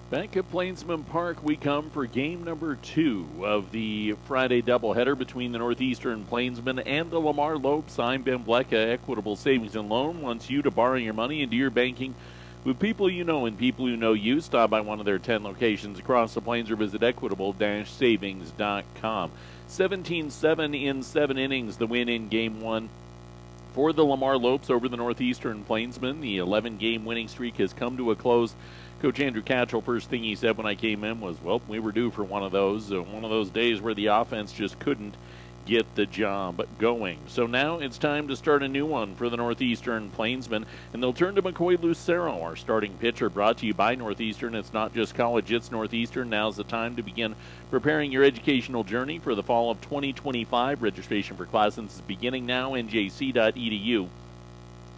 Back at Plainsman Park, we come for game number 2 of the Friday doubleheader between the Northeastern Plainsmen and the Lamar Lopes. I'm Ben Blecka. Equitable Savings and Loan wants you to borrow your money into your banking with people you know and people who know you. Stop by one of their 10 locations across the plains or visit equitable-savings.com. 17-7 in 7 innings, the win in game 1 for the Lamar Lopes over the Northeastern Plainsmen. The 11-game winning streak has come to a close. Coach Andrew Catchell, first thing he said when I came in was, well, we were due for one of those days where the offense just couldn't get the job going. So now it's time to start a new one for the Northeastern Plainsmen, and they'll turn to McCoy Lucero, our starting pitcher, brought to you by Northeastern. It's not just college, it's Northeastern. Now's the time to begin preparing your educational journey for the fall of 2025. Registration for classes is beginning now, njc.edu.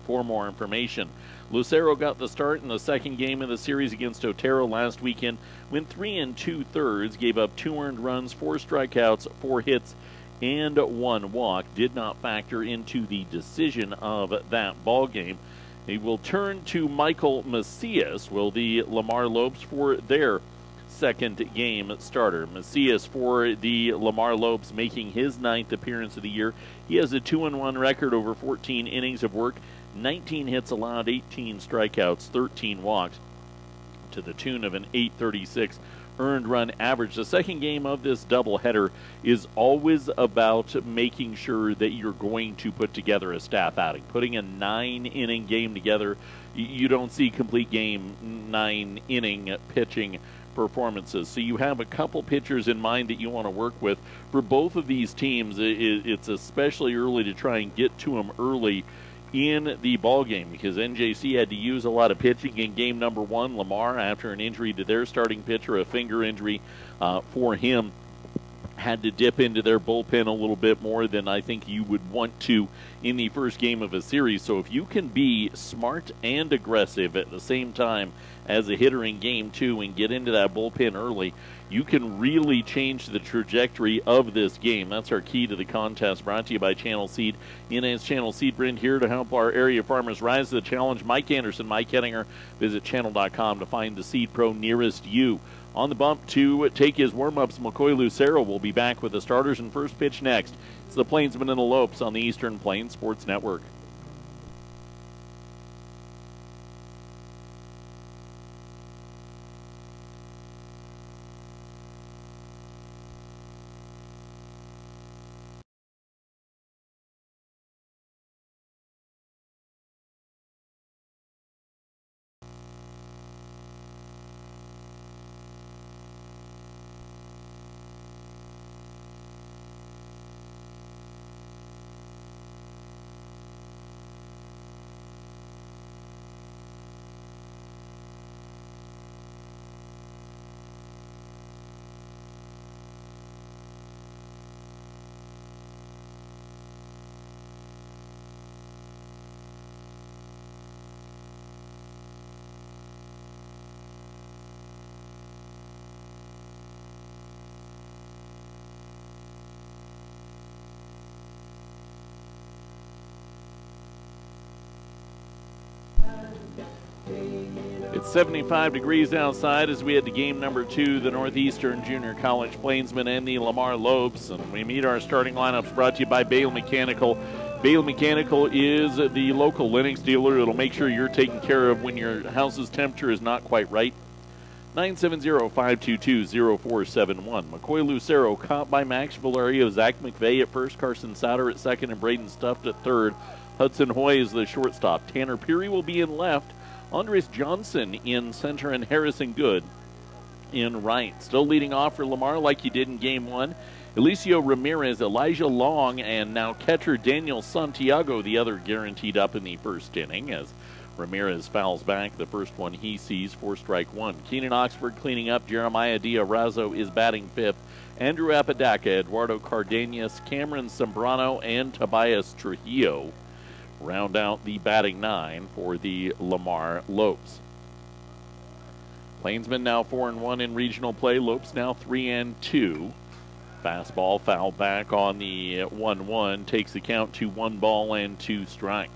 For more information. Lucero got the start in the second game of the series against Otero last weekend. Went 3 2/3, gave up 2 earned runs, 4 strikeouts, 4 hits, and 1 walk. Did not factor into the decision of that ball game. They will turn to Michael Macias, will the Lamar Lopes, for their second game starter. Macias for the Lamar Lopes, making his 9th appearance of the year. He has a 2-1 record over 14 innings of work. 19 hits allowed, 18 strikeouts, 13 walks, to the tune of an 836 earned run average. The second game of this doubleheader is always about making sure that you're going to put together a staff outing. Putting a 9-inning game together, you don't see complete game 9-inning pitching performances. So you have a couple pitchers in mind that you want to work with. For both of these teams, it's especially early to try and get to them early in the ball game, because NJC had to use a lot of pitching in game number 1. Lamar, after an injury to their starting pitcher, a finger injury for him, had to dip into their bullpen a little bit more than I think you would want to in the first game of a series. So if you can be smart and aggressive at the same time as a hitter in game 2 and get into that bullpen early, you can really change the trajectory of this game. That's our key to the contest, brought to you by Channel Seed. NA's Channel Seed brand here to help our area farmers rise to the challenge. Mike Anderson, Mike Henninger. Visit channel.com to find the Seed Pro nearest you. On the bump to take his warm-ups, McCoy Lucero will be back with the starters and first pitch next. It's the Plainsmen and the Lopes on the Eastern Plains Sports Network. It's 75 degrees outside as we head to game number 2, the Northeastern Junior College Plainsmen and the Lamar Lopes. And we meet our starting lineups, brought to you by Bale Mechanical. Bale Mechanical is the local Lennox dealer. It'll make sure you're taken care of when your house's temperature is not quite right. 970-522-0471. McCoy Lucero caught by Max Valerio, Zach McVeigh at first, Carson Sauter at second, and Braden Stuft at third. Hudson Hoy is the shortstop. Tanner Peary will be in left. Andres Johnson in center, and Harrison Good in right. Still leading off for Lamar like he did in game 1. Elicio Ramirez, Elijah Long, and now catcher Daniel Santiago, the other guaranteed up in the first inning, as Ramirez fouls back the first one he sees for strike 1. Keenan Oxford cleaning up. Jeremiah Diaz-Razo is batting 5th. Andrew Apodaca, Eduardo Cardenas, Cameron Zambrano, and Tobias Trujillo round out the batting 9 for the Lamar Lopes. Plainsmen now 4-1 in regional play. Lopes now 3-2. Fastball foul back on the 1-1. Takes the count to 1 ball and 2 strikes.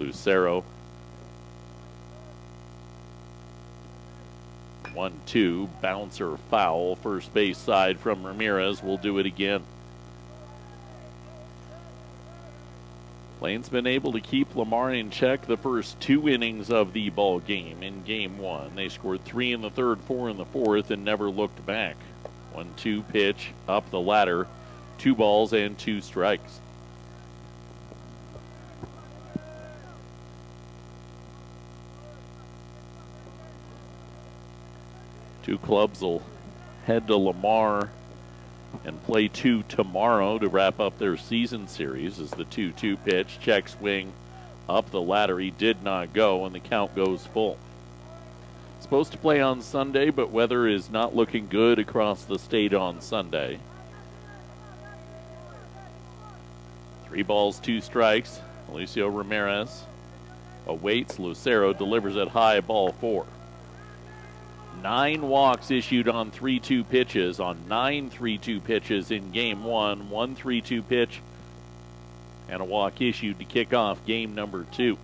Lucero. 1-2, bouncer foul, first base side from Ramirez. We'll do it again. Plains been able to keep Lamar in check the first 2 innings of the ball game in game 1. They scored 3 in the third, 4 in the fourth, and never looked back. 1-2 pitch up the ladder, 2 balls and 2 strikes. Two clubs will head to Lamar and play 2 tomorrow to wrap up their season series. As the 2-2 pitch, check swing up the ladder. He did not go, and the count goes full. Supposed to play on Sunday, but weather is not looking good across the state on Sunday. 3 balls, 2 strikes. Alicio Ramirez awaits. Lucero delivers it high, ball 4. 9 walks issued on 3-2 pitches, on 9 3-2 pitches in game 1. 1 3-2 pitch and a walk issued to kick off game number 2.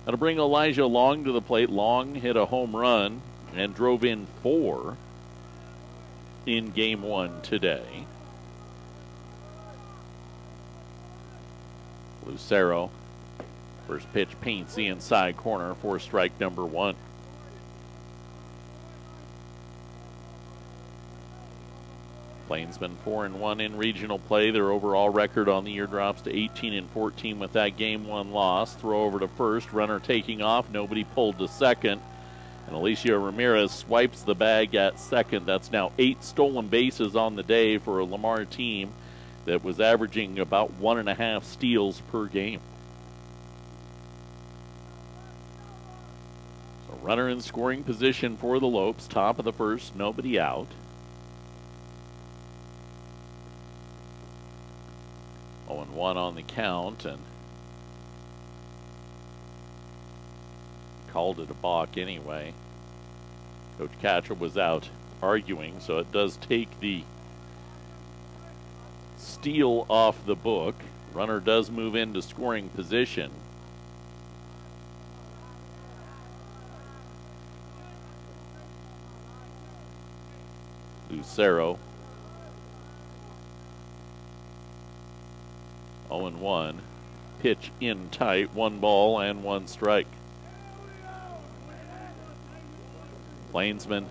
That'll bring Elijah Long to the plate. Long hit a home run and drove in 4 in game 1 today. Lucero, first pitch paints the inside corner for strike number 1. Plainsmen 4-1 in regional play. Their overall record on the year drops to 18-14 with that game 1 loss. Throw over to first, runner taking off, nobody pulled to second. And Alicio Ramirez swipes the bag at second. That's now 8 stolen bases on the day for a Lamar team that was averaging about 1.5 steals per game. So runner in scoring position for the Lopes. Top of the first, nobody out. 0-1 on the count, and called it a balk anyway. Coach Catcher was out arguing, so it does take the steal off the book. Runner does move into scoring position. Lucero 0-1. Pitch in tight. 1 ball and 1 strike. Plainsmen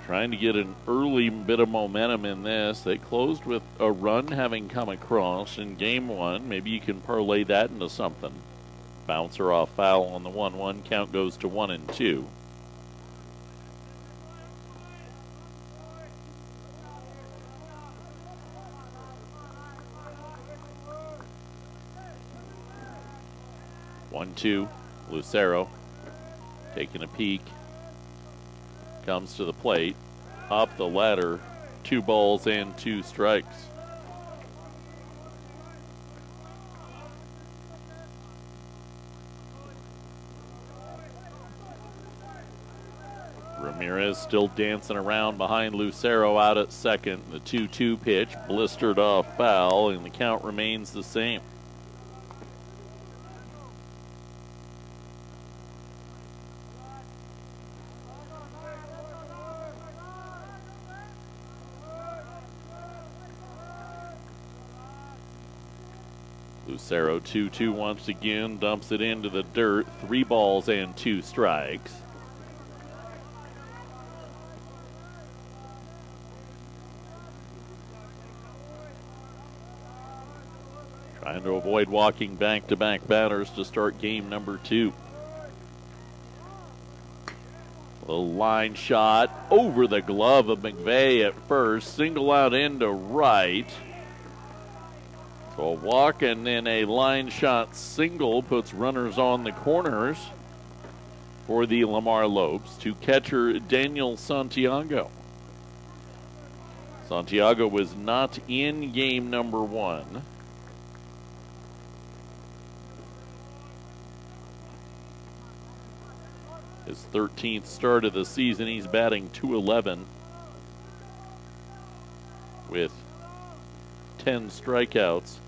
trying to get an early bit of momentum in this. They closed with a run having come across in game 1. Maybe you can parlay that into something. Bouncer off foul on the 1-1. Count goes to 1-2. One, 2, Lucero taking a peek, comes to the plate, up the ladder, 2 balls and 2 strikes. Ramirez still dancing around behind Lucero out at second. The 2-2 pitch blistered off foul, and the count remains the same. Lucero 2-2 once again, dumps it into the dirt. 3 balls and 2 strikes. Trying to avoid walking back-to-back batters to start game number 2. A line shot over the glove of McVeigh at first. Single out into right. So a walk and then a line shot single puts runners on the corners for the Lamar Lopes to catcher Daniel Santiago. Santiago was not in game number 1. His 13th start of the season. He's batting .211 with 10 strikeouts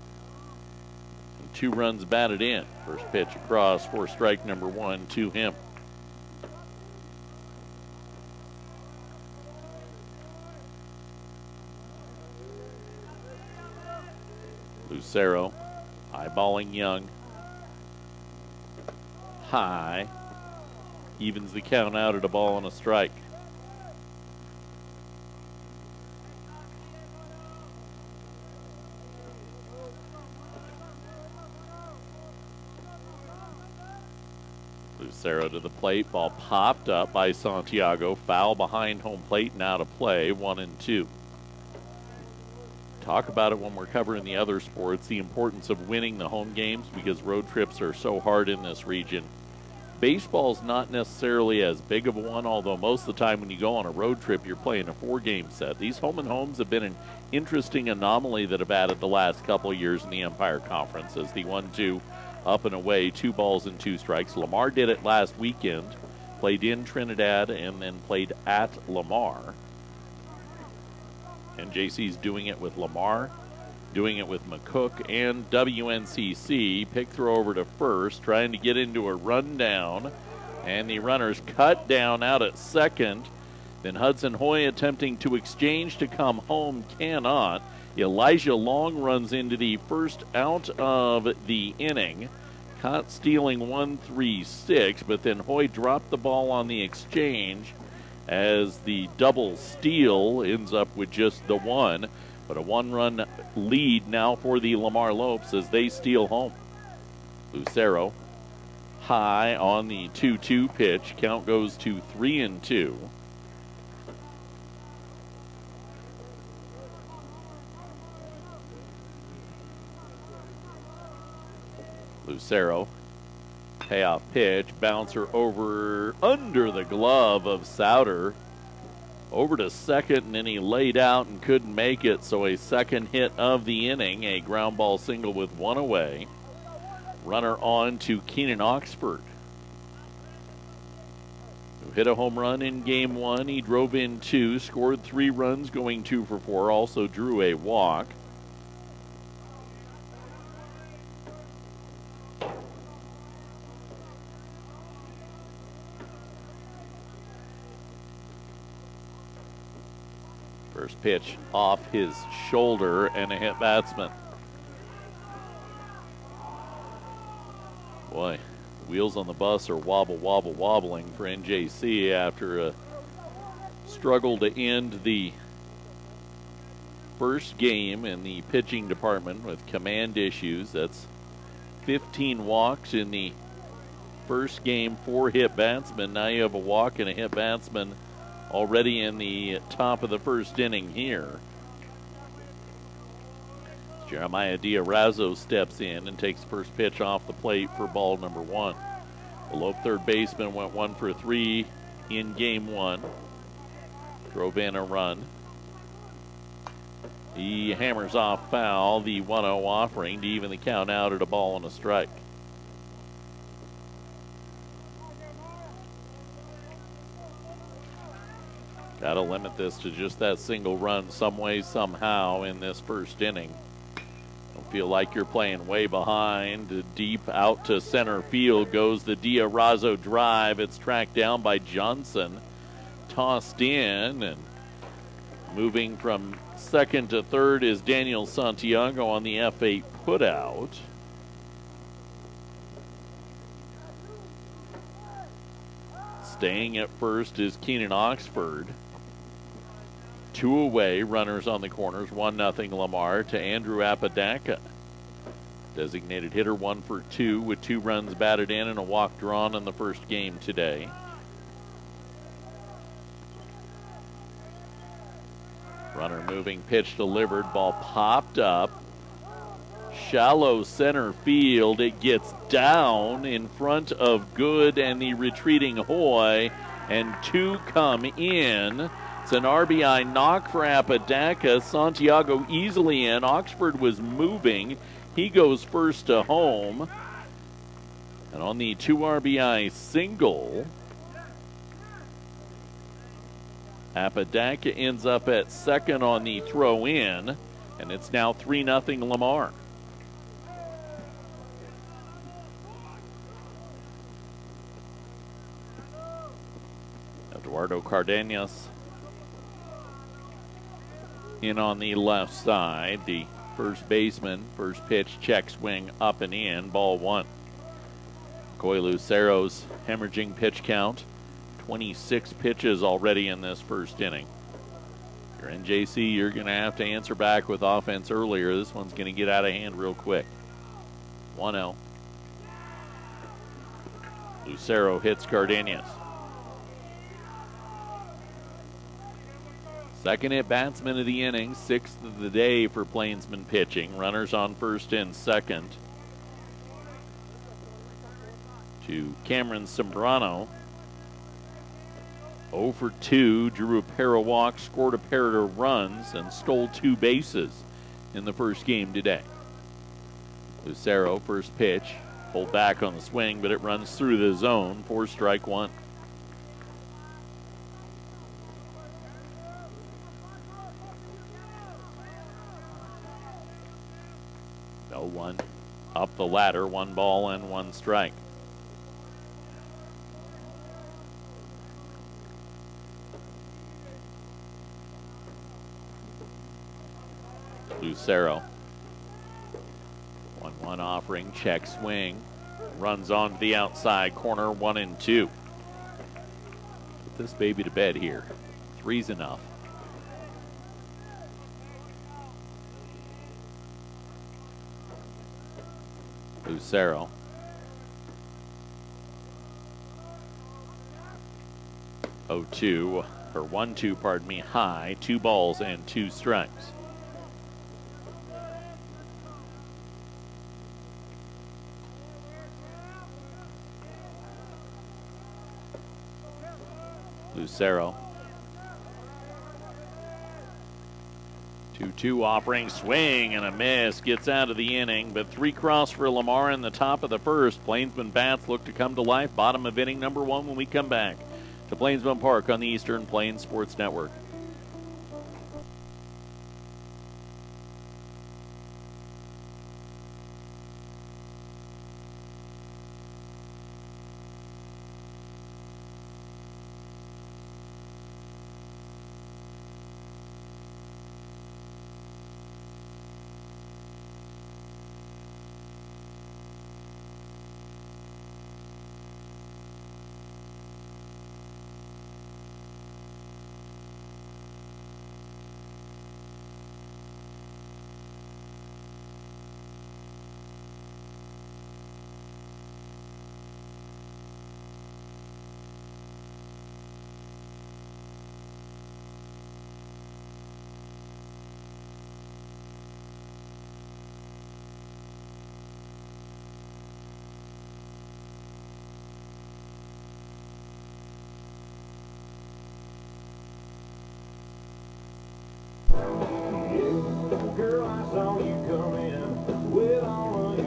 2 runs batted in. First pitch across for strike number 1 to him. Lucero eyeballing Young. High. Evens the count out at a ball and a strike. Lucero to the plate. Ball popped up by Santiago. Foul behind home plate and out of play. 1-2. Talk about it when we're covering the other sports, the importance of winning the home games because road trips are so hard in this region. Baseball's not necessarily as big of a one, although most of the time when you go on a road trip, you're playing a 4-game set. These home and homes have been an interesting anomaly that have added the last couple of years in the Empire Conference as the 1-2 up and away, 2 balls and 2 strikes. Lamar did it last weekend, played in Trinidad and then played at Lamar. And JC's doing it with Lamar, doing it with McCook and WNCC. Pick throw over to first, trying to get into a rundown. And the runners cut down out at second. Then Hudson Hoy attempting to exchange to come home, cannot. Elijah Long runs into the first out of the inning. Caught stealing 1-3-6, but then Hoy dropped the ball on the exchange as the double steal ends up with just the 1. But a 1-run lead now for the Lamar Lopes as they steal home. Lucero high on the 2-2 pitch. Count goes to 3-2. Lucero, payoff pitch, bouncer over under the glove of Souter. Over to second, and then he laid out and couldn't make it, so a second hit of the inning, a ground ball single with 1 away. Runner on to Keenan Oxford, who hit a home run in game 1. He drove in 2, scored 3 runs, going 2 for 4, also drew a walk. First pitch off his shoulder and a hit batsman. Boy, wheels on the bus are wobbling for NJC after a struggle to end the first game in the pitching department with command issues. That's 15 walks in the first game, 4 hit batsmen. Now you have a walk and a hit batsman already in the top of the first inning here. Jeremiah Diarrazzo steps in and takes the first pitch off the plate for ball number 1. The Lope third baseman went 1 for 3 in game 1. Drove in a run. He hammers off foul, the 1-0 offering to even the count out at a ball and a strike. Got to limit this to just that single run some way, somehow in this first inning. Don't feel like you're playing way behind. Deep out to center field goes the Diarrazzo drive. It's tracked down by Johnson. Tossed in, and moving from second to third is Daniel Santiago on the F8 putout. Staying at first is Keenan Oxford. 2 away, runners on the corners, 1-0 Lamar to Andrew Apodaca. Designated hitter 1 for 2 with 2 runs batted in and a walk drawn in the first game today. Runner moving, pitch delivered, ball popped up. Shallow center field, it gets down in front of Good and the retreating Hoy, and 2 come in. It's an RBI knock for Apodaca. Santiago easily in. Oxford was moving. He goes first to home. And on the 2 RBI single, Apodaca ends up at second on the throw in, and it's now 3-0 Lamar. Eduardo Cardenas in on the left side. The first baseman, first pitch, check swing up and in, ball one. Coy Lucero's hemorrhaging pitch count, 26 pitches already in this first inning. If you're NJC, you're going to have to answer back with offense earlier. This one's going to get out of hand real quick. 1-0. Lucero hits Cardenas. Second at batsman of the inning, sixth of the day for Plainsman pitching. Runners on first and second to Cameron Sembrano. 0 for 2, drew a pair of walks, scored a pair of runs, and stole 2 bases in the first game today. Lucero, first pitch, pulled back on the swing, but it runs through the zone for strike one. 0-1. Up the ladder, 1 ball and 1 strike. Lucero. 1-1 offering, check swing. Runs on to the outside corner, 1-2. Put this baby to bed here. 3's enough. Lucero. Oh, 2, or 1-2, pardon me, high, 2 balls and 2 strikes. Lucero. 2-2 offering, swing and a miss, gets out of the inning, but 3 cross for Lamar in the top of the first. Plainsman bats look to come to life. Bottom of inning number 1 when we come back to Plainsman Park on the Eastern Plains Sports Network.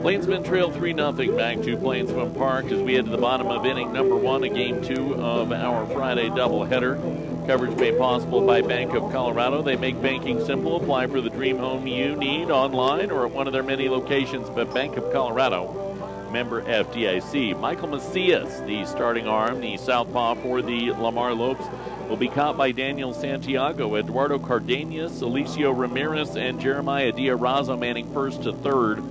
Plainsmen trail 3-0 back to Plainsman Park as we head to the bottom of inning number 1 of game 2 of our Friday doubleheader. Coverage made possible by Bank of Colorado. They make banking simple. Apply for the dream home you need online or at one of their many locations. But Bank of Colorado, member FDIC. Michael Macias, the starting arm, the southpaw for the Lamar Lopes, will be caught by Daniel Santiago. Eduardo Cardenas, Alicio Ramirez, and Jeremiah Diaz-Razo manning first to third.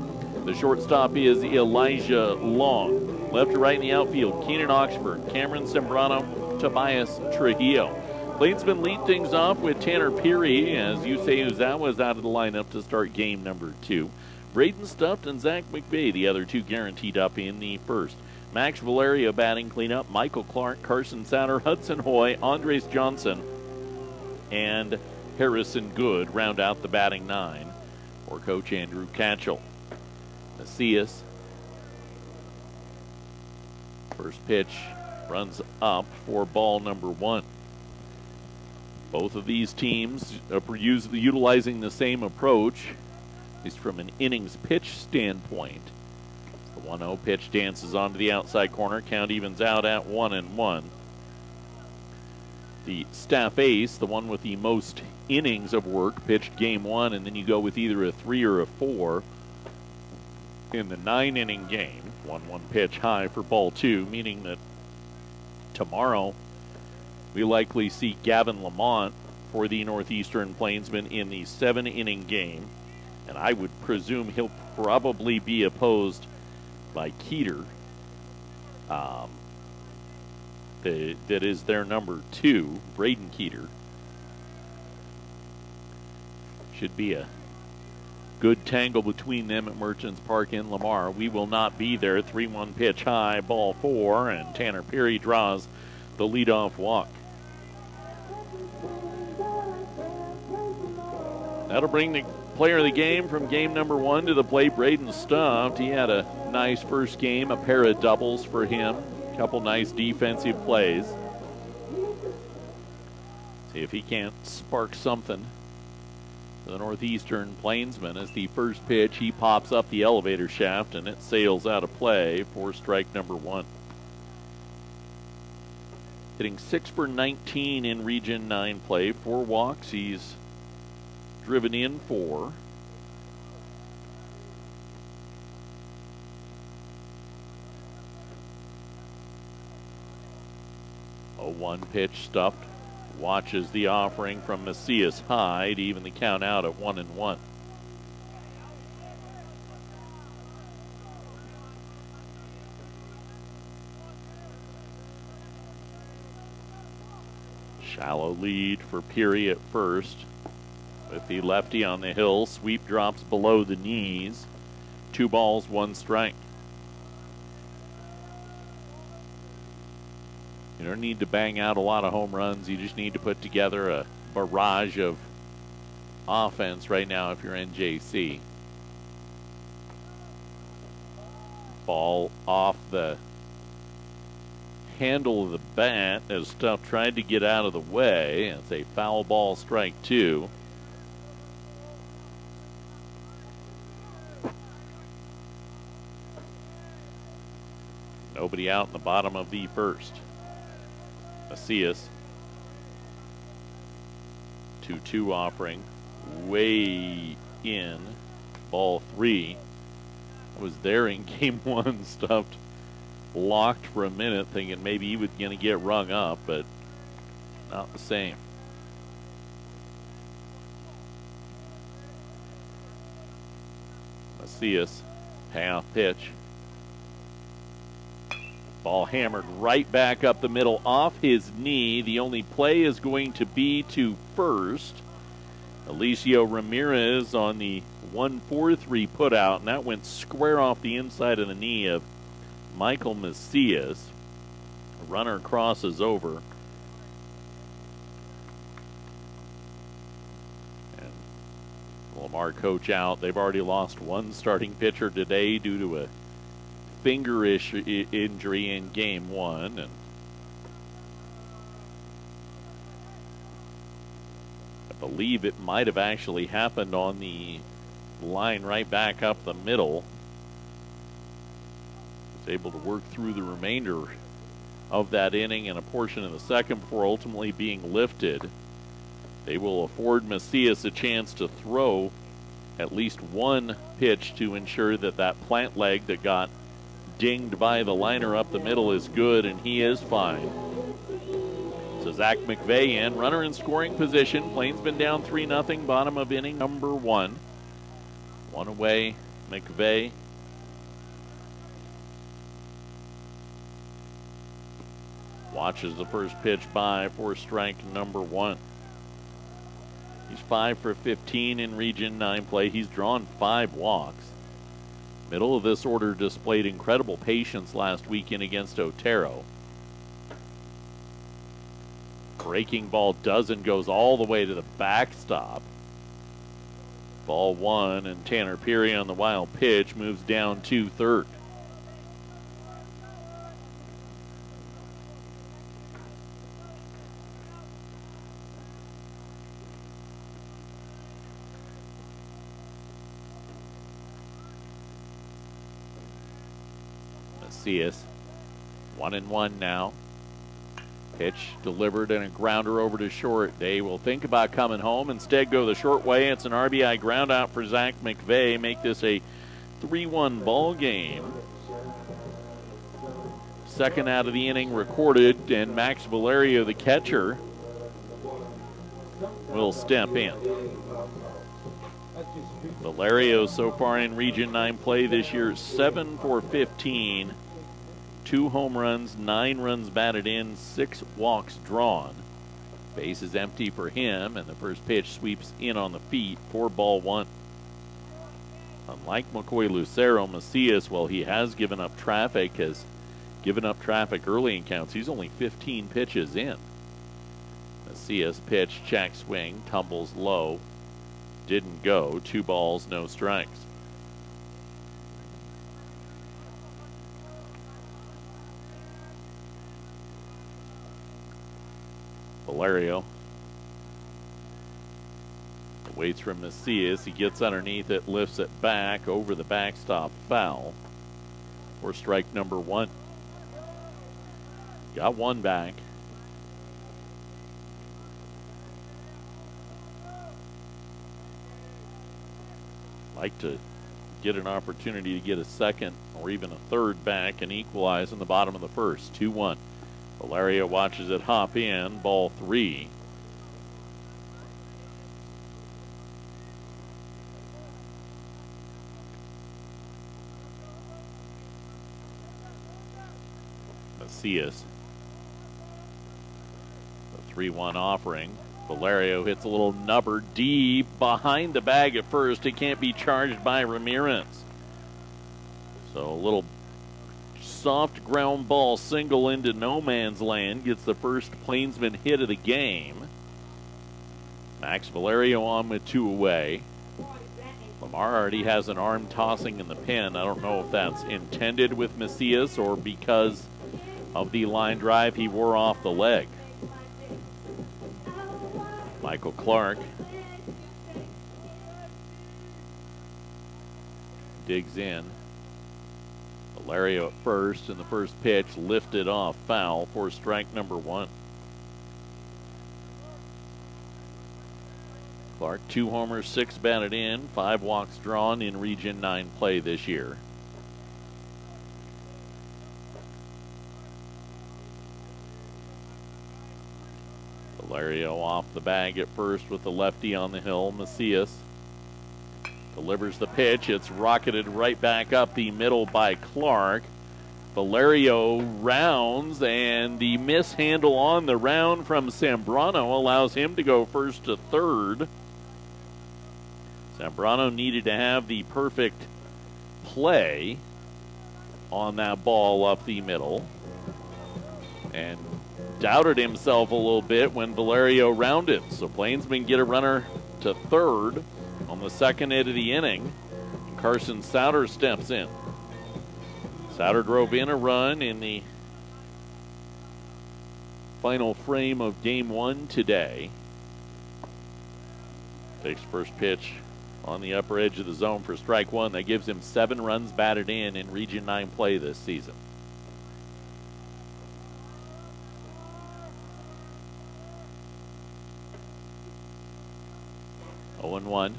The shortstop is Elijah Long. Left to right in the outfield, Keenan Oxford, Cameron Sembrano, Tobias Trujillo. Plainsman lead things off with Tanner Peary as Yusei Uzawa is out of the lineup to start game number 2. Braden Stuft and Zach McVeigh, the other 2 guaranteed up in the first. Max Valerio batting cleanup, Michael Clark, Carson Sauter, Hudson Hoy, Andres Johnson, and Harrison Good round out the batting 9 for Coach Andrew Catchell. Macias, first pitch, runs up for ball number 1. Both of these teams are utilizing the same approach, at least from an innings pitch standpoint. The 1-0 pitch dances onto the outside corner. Count evens out at 1-1. The staff ace, the one with the most innings of work, pitched game 1, and then you go with either a 3 or a 4 in the 9-inning game. 1-1 pitch high for ball 2, meaning that tomorrow We likely see Gavin Lamont for the Northeastern Plainsmen in the 7-inning game. And I would presume he'll probably be opposed by Keeter. That is their number 2, Braden Keeter. Should be a good tangle between them at Merchants Park in Lamar. We will not be there. 3-1 pitch high, ball 4, and Tanner Perry draws the leadoff walk. That'll bring the player of the game from game number 1 to the plate, Braden Stumpf. He had a nice first game, a pair of doubles for him, a couple nice defensive plays. See if he can't spark something. The Northeastern Plainsman, as the first pitch, he pops up the elevator shaft and it sails out of play for strike number 1. Hitting 6 for 19 in Region 9 play, 4 walks. He's driven in 4. A 1 pitch stuffed. Watches the offering from Macias high to even the count out at 1-1. Shallow lead for Peary at first. With the lefty on the hill, sweep drops below the knees. 2 balls, 1 strike. You don't need to bang out a lot of home runs. You just need to put together a barrage of offense right now if you're NJC. Ball off the handle of the bat as Stumpf tried to get out of the way. It's a foul ball, strike 2. Nobody out in the bottom of the first. Macias. 2-2 offering. Way in. Ball 3. Was there in game 1. Stumpf locked for a minute thinking maybe he was going to get rung up, but not the same. Macias. Payoff pitch. Ball hammered right back up the middle off his knee. The only play is going to be to first. Alicio Ramirez on the 1-4-3 putout, and that went square off the inside of the knee of Michael Macias. A runner crosses over. And Lamar coach out. They've already lost 1 starting pitcher today due to a finger injury in game 1, and I believe it might have actually happened on the line right back up the middle. Was able to work through the remainder of that inning and a portion of the second before ultimately being lifted. They will afford Macias a chance to throw at least 1 pitch to ensure that that plant leg that got dinged by the liner up the middle is good, and he is fine. So Zach McVeigh in, runner in scoring position. Plainsman down 3-0, bottom of inning number 1. 1 away, McVeigh. Watches the first pitch by for strike number 1. He's 5 for 15 in Region 9 play. He's drawn 5 walks. Middle of this order displayed incredible patience last weekend against Otero. Breaking ball doesn't, goes all the way to the backstop. Ball 1, and Tanner Peary on the wild pitch moves down to third. Macias, 1-1 now. Pitch delivered and a grounder over to short. They will think about coming home. Instead, go the short way. It's an RBI ground out for Zach McVeigh. Make this a 3-1 ball game. Second out of the inning recorded, and Max Valerio, the catcher, will step in. Valerio so far in Region 9 play this year, 7 for 15, 2 home runs, 9 runs batted in, 6 walks drawn. Base is empty for him, and the first pitch sweeps in on the feet for ball 1. Unlike McCoy Lucero, Macias, while he has given up traffic, early in counts. He's only 15 pitches in. Macias pitch, check swing, tumbles low. Didn't go. 2 balls, no strikes. Valerio waits for Macias. He gets underneath it, lifts it back over the backstop, foul for strike number 1. Got 1 back. Like to get an opportunity to get a second or even a third back and equalize in the bottom of the first. 2-1. Valerio watches it hop in, ball 3. Macias. The 3-1 offering. Valerio hits a little nubber deep behind the bag at first. It can't be charged by Ramirez. So a little soft ground ball single into no man's land gets the first Plainsman hit of the game. Max Valerio on with 2 away. Lamar already has an arm tossing in the pen. I don't know if that's intended with Macias or because of the line drive he wore off the leg. Michael Clark digs in. Valerio at first, and the first pitch lifted off foul for strike number 1. Clark, 2 homers, 6 batted in, 5 walks drawn in Region 9 play this year. Valerio off the bag at first with the lefty on the hill. Macias delivers the pitch. It's rocketed right back up the middle by Clark. Valerio rounds, and the mishandle on the round from Zambrano allows him to go first to third. Zambrano needed to have the perfect play on that ball up the middle and doubted himself a little bit when Valerio rounded. So Plainsmen get a runner to third on the second hit of the inning. Carson Souter steps in. Souter drove in a run in the final frame of game 1 today. Takes first pitch on the upper edge of the zone for strike 1. That gives him 7 runs batted in Region 9 play this season. Oh and 1.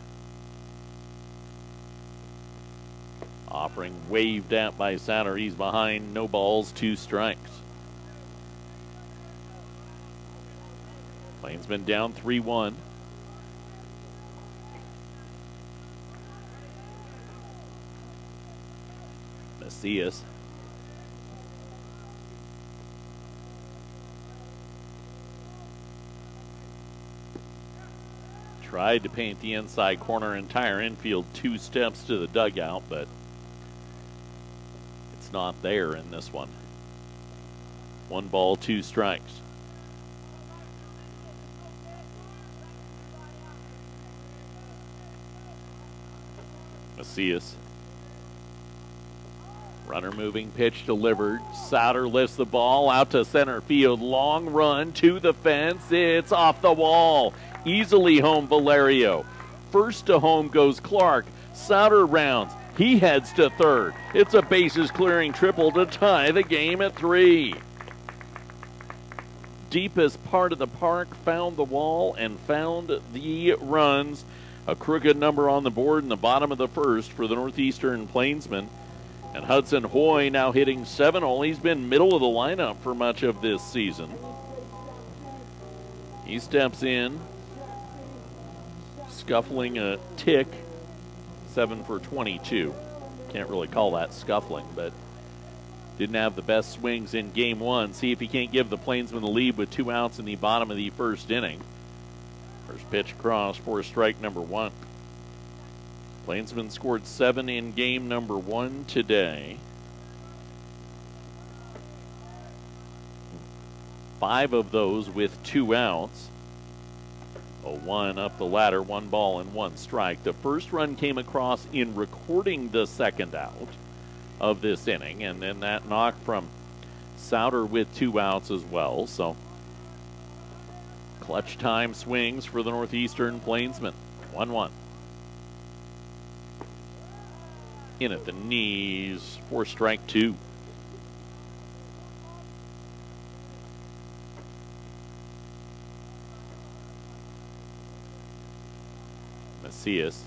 Offering waved at by Souter. He's behind. No balls, 2 strikes. Plainsmen down 3-1. Macias. Tried to paint the inside corner, entire infield 2 steps to the dugout, but it's not there in this one. 1 ball, 2 strikes. Macias. Runner moving, pitch delivered. Souter lifts the ball out to center field. Long run to the fence. It's off the wall. Easily home Valerio. First to home goes Clark. Souter rounds. He heads to third. It's a bases clearing triple to tie the game at 3. Deepest part of the park, found the wall and found the runs. A crooked number on the board in the bottom of the first for the Northeastern Plainsmen. And Hudson Hoy now hitting 7-hole. He's been middle of the lineup for much of this season. He steps in, scuffling a tick, 7 for 22. Can't really call that scuffling, but didn't have the best swings in game one. See if he can't give the Plainsmen the lead with 2 outs in the bottom of the first inning. First pitch across for strike number 1. Plainsmen scored 7 in game number 1 today. 5 of those with 2 outs. 0-1 up the ladder, 1 ball and 1 strike. The first run came across in recording the second out of this inning, and then that knock from Souter with 2 outs as well. So clutch time swings for the Northeastern Plainsmen. 1-1. In at the knees for strike 2. Macias.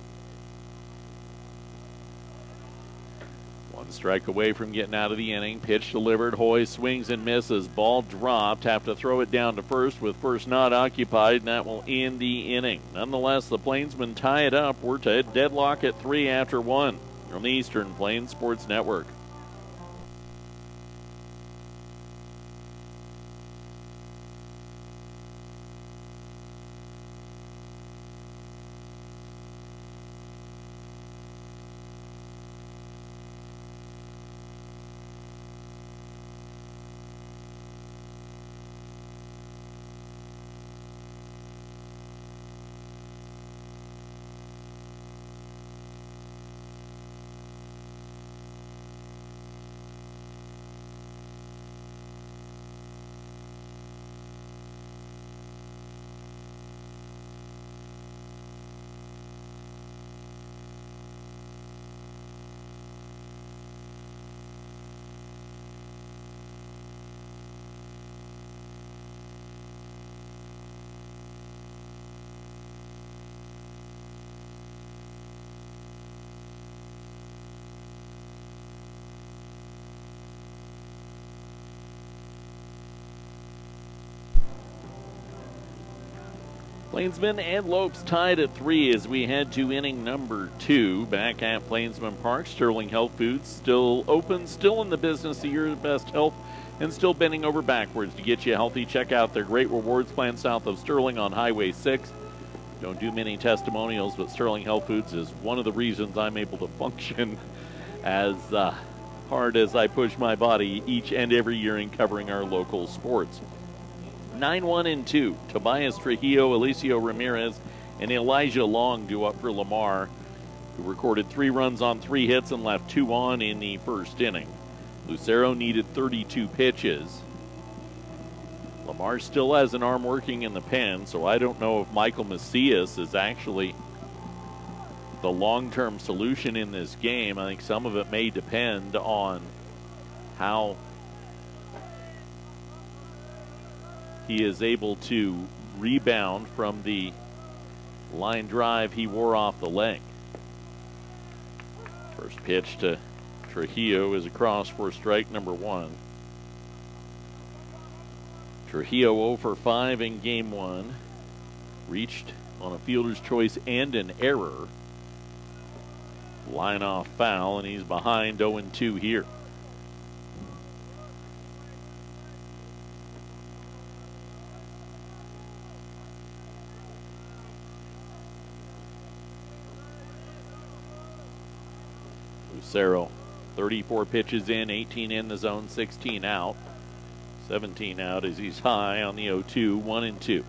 1 strike away from getting out of the inning. Pitch delivered. Hoy swings and misses. Ball dropped. Have to throw it down to first with first not occupied, and that will end the inning. Nonetheless, the Plainsmen tie it up. We're to deadlock at 3 after 1 from the Eastern Plains Sports Network. Plainsmen and Lopes tied at 3 as we head to inning number 2. Back at Plainsman Park, Sterling Health Foods still open, still in the business of your best health, and still bending over backwards to get you healthy. Check out their great rewards plan south of Sterling on Highway 6. Don't do many testimonials, but Sterling Health Foods is one of the reasons I'm able to function as hard as I push my body each and every year in covering our local sports. 9-1-2. Tobias Trujillo, Alicio Ramirez, and Elijah Long do up for Lamar, who recorded 3 runs on 3 hits and left 2 on in the first inning. Lucero needed 32 pitches. Lamar still has an arm working in the pen, so I don't know if Michael Macias is actually the long-term solution in this game. I think some of it may depend on how he is able to rebound from the line drive he wore off the leg. First pitch to Trujillo is across for strike number 1. Trujillo 0 for 5 in game 1. Reached on a fielder's choice and an error. Line off foul, and he's behind 0-2 here. Lucero, 34 pitches in, 18 in the zone, 16 out. 17 out as he's high on the 0-2, 1-2.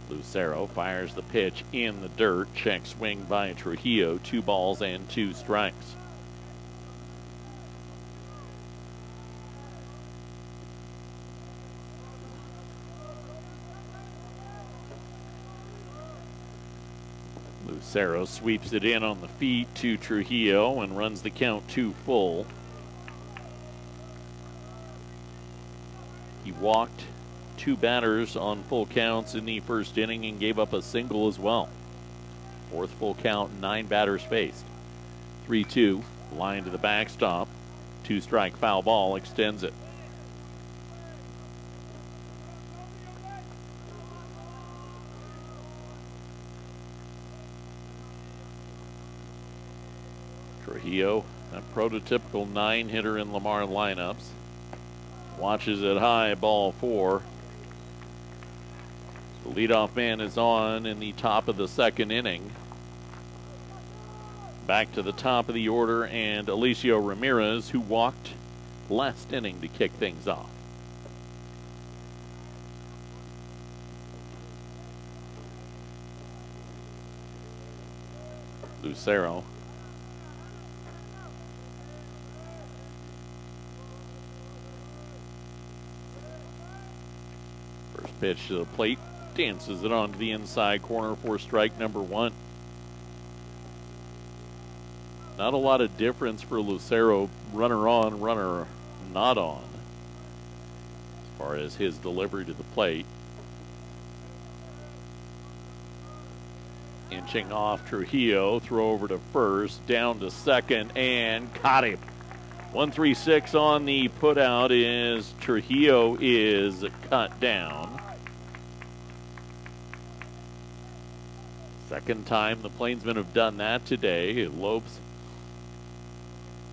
Lucero fires the pitch in the dirt. Check swing by Trujillo. 2 balls and 2 strikes. Lucero sweeps it in on the feet to Trujillo and runs the count 2 full. He walked 2 batters on full counts in the first inning and gave up a single as well. 4th full count, 9 batters faced. 3-2, line to the backstop. 2-strike foul ball, extends it. Trujillo, a prototypical 9-hitter in Lamar lineups. Watches it high, ball 4. The leadoff man is on in the top of the 2nd inning. Back to the top of the order, and Alicio Ramirez, who walked last inning to kick things off. Lucero. First pitch to the plate, dances it onto the inside corner for strike number 1. Not a lot of difference for Lucero, runner on, runner not on, as far as his delivery to the plate. Inching off Trujillo, throw over to first, down to second, and caught him. 1-3-6 on the putout is Trujillo is cut down. Second time the Plainsmen have done that today. Lopes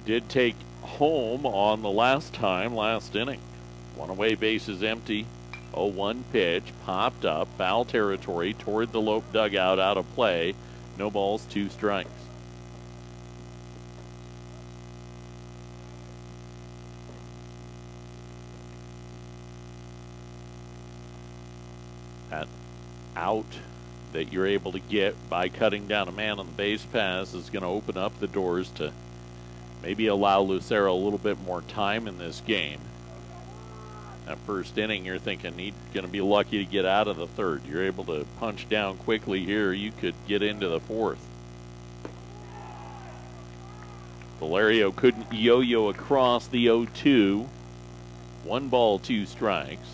did take home on the last inning. 1 away, bases empty. 0-1 pitch, popped up, foul territory toward the Lope dugout, out of play. No balls, 2 strikes. That out that you're able to get by cutting down a man on the base pass is going to open up the doors to maybe allow Lucero a little bit more time in this game. That first inning, you're thinking he's going to be lucky to get out of the 3rd. You're able to punch down quickly here. You could get into the 4th. Valerio couldn't yo-yo across the 0-2. 1 ball, 2 strikes.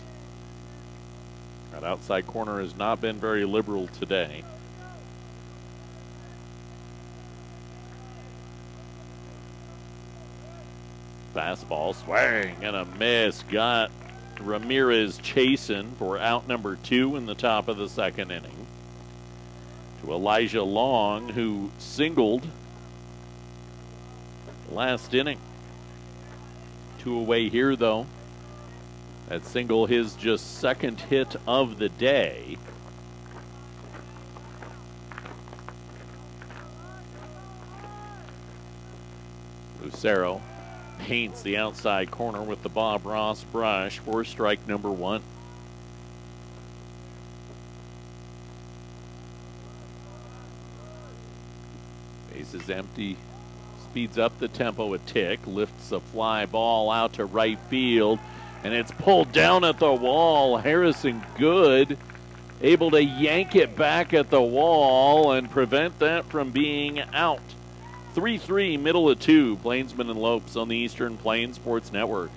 That outside corner has not been very liberal today. Fastball, swing and a miss. Got Ramirez chasing for out number 2 in the top of the 2nd inning. To Elijah Long, who singled last inning. 2 away here, though. That single, his just 2nd hit of the day. Lucero paints the outside corner with the Bob Ross brush for strike number 1. Base is empty. Speeds up the tempo a tick. Lifts a fly ball out to right field. And it's pulled down at the wall. Harrison Good able to yank it back at the wall and prevent that from being out. 3-3, middle of 2, Plainsmen and Lopes on the Eastern Plains Sports Network.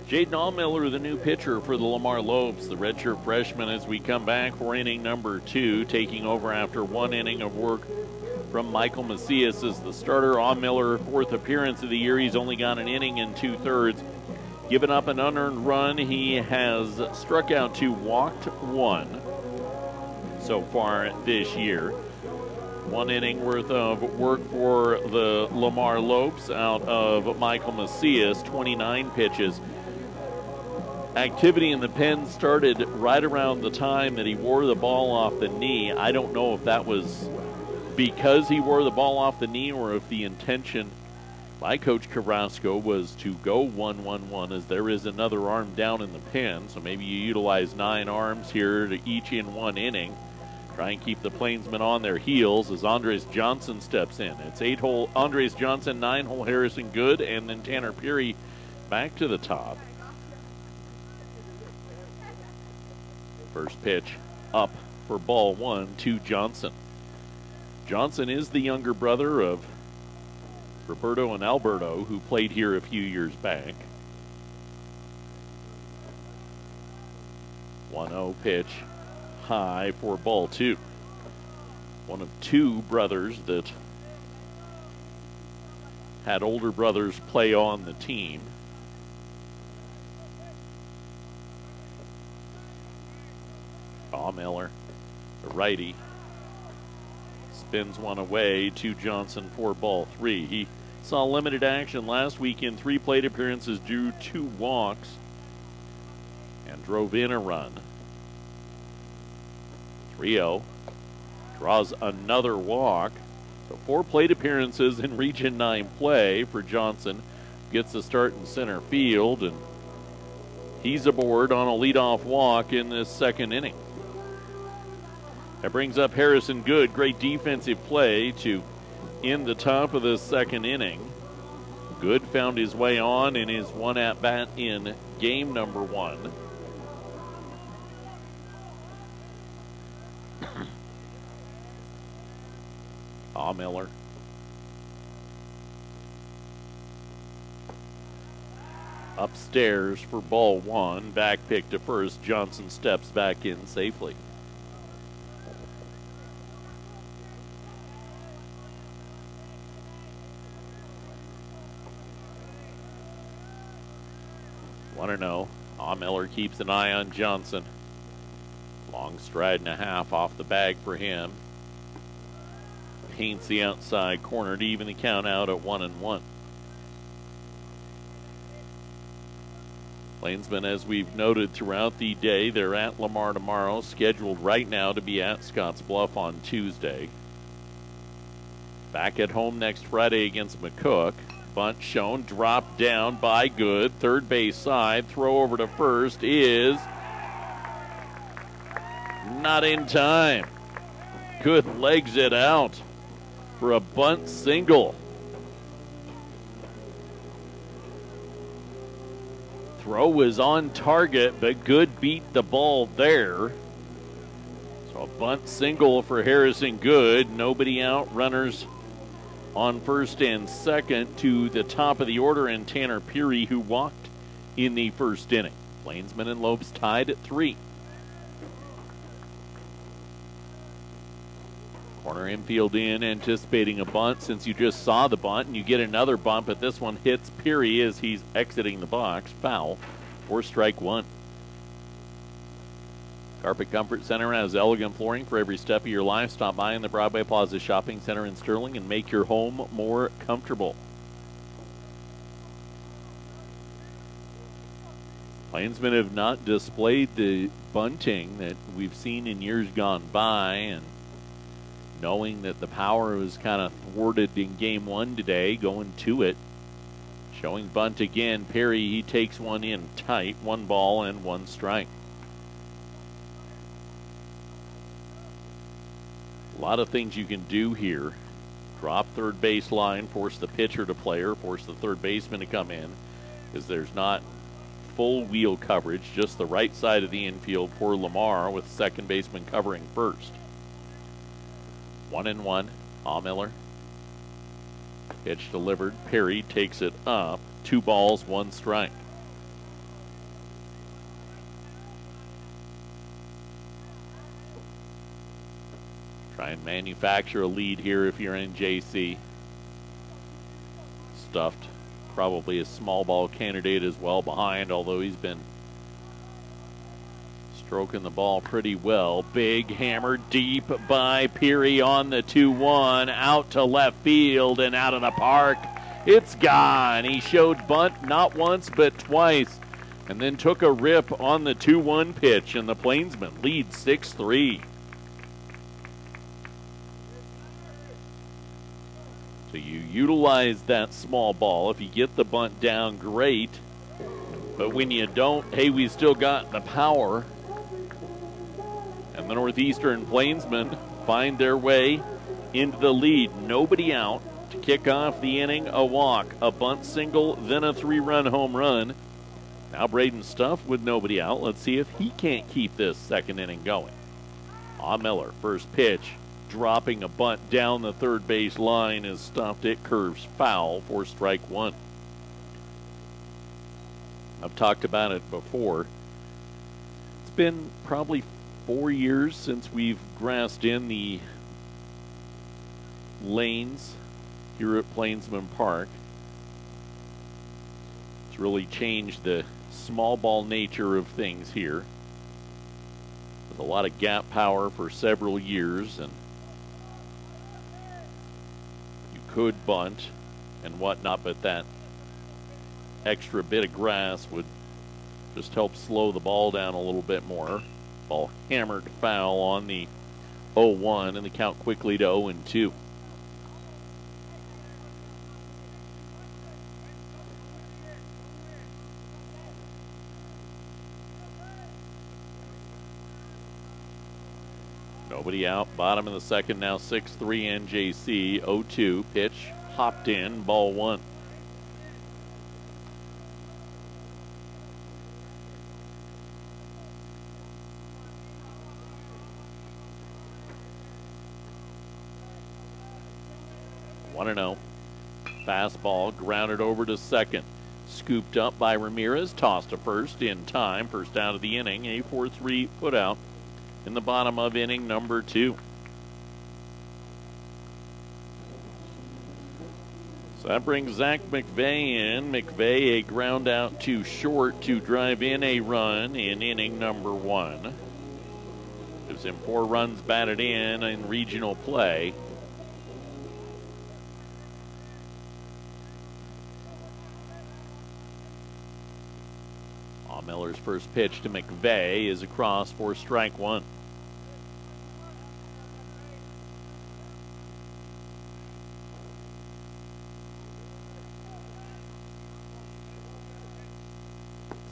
Jaden Allmiller, the new pitcher for the Lamar Lopes, the redshirt freshman, as we come back for inning number 2, taking over after 1 inning of work from Michael Macias as the starter. Miller, fourth appearance of the year. He's only got an inning and 2/3. Given up an unearned run. He has struck out 2, walked 1 so far this year. 1 inning worth of work for the Lamar Lopes out of Michael Macias, 29 pitches. Activity in the pen started right around the time that he wore the ball off the knee. I don't know if that was because he wore the ball off the knee or if the intention by Coach Carrasco was to go 1-1-1, as there is another arm down in the pen. So maybe you utilize 9 arms here to each in 1 inning. Try and keep the Plainsmen on their heels as Andres Johnson steps in. It's 8-hole Andres Johnson, 9-hole Harrison Good, and then Tanner Peary back to the top. First pitch up for ball 1 to Johnson. Johnson is the younger brother of Roberto and Alberto, who played here a few years back. 1-0 pitch high for ball 2. One of 2 brothers that had older brothers play on the team. Miller, the righty, spins one away to Johnson for ball 3. He saw limited action last week in 3 plate appearances, drew 2 walks, and drove in a run. 3-0, draws another walk. So 4 plate appearances in Region 9 play for Johnson. Gets the start in center field, and he's aboard on a leadoff walk in this 2nd inning. That brings up Harrison Good. Great defensive play to end the top of the 2nd inning. Good found his way on in his 1 at-bat in game number 1. Miller. Upstairs for ball 1. Back pick to first. Johnson steps back in safely. Want to know? Miller keeps an eye on Johnson. Long stride and a half off the bag for him. Paints the outside corner to even the count out at 1-1. Plainsmen, as we've noted throughout the day, they're at Lamar tomorrow, scheduled right now to be at Scottsbluff on Tuesday. Back at home next Friday against McCook. Bunt shown, dropped down by Good. Third base side, throw over to first is not in time. Good legs it out for a bunt single. Throw was on target, but Good beat the ball there. So a bunt single for Harrison Good. Nobody out. Runners on first and second to the top of the order, and Tanner Peary, who walked in the 1st inning. Plainsmen and Lopes tied at 3. Corner infield in, anticipating a bunt since you just saw the bunt, and you get another bunt, but this one hits Peary as he's exiting the box. Foul for strike 1. Carpet Comfort Center has elegant flooring for every step of your life. Stop by in the Broadway Plaza Shopping Center in Sterling and make your home more comfortable. Plainsmen have not displayed the bunting that we've seen in years gone by, and knowing that the power was kind of thwarted in game 1 today, going to it. Showing bunt again. Perry, he takes one in tight. 1 ball and 1 strike. A lot of things you can do here. Drop third base line, force the pitcher to play or force the third baseman to come in, because there's not full wheel coverage, just the right side of the infield for Lamar, with second baseman covering first. 1-1. Miller. Pitch delivered. Perry takes it up. 2 balls, 1 strike. Try and manufacture a lead here if you're in JC. Stuffed, probably a small ball candidate as well behind, although he's been stroking the ball pretty well. Big hammer deep by Peary on the 2-1, out to left field and out of the park. It's gone. He showed bunt not once but twice, and then took a rip on the 2-1 pitch, and the Plainsmen lead 6-3. So you utilize that small ball. If you get the bunt down, great. But when you don't, hey, we still got the power. And the Northeastern Plainsmen find their way into the lead. Nobody out to kick off the inning. A walk, a bunt single, then a 3-run home run. Now Braden Stuff with nobody out. Let's see if he can't keep this second inning going. Miller, first pitch, dropping a bunt down the third base line, is stuffed. It curves foul for strike one. I've talked about it before. It's been probably 4 years since we've grassed in the lanes here at Plainsman Park. It's really changed the small ball nature of things here. With a lot of gap power for several years, and you could bunt and whatnot, but that extra bit of grass would just help slow the ball down a little bit more. Ball hammered foul on the 0-1, and the count quickly to 0-2. Nobody out. Bottom of the second now, 6-3 NJC. 0-2 pitch hopped in, ball one. One and 0. Fastball grounded over to second. Scooped up by Ramirez. Tossed to first in time. First out of the inning. A 4-3 put out in the bottom of inning number 2. So that brings Zach McVeigh in. McVeigh a ground out to short to drive in a run in inning number 1. Gives him 4 runs batted in regional play. Miller's first pitch to McVeigh is across for strike one.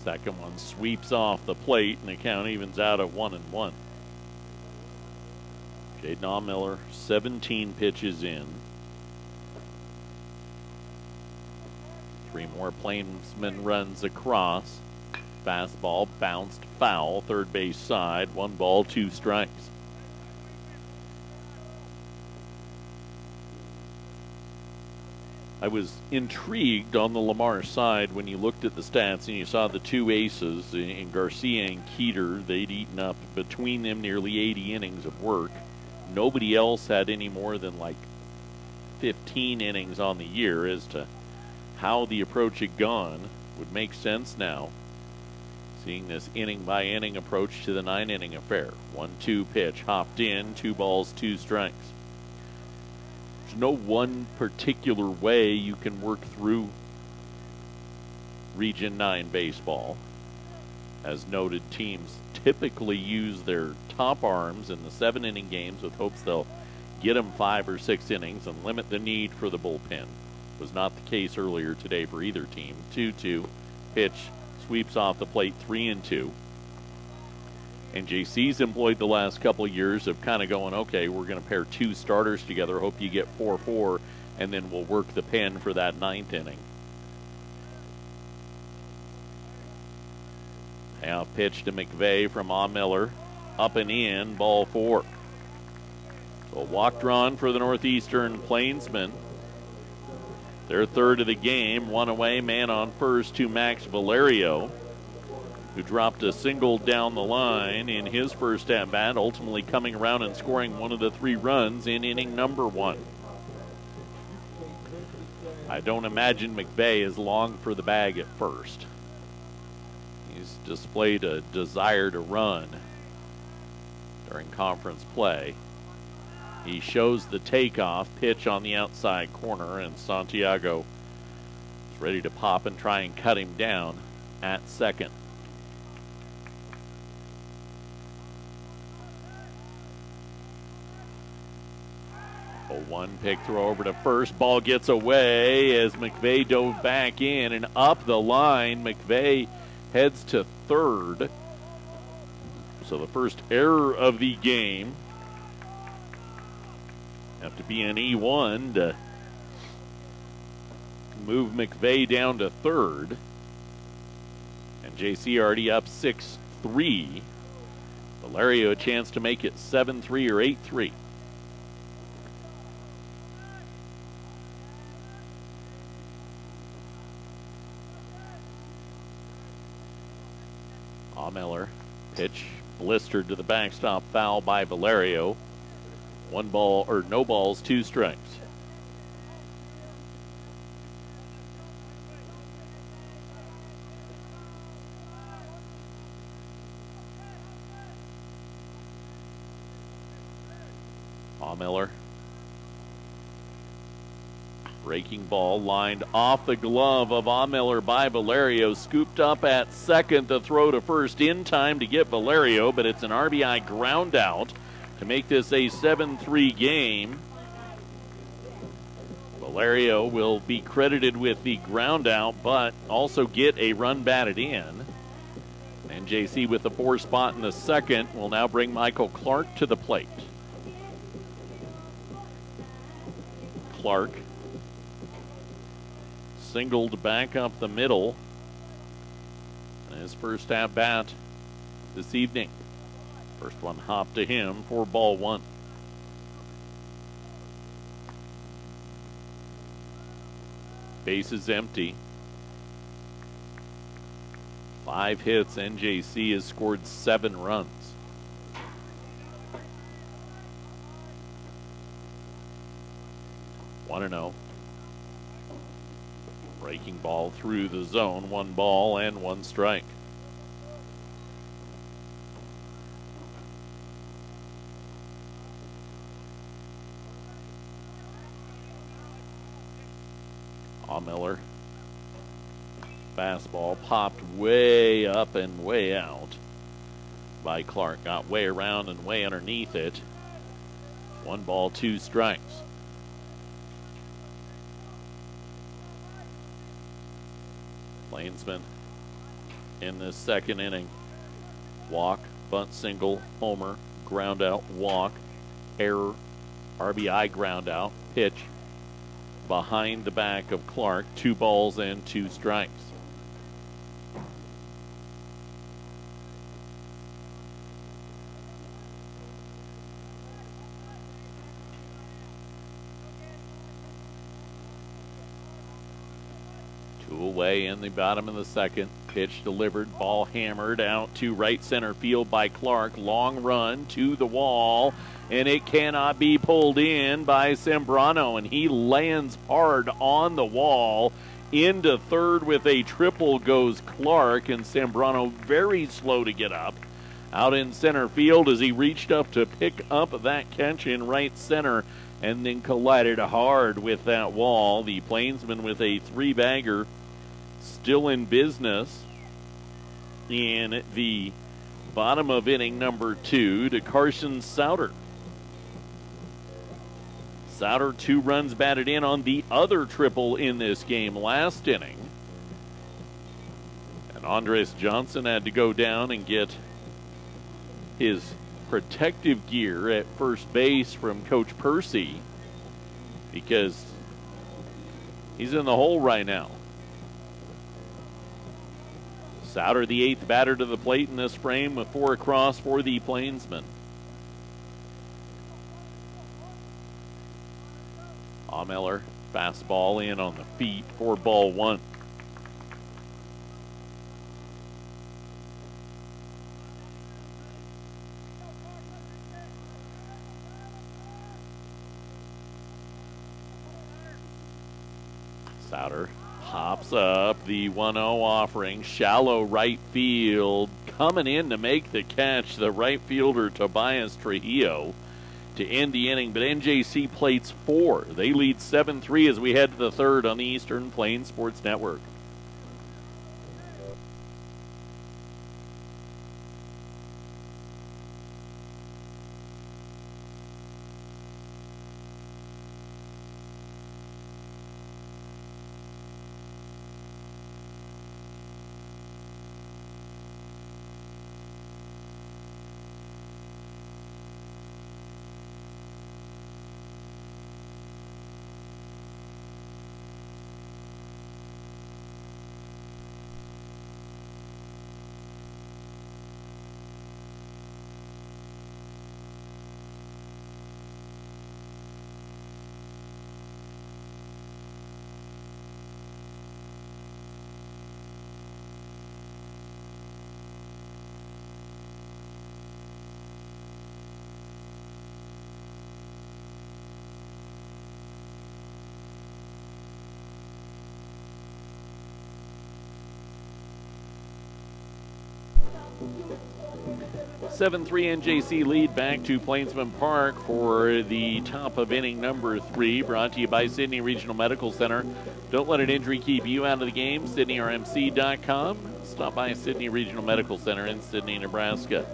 Second one sweeps off the plate, and the count evens out at 1-1. Jaden Miller, 17 pitches in. 3 more Plainsmen runs across. Fastball bounced foul, third base side. 1 ball, 2 strikes. I was intrigued on the Lamar side when you looked at the stats and you saw the 2 aces in Garcia and Keeter. They'd eaten up between them nearly 80 innings of work. Nobody else had any more than like 15 innings on the year. As to how the approach had gone would make sense now, seeing this inning-by-inning approach to the 9-inning affair. 1-2 pitch, hopped in, 2 balls, 2 strikes. There's no one particular way you can work through Region 9 baseball. As noted, teams typically use their top arms in the 7-inning games with hopes they'll get them 5 or 6 innings and limit the need for the bullpen. Was not the case earlier today for either team. 2-2 pitch, sweeps off the plate, 3-2. And JC's employed the last couple of years of kind of going, okay, we're going to pair 2 starters together, hope you get 4-4, and then we'll work the pen for that 9th inning. Now pitch to McVeigh from Miller, up and in, ball 4. So a walk drawn for the Northeastern Plainsmen. Their third of the game, 1 away, man on first to Max Valerio, who dropped a single down the line in his first at-bat, ultimately coming around and scoring one of the 3 runs in inning number 1. I don't imagine McVeigh is long for the bag at first. He's displayed a desire to run during conference play. He shows the takeoff pitch on the outside corner, and Santiago is ready to pop and try and cut him down at second. A 1 pick throw over to first. Ball gets away as McVeigh dove back in and up the line. McVeigh heads to third. So the first error of the game. Have to be an E1 to move McVeigh down to third. And JC already up 6-3. Valerio a chance to make it 7-3 or 8-3. Miller, pitch blistered to the backstop, foul by Valerio. 1 ball, or no balls, 2 strikes. Miller. Breaking ball lined off the glove of Miller by Valerio. Scooped up at second. The throw to first in time to get Valerio, but it's an RBI ground out to make this a 7-3 game. Valerio will be credited with the ground out, but also get a run batted in. And JC with the 4 spot in the second will now bring Michael Clark to the plate. Clark singled back up the middle. His first at bat this evening. First one hopped to him for ball 1. Base is empty. 5 hits. NJC has scored 7 runs. 1-0. Breaking ball through the zone. 1 ball and 1 strike. Miller. Fastball popped way up and way out by Clark. Got way around and way underneath it. 1 ball, 2 strikes. Plainsman in this second inning. Walk, bunt single, homer, ground out, walk, error, RBI ground out, pitch behind the back of Clark. 2 balls and 2 strikes. Away in the bottom of the second. Pitch delivered, ball hammered out to right center field by Clark. Long run to the wall, and it cannot be pulled in by Sembrano, and he lands hard on the wall. Into third with a triple goes Clark, and Sembrano very slow to get up. Out in center field as he reached up to pick up that catch in right center and then collided hard with that wall. The Plainsman with a 3-bagger still in business in the bottom of inning number 2 to Carson Souter. Souter 2 runs batted in on the other triple in this game last inning. And Andres Johnson had to go down and get his protective gear at first base from Coach Percy because he's in the hole right now. Souter, the 8th batter to the plate in this frame with 4 across for the Plainsmen. Miller, fastball in on the feet for ball 1. Souter hops up the 1-0 offering. Shallow right field. Coming in to make the catch, the right fielder Tobias Trujillo to end the inning. But NJC plates 4. They lead 7-3 as we head to the third on the Eastern Plains Sports Network. Seven 3 NJC lead back to Plainsman Park for the top of inning number 3, brought to you by Sydney Regional Medical Center. Don't let an injury keep you out of the game. SydneyRMC.com. Stop by Sydney Regional Medical Center in Sydney, Nebraska.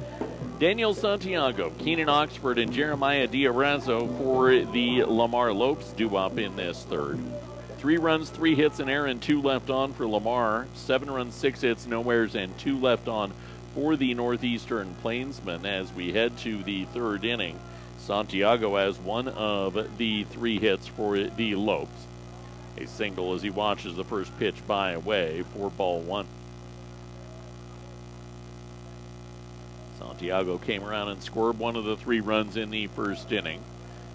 Daniel Santiago, Keenan Oxford, and Jeremiah Diarrazzo for the Lamar Lopes doo-wop in this third. 3 runs, 3 hits, an error, and 2 left on for Lamar. 7 runs, 6 hits, no errors, and 2 left on for the Northeastern Plainsmen as we head to the third inning. Santiago has one of the 3 hits for the Lopes. A single as he watches the first pitch by away for ball 1. Santiago came around and scored one of the 3 runs in the first inning.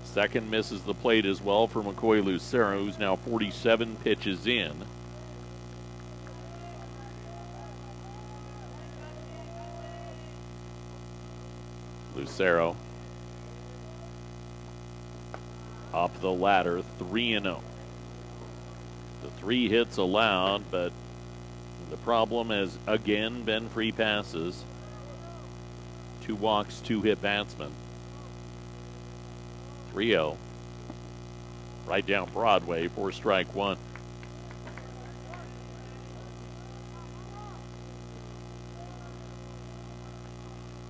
Second misses the plate as well for McCoy Lucero, who's now 47 pitches in. Lucero up the ladder, 3-0. The 3 hits allowed, but the problem has again been free passes. 2 walks, 2 hit batsmen. 3-0. Right down Broadway for strike 1.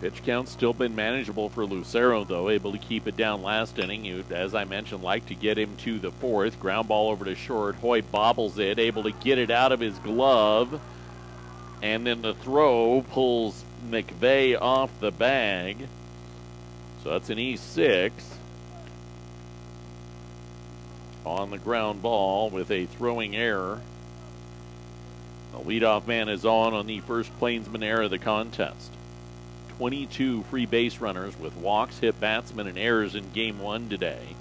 Pitch count's still been manageable for Lucero, though, able to keep it down last inning. You, as I mentioned, like to get him to the 4th. Ground ball over to short. Hoy bobbles it, able to get it out of his glove. And then the throw pulls McVeigh off the bag. So that's an E6 on the ground ball with a throwing error. The leadoff man is on the first Plainsman error of the contest. 22 free base runners with walks, hit batsmen, and errors in game 1 today.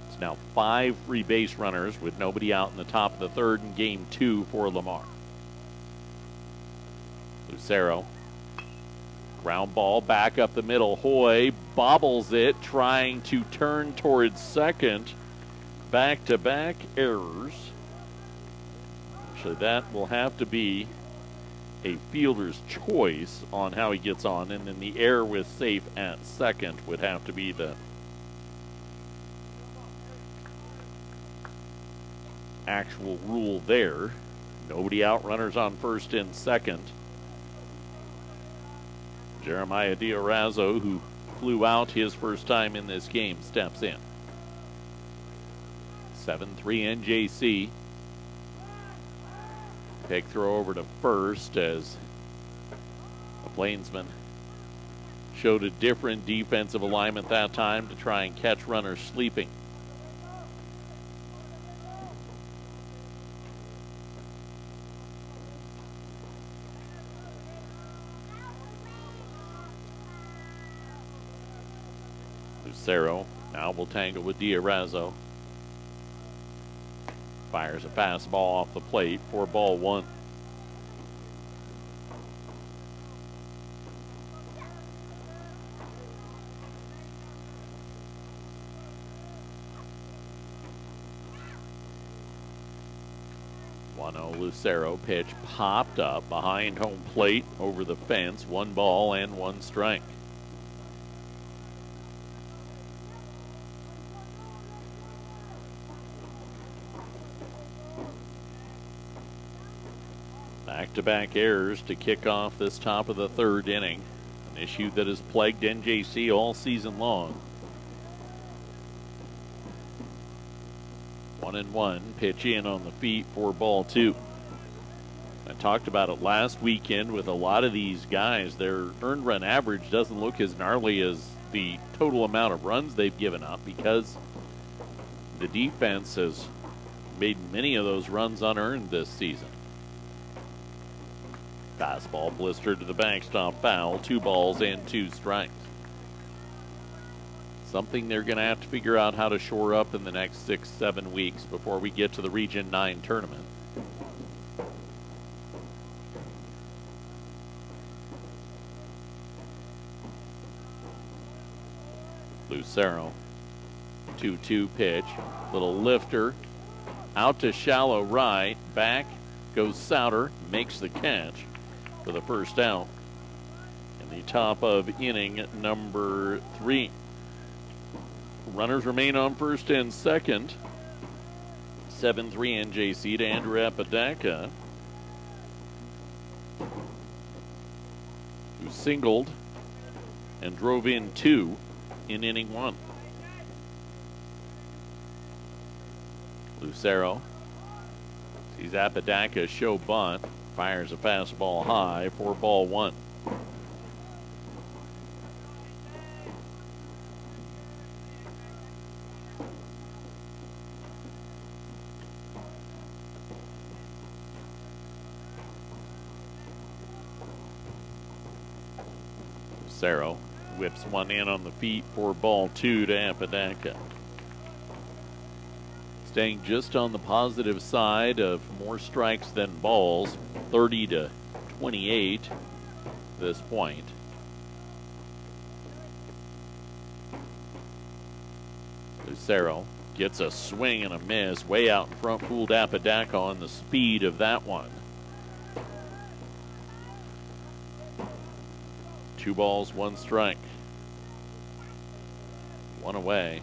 It's now 5 free base runners with nobody out in the top of the third in game 2 for Lamar. Lucero. Ground ball back up the middle. Hoy bobbles it, trying to turn towards second. Back-to-back errors. Actually, that will have to be a fielder's choice on how he gets on, and then the error with safe at second would have to be the actual rule there. Nobody out, runners on first and second. Jeremiah Diarrazzo, who flew out his first time in this game, steps in. 7-3 NJC. Pick throw over to first as the Plainsmen showed a different defensive alignment that time to try and catch runners sleeping. Lucero now will tangle with Diarrazzo. Fires a fastball off the plate for ball 1. 1-0 Lucero. Pitch popped up behind home plate over the fence. 1 ball and 1 strike. Back-to-back errors to kick off this top of the 3rd inning. An issue that has plagued NJC all season long. 1-1, pitch in on the feet for ball 2. I talked about it last weekend with a lot of these guys. Their earned run average doesn't look as gnarly as the total amount of runs they've given up because the defense has made many of those runs unearned this season. Fastball blistered to the backstop foul. 2 balls and 2 strikes. Something they're going to have to figure out how to shore up in the next 6-7 weeks before we get to the Region 9 tournament. Lucero. 2-2 pitch. Little lifter. Out to shallow right. Back goes Souter. Makes the catch for the first out in the top of inning number 3. Runners remain on first and second. 7-3 NJC to Andrew Apodaca, who singled and drove in 2 in inning 1. Lucero sees Apodaca show bunt. Fires a fastball high for ball 1. Lucero whips one in on the feet for ball 2 to Apodaca. Staying just on the positive side of more strikes than balls, 30-28 at this point. Lucero gets a swing and a miss. Way out in front, fooled Apodaca on the speed of that one. 2 balls, 1 strike. 1 away.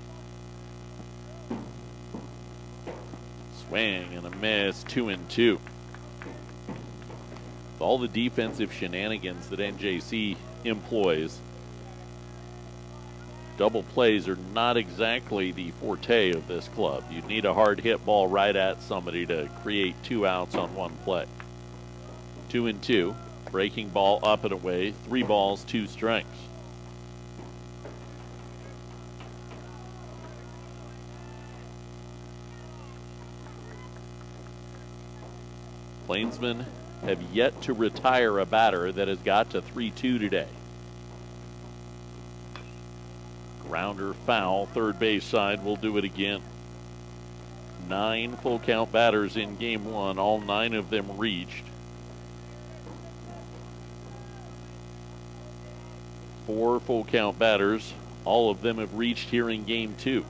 Swing and a miss, 2-2. With all the defensive shenanigans that NJC employs, double plays are not exactly the forte of this club. You need a hard hit ball right at somebody to create 2 outs on 1 play. 2-2. Breaking ball up and away. 3 balls, 2 strikes. Plainsmen have yet to retire a batter that has got to 3-2 today. Grounder foul, third base side will do it again. 9 full count batters in game 1, all 9 of them reached. 4 full count batters, all of them have reached here in game 2.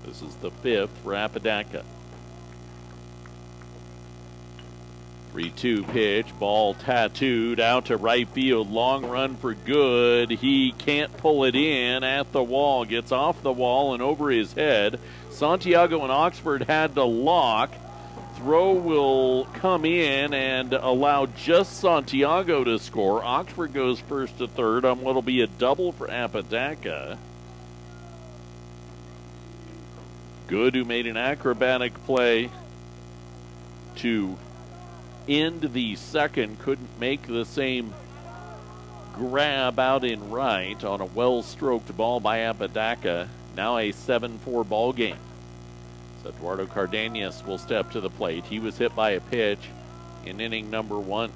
This is the 5th for Apodaca. 3-2 pitch, ball tattooed out to right field, long run for good. He can't pull it in at the wall, gets off the wall and over his head. Santiago and Oxford had to lock. Throw will come in and allow just Santiago to score. Oxford goes first to third on what'll be a double for Apodaca. Good, who made an acrobatic play to end the second, couldn't make the same grab out in right on a well-stroked ball by Apodaca. Now a 7-4 ball game. So Eduardo Cardenas will step to the plate. He was hit by a pitch in inning number 1.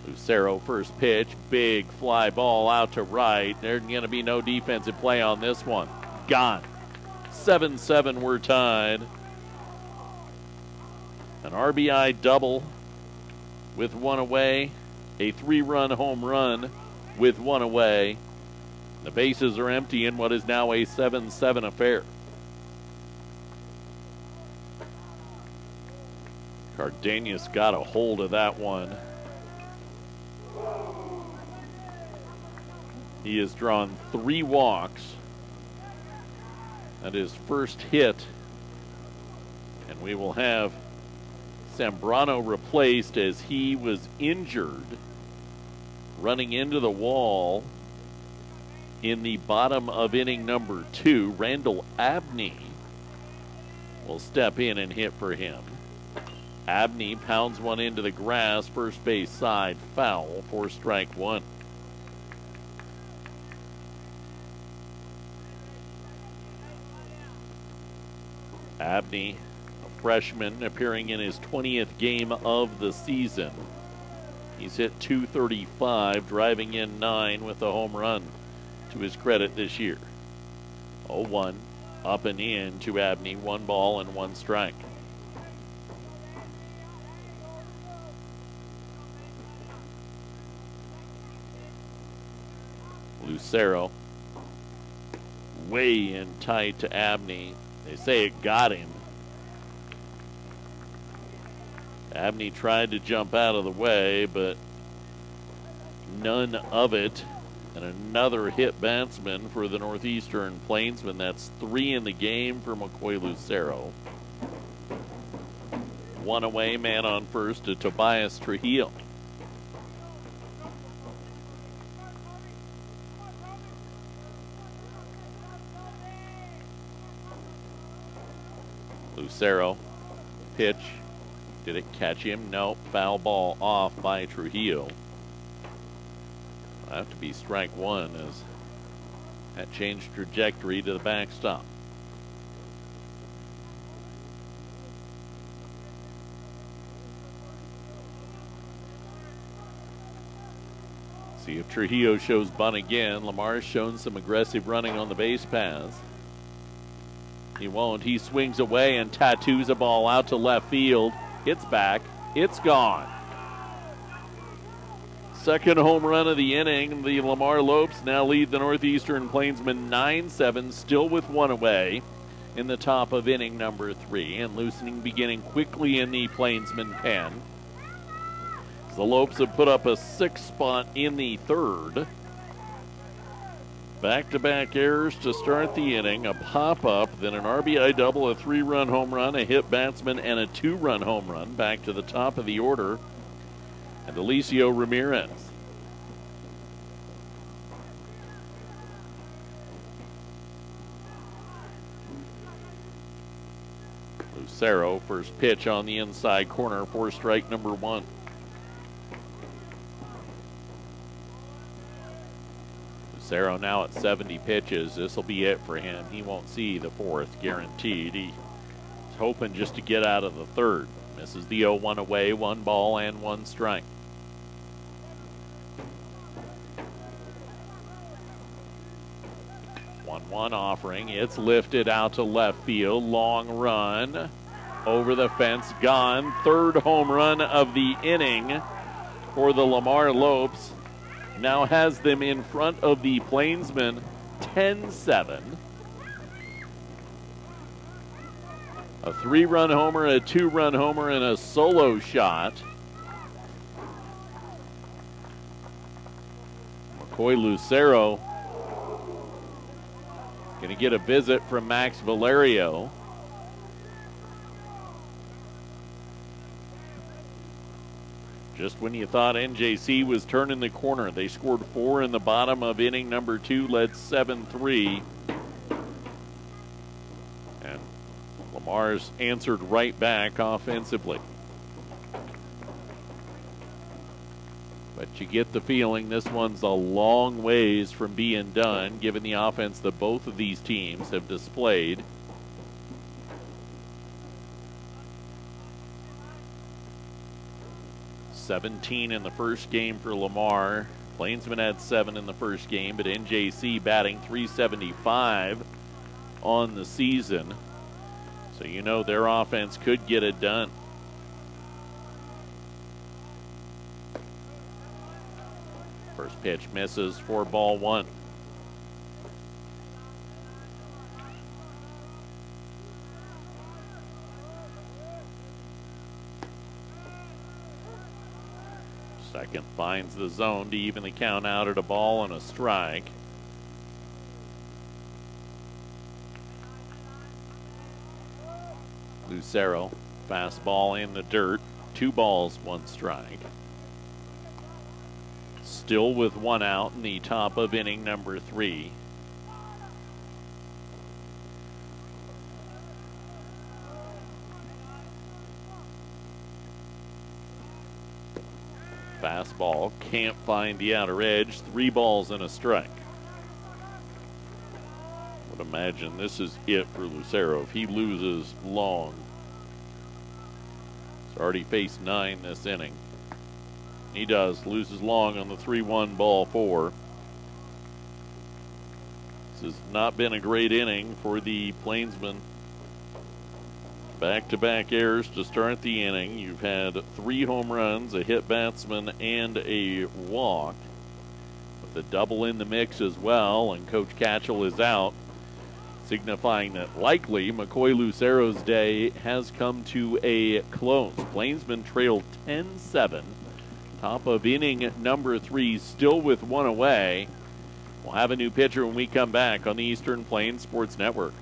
Lucero first pitch, big fly ball out to right. There's going to be no defensive play on this one. Gone. 7-7, we're tied. An RBI double with 1 away. A 3-run home run with 1 away. The bases are empty in what is now a 7-7 affair. Cardenas got a hold of that one. He has drawn 3 walks. That is first hit. And we will have Zambrano replaced as he was injured running into the wall in the bottom of inning number 2. Randall Abney will step in and hit for him. Abney pounds one into the grass, first base side, foul for strike 1. Abney, a freshman, appearing in his 20th game of the season. He's hit .235, driving in 9 with a home run to his credit this year. 0-1, up and in to Abney, 1 ball and 1 strike. Lucero, way in tight to Abney. They say it got him. Abney tried to jump out of the way, but none of it. And another hit batsman for the Northeastern Plainsmen. That's 3 in the game for McCoy Lucero. 1 away, man on first to Tobias Trujillo. Lucero, pitch. Did it catch him? No. Foul ball off by Trujillo. It'll have to be strike 1 as that changed trajectory to the backstop. See if Trujillo shows bunt again. Lamar's shown some aggressive running on the base paths. He won't. He swings away and tattoos a ball out to left field. It's back. It's gone. Second home run of the inning. The Lamar Lopes now lead the Northeastern Plainsmen 9-7, still with 1 away in the top of inning number 3. And loosening beginning quickly in the Plainsman pen. The Lopes have put up a 6 spot in the 3rd. Back-to-back errors to start the inning, a pop-up, then an RBI double, a 3-run home run, a hit batsman, and a 2-run home run. Back to the top of the order, and Alicio Ramirez. Lucero, first pitch on the inside corner for strike number 1. Lucero now at 70 pitches. This will be it for him. He won't see the 4th, guaranteed. He's hoping just to get out of the 3rd. Misses the 0-1 away, 1 ball and 1 strike. One offering. It's lifted out to left field. Long run. Over the fence. Gone. 3rd home run of the inning for the Lamar Lopes. Now has them in front of the Plainsmen 10-7. A 3-run homer, a 2-run homer, and a solo shot. McCoy Lucero going to get a visit from Max Valerio. Just when you thought NJC was turning the corner, they scored 4 in the bottom of inning number 2, led 7-3. And Lamar's answered right back offensively. But you get the feeling this one's a long ways from being done, given the offense that both of these teams have displayed. $17 in the first game for Lamar. Plainsman had 7 in the first game, but NJC batting .375 on the season. So you know their offense could get it done. First pitch misses for ball 1. Second finds the zone to even the count out at a ball and a strike. Lucero, fastball in the dirt. 2 balls, 1 strike. Still with 1 out in the top of inning number 3. Fastball can't find the outer edge. 3 balls and a strike. Would imagine this is it for Lucero. If he loses long, he's already faced 9 this inning. He does. Loses long on the 3-1 ball 4. This has not been a great inning for the Plainsmen. Back-to-back errors to start the inning. You've had 3 home runs, a hit batsman, and a walk. With a double in the mix as well, and Coach Catchell is out, signifying that likely McCoy Lucero's day has come to a close. Plainsmen trailed 10-7. Top of inning number 3, still with 1 away. We'll have a new pitcher when we come back on the Eastern Plains Sports Network.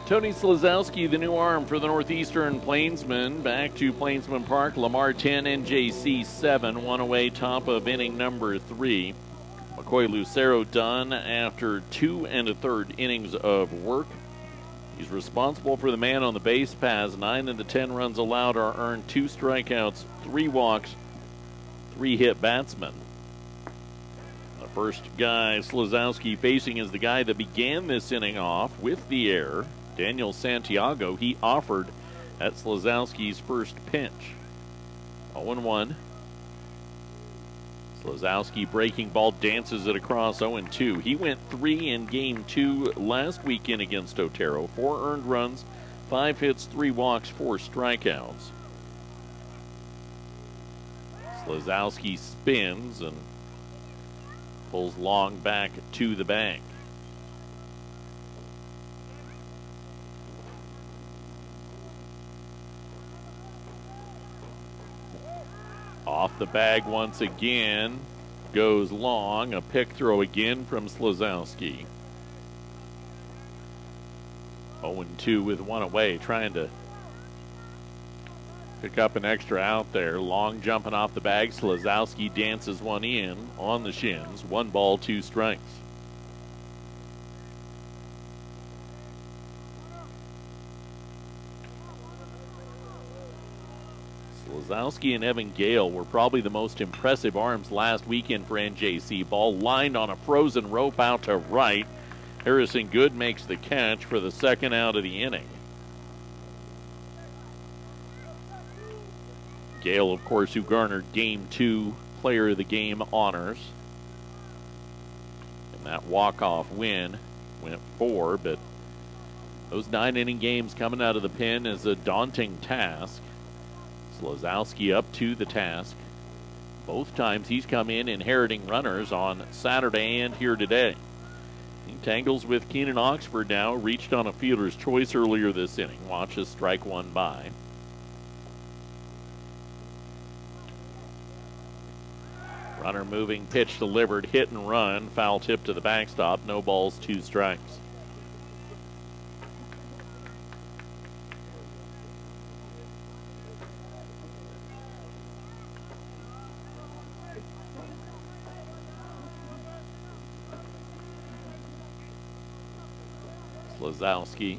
Tony Slazowski, the new arm for the Northeastern Plainsmen. Back to Plainsman Park. Lamar 10, NJC 7. 1 away, top of inning number 3. McCoy Lucero done after 2 1/3 innings of work. He's responsible for the man on the base paths. 9 of the 10 runs allowed are earned. 2 strikeouts, 3 walks, 3 hit batsmen. The first guy Slazowski facing is the guy that began this inning off with the error. Daniel Santiago, he offered at Slazowski's first pitch. 0-1. Slazowski breaking ball, dances it across 0-2. He went 3 in game 2 last weekend against Otero. 4 earned runs, 5 hits, 3 walks, 4 strikeouts. Slazowski spins and pulls long back to the bank. Off the bag once again, goes long, a pick throw again from Slazowski. 0-2 with 1 away, trying to pick up an extra out there. Long jumping off the bag, Slazowski dances one in on the shins. 1 ball, 2 strikes. Slazowski and Evan Gale were probably the most impressive arms last weekend for NJC. Ball lined on a frozen rope out to right. Harrison Good makes the catch for the 2nd out of the inning. Gale, of course, who garnered Game 2 Player of the Game honors. And that walk-off win went 4, but Those 9-inning games coming out of the pen is a daunting task. Slazowski up to the task. Both times he's come in inheriting runners on Saturday and here today. He tangles with Keenan Oxford now. Reached on a fielder's choice earlier this inning. Watches strike one by. Runner moving, pitch delivered, hit and run. Foul tip to the backstop. No balls, 2 strikes. Slazowski,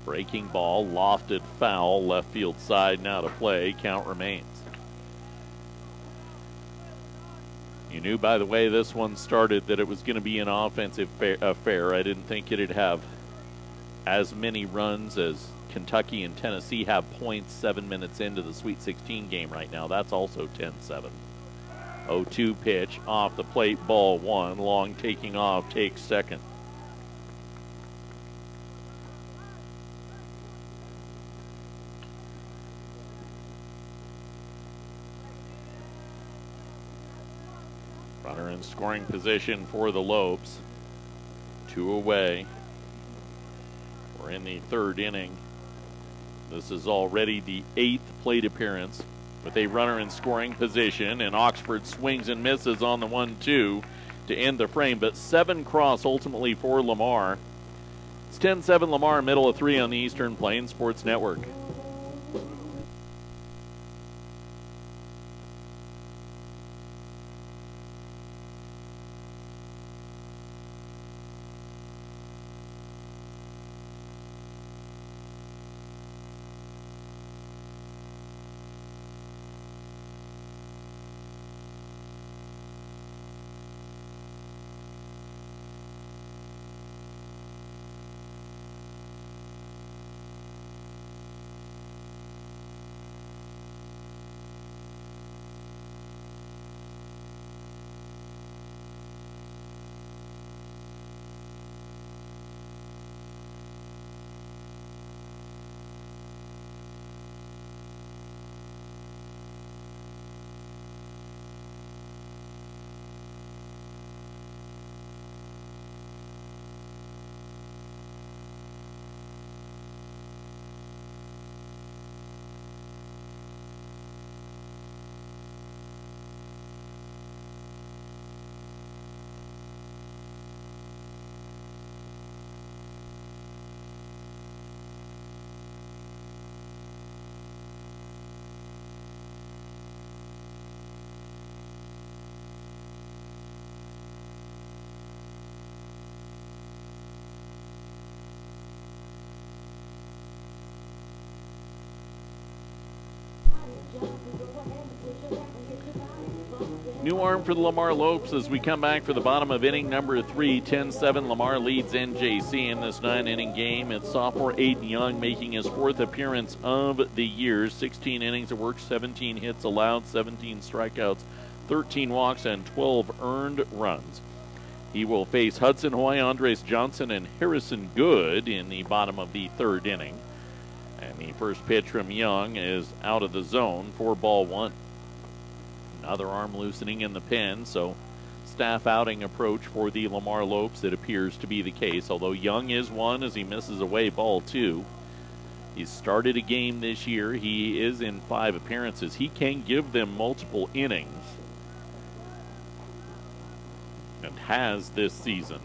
breaking ball, lofted foul, left field side now to play. Count remains. You knew by the way this one started that it was going to be an offensive affair. I didn't think it'd have as many runs as Kentucky and Tennessee have points 7 minutes into the Sweet 16 game right now. That's also 10-7. 0-2 pitch, off the plate, ball 1. Long taking off, takes second. Runner in scoring position for the Lopes. 2 away. We're in the 3rd inning. This is already the 8th plate appearance with a runner in scoring position, and Oxford swings and misses on the 1-2 to end the frame, but 7 cross ultimately for Lamar. It's 10-7 Lamar, middle of 3 on the Eastern Plains Sports Network. New arm for the Lamar Lopes as we come back for the bottom of inning number 3. 10-7 Lamar leads NJC in this 9-inning game. It's sophomore Aiden Young making his 4th appearance of the year. 16 innings of work, 17 hits allowed, 17 strikeouts, 13 walks, and 12 earned runs. He will face Hudson Hoy, Andres Johnson, and Harrison Good in the bottom of the 3rd inning. And the first pitch from Young is out of the zone for ball 1. Another arm loosening in the pen, so staff outing approach for the Lamar Lopes. It appears to be the case, although Young is one as he misses away ball 2. He's started a game this year. He is in 5 appearances. He can give them multiple innings and has this season.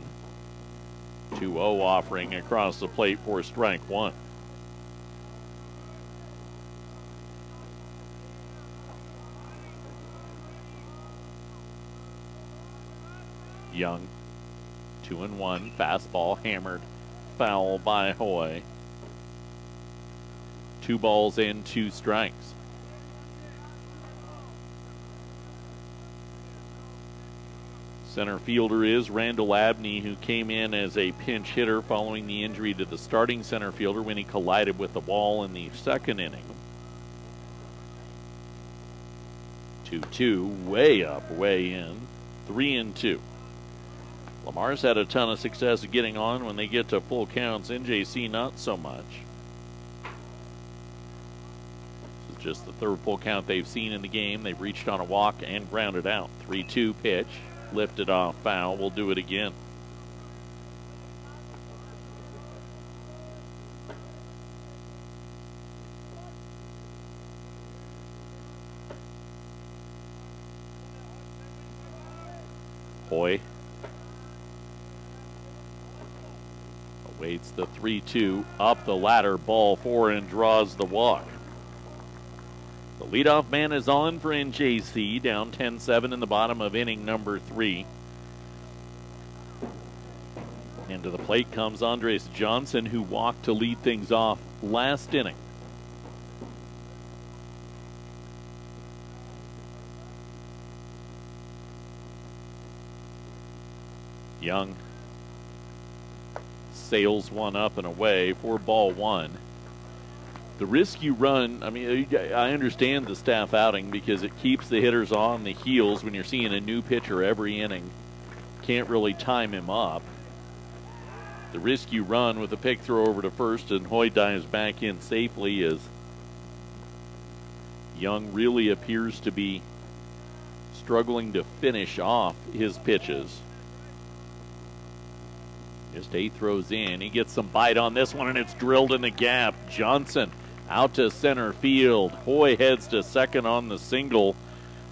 2-0 offering across the plate for strike 1. Young, 2-1, fastball hammered, foul by Hoy. 2 balls and 2 strikes. Center fielder is Randall Abney, who came in as a pinch hitter following the injury to the starting center fielder when he collided with the wall in the 2nd inning. 2-2, way up, way in, 3-2. Lamar's had a ton of success getting on when they get to full counts. NJC not so much. This is just the third full count they've seen in the game. They've reached on a walk and grounded out. 3-2 pitch, lifted off foul. We'll do it again. Hoy awaits the 3-2 up the ladder, ball 4, and draws the walk. The leadoff man is on for NJC, down 10-7 in the bottom of inning number 3. Into the plate comes Andres Johnson, who walked to lead things off last inning. Young sails one up and away for ball 1. The risk you run, I mean, I understand the staff outing because it keeps the hitters on the heels when you're seeing a new pitcher every inning. Can't really time him up. The risk you run with a pick throw over to first and Hoy dives back in safely is Young really appears to be struggling to finish off his pitches. Just 8 throws in. He gets some bite on this one, and it's drilled in the gap. Johnson out to center field. Hoy heads to second on the single.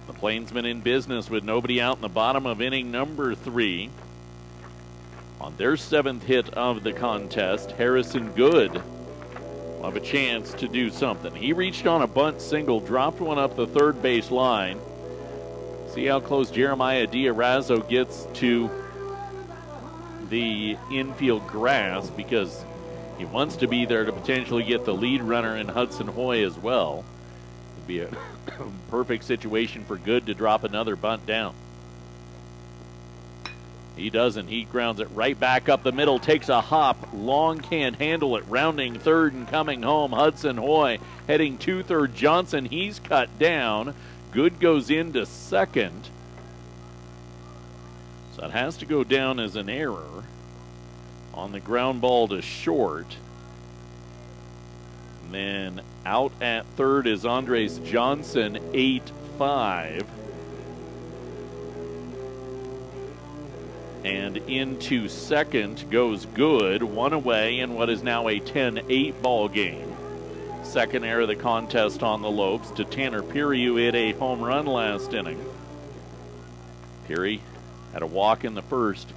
The Plainsmen in business with nobody out in the bottom of inning number 3. On their 7th hit of the contest, Harrison Good will have a chance to do something. He reached on a bunt single, dropped one up the third base line. See how close Jeremiah Diarrazzo gets to the infield grass because he wants to be there to potentially get the lead runner in Hudson Hoy as well. It'd be a perfect situation for Good to drop another bunt down. He doesn't. He grounds it right back up the middle, takes a hop. Long can't handle it. Rounding third and coming home, Hudson Hoy. Heading to third, Johnson. He's cut down. Good goes into second. So it has to go down as an error on the ground ball to short. And then out at third is Andres Johnson, 8-5. And into second goes Good, one away in what is now a 10-8 ball game. Second error of the contest on the Lopes to Tanner Peary, who hit a home run last inning. Peary had a walk in the first,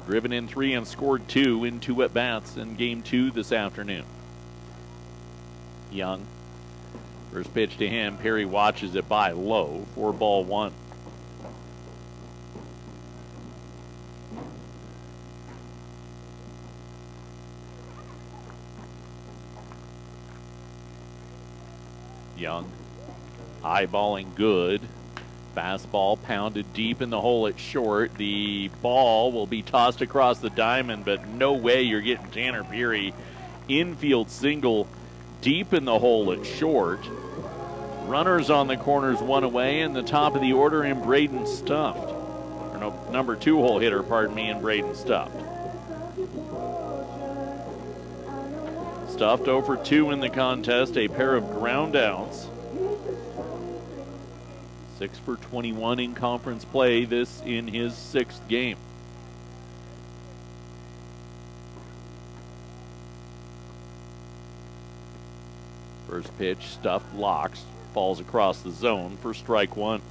driven in 3 and scored 2 in 2 at-bats in game 2 this afternoon. Young, first pitch to him. Peary watches it by low for ball 1. Young, eyeballing Good. Fastball pounded deep in the hole at short. The ball will be tossed across the diamond, but no way you're getting Tanner Peary. Infield single deep in the hole at short. Runners on the corners, one away, and the top of the order in Braden Stuffed. Or no, number 2 hole hitter, pardon me, in Braden Stuffed. Stuffed 0 for 2 in the contest, a pair of ground outs. 6 for 21 in conference play, this in his 6th game. First pitch, Stuffed locks, falls across the zone for strike 1.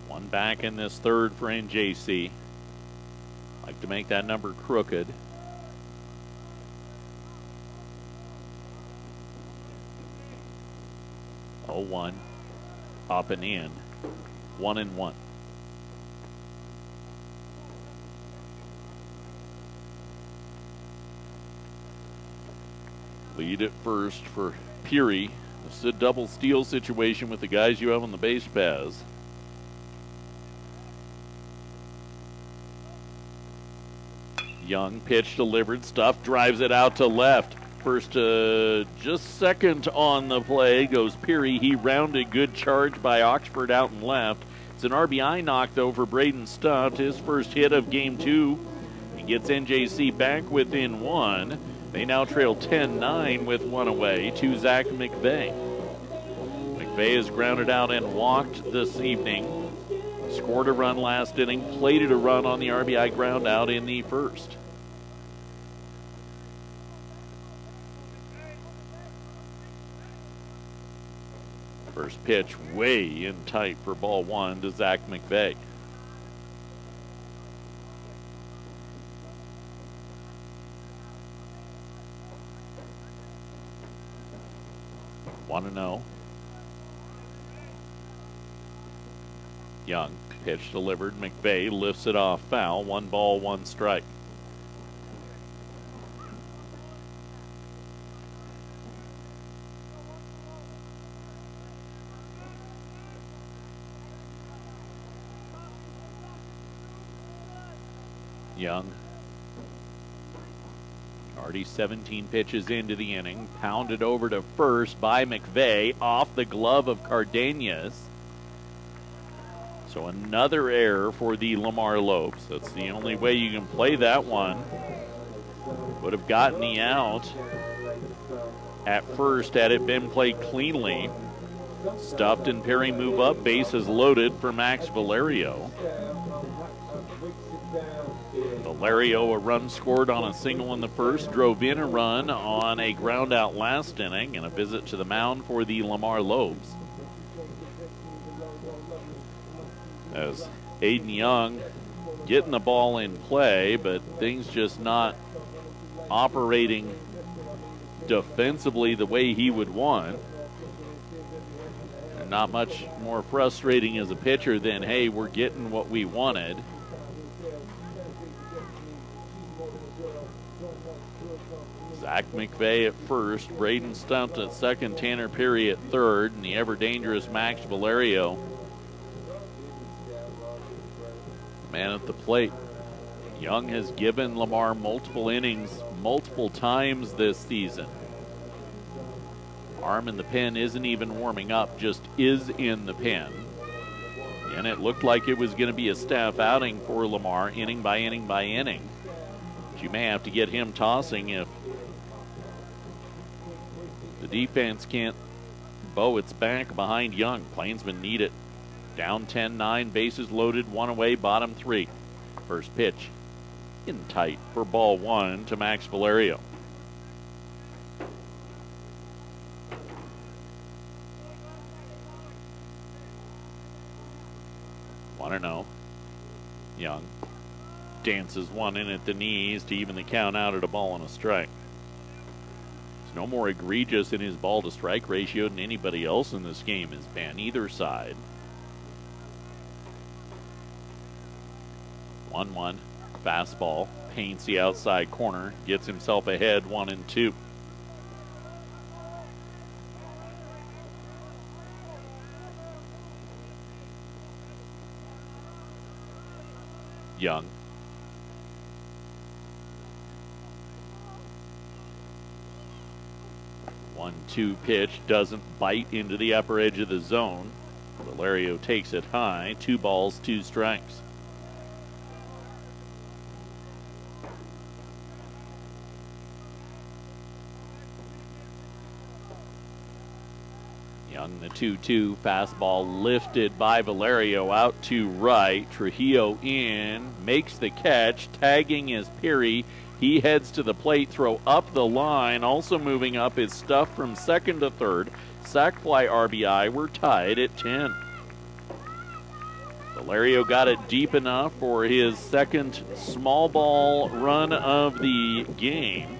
One back in this third for NJC. Like to make that number crooked. Oh, 1 up and in. 1-1. Lead at first for Peary. This is a double steal situation with the guys you have on the base paths. Young, pitch delivered. Stuff drives it out to left. First, just second on the play goes Peary. He rounded, good charge by Oxford out and left. It's an RBI knock, though, for Braden Stunt. His first hit of game 2. He gets NJC back within 1. They now trail 10-9 with 1 away to Zach McVeigh. McVeigh has grounded out and walked this evening. Scored a run last inning, plated a run on the RBI ground out in the first. First pitch way in tight for ball 1 to Zach McVeigh. One to 0. Young, pitch delivered. McVeigh lifts it off foul. 1 ball, 1 strike. Young, already 17 pitches into the inning, pounded over to first by McVeigh off the glove of Cardenas. So another error for the Lamar Lopes. That's the only way you can play that one. Would have gotten the out at first had it been played cleanly. Stuffed and Perry move up, bases loaded for Max Valerio. Valerio, a run scored on a single in the first, drove in a run on a ground out last inning, and a visit to the mound for the Lamar Lopes. As Aiden Young getting the ball in play, but things just not operating defensively the way he would want. And not much more frustrating as a pitcher than, hey, we're getting what we wanted. Zach McVeigh at first, Braden Stunt at second, Tanner Perry at third, and the ever-dangerous Max Valerio, man at the plate. Young has given Lamar multiple innings, multiple times this season. Arm in the pen isn't even warming up, just is in the pen. And it looked like it was going to be a staff outing for Lamar, inning by inning by inning. But you may have to get him tossing if the defense can't bow its back behind Young. Plainsmen need it. Down 10-9, bases loaded, 1 away, bottom 3. First pitch in tight for ball 1 to Max Valerio. One or no. Young dances one in at the knees to even the count out at a ball and a strike. He's no more egregious in his ball to strike ratio than anybody else in this game has been, either side. 1-1, fastball, paints the outside corner, gets himself ahead 1-2. Young. One-two pitch doesn't bite into the upper edge of the zone. Valerio takes it high. 2 balls, 2 strikes. Young, the 2-2 fastball lifted by Valerio out to right. Trujillo in, makes the catch, tagging is Peary. He heads to the plate, throw up the line. Also moving up is Stuff from second to third. Sac fly RBI. We're tied at 10. Valerio got it deep enough for his second small ball run of the game.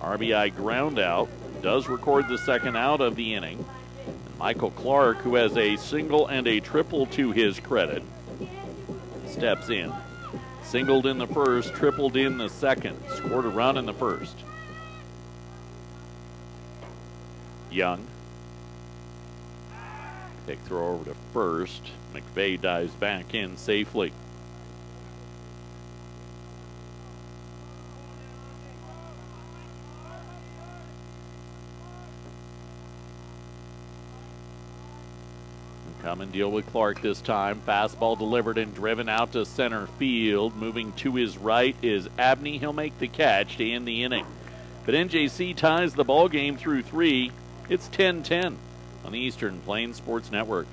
RBI ground out. Does record the second out of the inning. Michael Clark, who has a single and a triple to his credit, steps in. Singled in the first, tripled in the second. Scored a run in the first. Young. Big throw over to first. McVeigh dives back in safely. Come and deal with Clark this time. Fastball delivered and driven out to center field. Moving to his right is Abney. He'll make the catch to end the inning. But NJC ties the ball game through 3. It's 10-10 on the Eastern Plains Sports Network.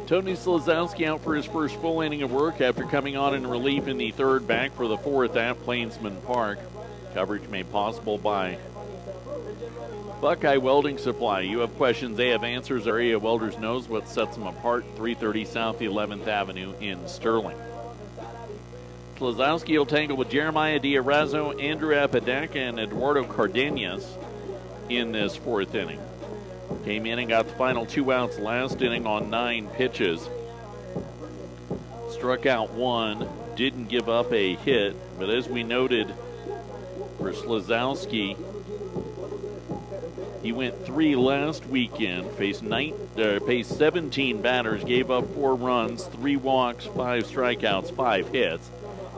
Tony Slazowski out for his first full inning of work after coming on in relief in the third, back for the fourth at Plainsman Park. Coverage made possible by Buckeye Welding Supply. You have questions, they have answers. Our area welders knows what sets them apart. 330 South 11th Avenue in Sterling. Slazowski will tangle with Jeremiah Diarrazzo, Andrew Apodaca, and Eduardo Cardenas in this fourth inning. Came in and got the final 2 outs last inning on 9 pitches. Struck out 1, didn't give up a hit, but as we noted for Slazowski, he went 3 last weekend, faced 17 batters, gave up 4 runs, 3 walks, 5 strikeouts, 5 hits.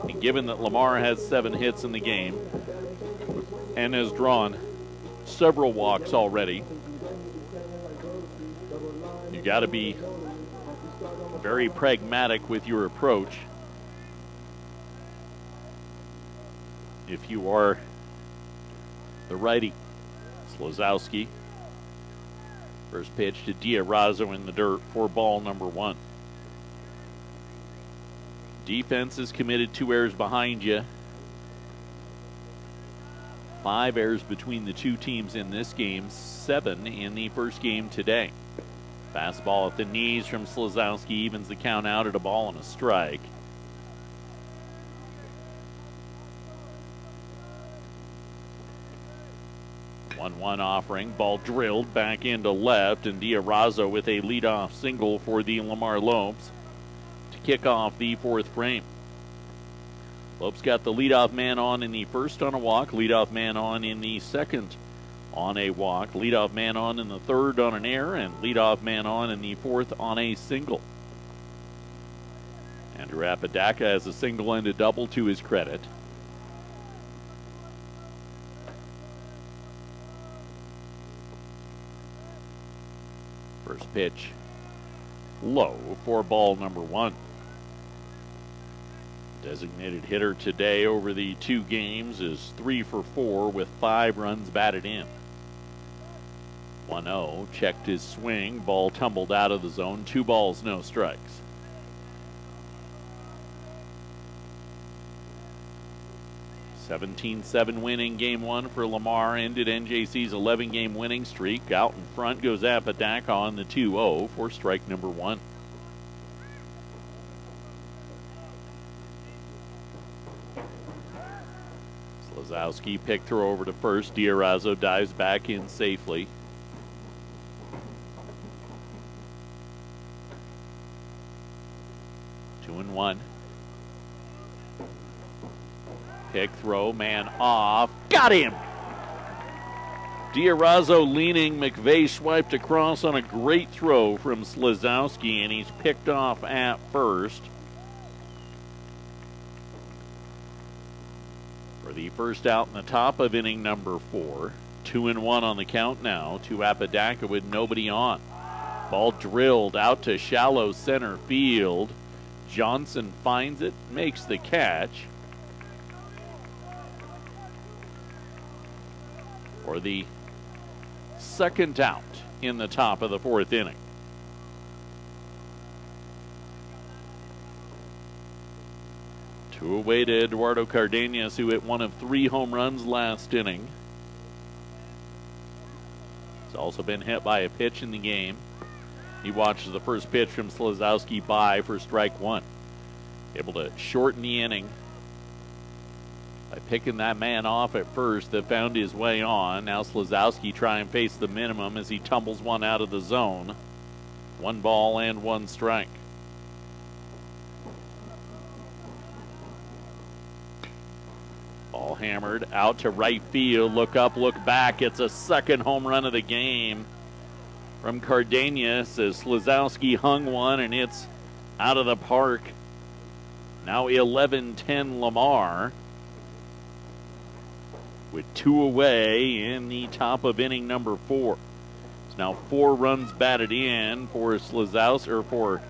And given that Lamar has 7 hits in the game and has drawn several walks already, you got to be very pragmatic with your approach if you are the righty. Slazowski, first pitch to Diarrazzo in the dirt for ball number 1. Defense is committed, 2 errors behind you. 5 errors between the two teams in this game, 7 in the first game today. Fastball at the knees from Slazowski evens the count out at a ball and a strike. One offering, ball drilled back into left, and Diarrazzo with a leadoff single for the Lamar Lopes to kick off the fourth frame. Lopes got the leadoff man on in the first on a walk, leadoff man on in the second on a walk, leadoff man on in the third on an error, and leadoff man on in the fourth on a single. Andrew Apodaca has a single and a double to his credit. First pitch low for ball number 1. Designated hitter today over the 2 games is 3 for 4 with 5 runs batted in. 1-0, checked his swing, ball tumbled out of the zone, 2 balls, no strikes. (17-7) win in game 1 for Lamar ended NJC's 11-game winning streak. Out in front goes Apodaca on the 2-0 for strike number 1. Slazowski pick throw over to first. Diarrazzo dives back in safely. Two and one. Pick throw, man off. Got him! Diarrazzo leaning. McVeigh swiped across on a great throw from Slazowski, and he's picked off at first. For the first out in the top of inning number 4. 2-1 on the count now to Apodaca with nobody on. Ball drilled out to shallow center field. Johnson finds it, makes the catch. for the second out in the top of the fourth inning. Two away to Eduardo Cardenas, who hit one of 3 home runs last inning. He's also been hit by a pitch in the game. He watches the first pitch from Slazowski by for strike 1. Able to shorten the inning by picking that man off at first that found his way on. Now Slazowski try and face the minimum as he tumbles one out of the zone. 1 ball and 1 strike. Ball hammered out to right field. Look up, look back. It's a second home run of the game from Cardenas as Slazowski hung one, and it's out of the park. Now 11-10 Lamar with 2 away in the top of inning number 4. It's now 4 runs batted in for Slazowski, or for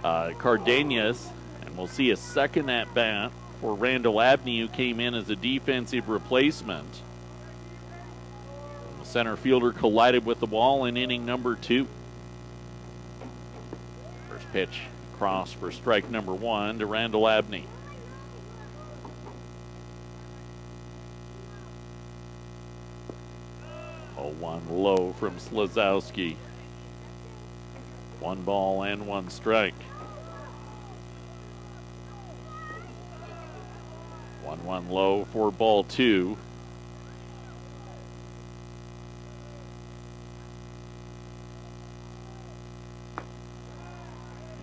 Cardenas, and we'll see a second at bat for Randall Abney, who came in as a defensive replacement. The center fielder collided with the wall in inning number 2. First pitch cross for strike number 1 to Randall Abney. Oh, 1 low from Slazowski. 1 ball and 1 strike. 1-1 low for ball 2.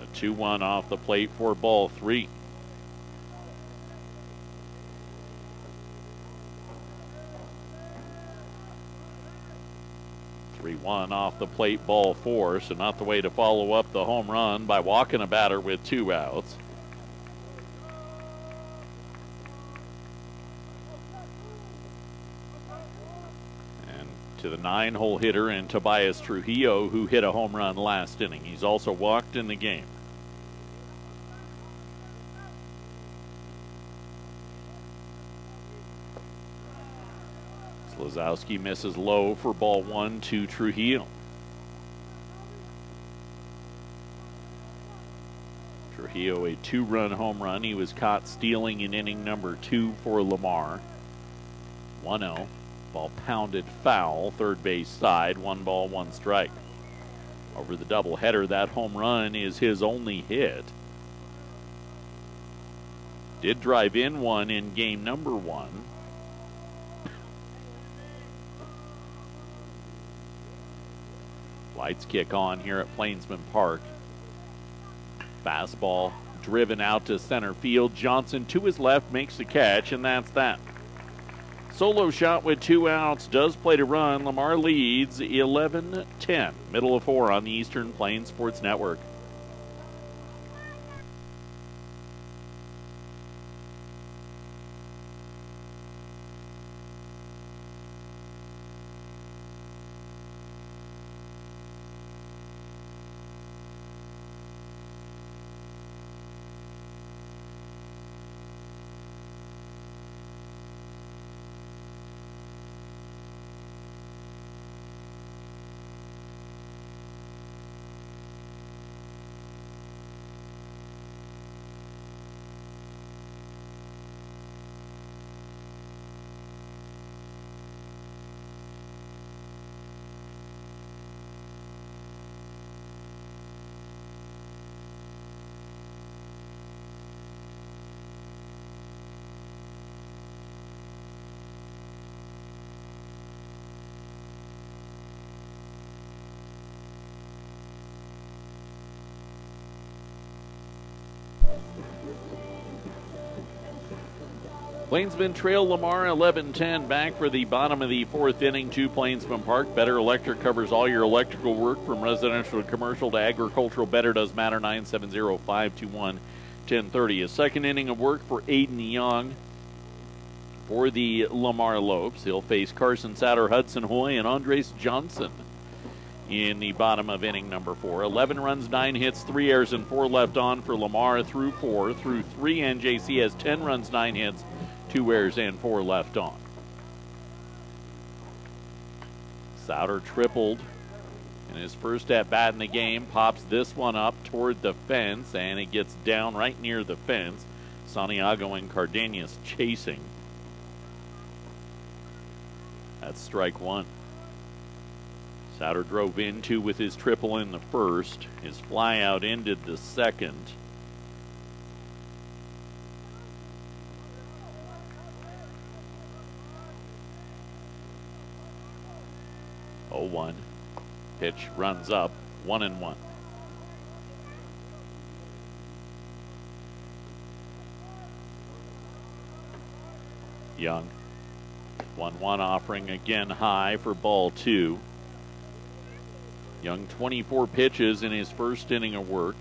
A 2-1 off the plate for ball 3. One off the plate, ball 4, so not the way to follow up the home run by walking a batter with 2 outs. And to the 9-hole hitter in Tobias Trujillo, who hit a home run last inning. He's also walked in the game. Slazowski misses low for ball 1 to Trujillo. Trujillo, a 2-run home run. He was caught stealing in inning number 2 for Lamar. 1-0. Ball pounded foul, third base side. 1 ball, 1 strike. Over the doubleheader, that home run is his only hit. Did drive in one in game number 1. Lights kick on here at Plainsman Park. Fastball driven out to center field. Johnson to his left makes the catch, and that's that. Solo shot with 2 outs does play to run. Lamar leads 11-10. Middle of 4 on the Eastern Plains Sports Network. Plainsman trail Lamar 11-10 back for the bottom of the 4th inning to Plainsman Park. Better Electric covers all your electrical work from residential to commercial to agricultural. Better does matter. 970-521-1030. A second inning of work for Aiden Young for the Lamar Lopes. He'll face Carson Satter, Hudson Hoy, and Andres Johnson in the bottom of inning number 4. 11 runs, 9 hits, 3 errors, and 4 left on for Lamar through 4. Through 3, NJC has 10 runs, 9 hits, 2 errors, and 4 left on. Souter tripled in his first at-bat in the game, pops this one up toward the fence, and it gets down right near the fence. Santiago and Cardenas chasing. That's strike one. Souter drove in two with his triple in the first. His flyout ended the second. Oh, 1. Pitch runs up, 1-1. Young. 1-1 offering again high for ball 2. Young 24 pitches in his first inning of work.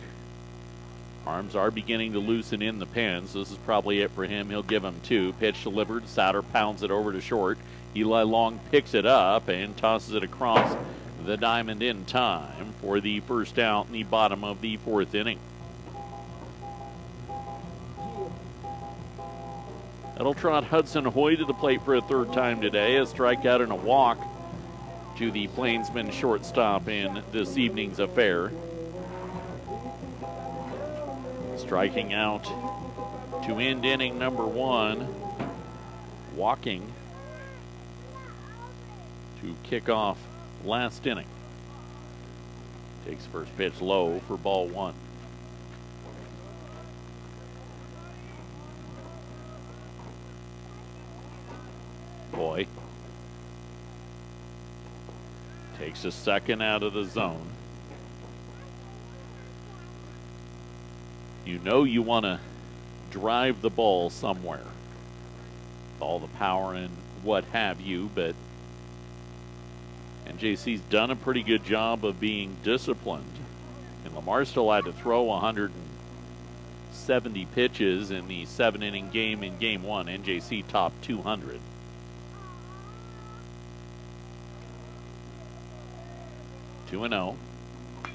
Arms are beginning to loosen in the pins. This is probably it for him. He'll give him 2. Pitch delivered. Souter pounds it over to short. Eli Long picks it up and tosses it across the diamond in time for the first out in the bottom of the 4th inning. That'll trot Hudson Hoy to the plate for a 3rd time today. A strikeout and a walk to the Plainsman shortstop in this evening's affair. Striking out to end inning number 1. Walking to kick off last inning. Takes first pitch low for ball 1. Boy takes a second out of the zone. You know you want to drive the ball somewhere. All the power and what have you, but NJC's done a pretty good job of being disciplined. And Lamar still had to throw 170 pitches in the 7-inning game in Game 1. NJC topped 200. Two 2-0.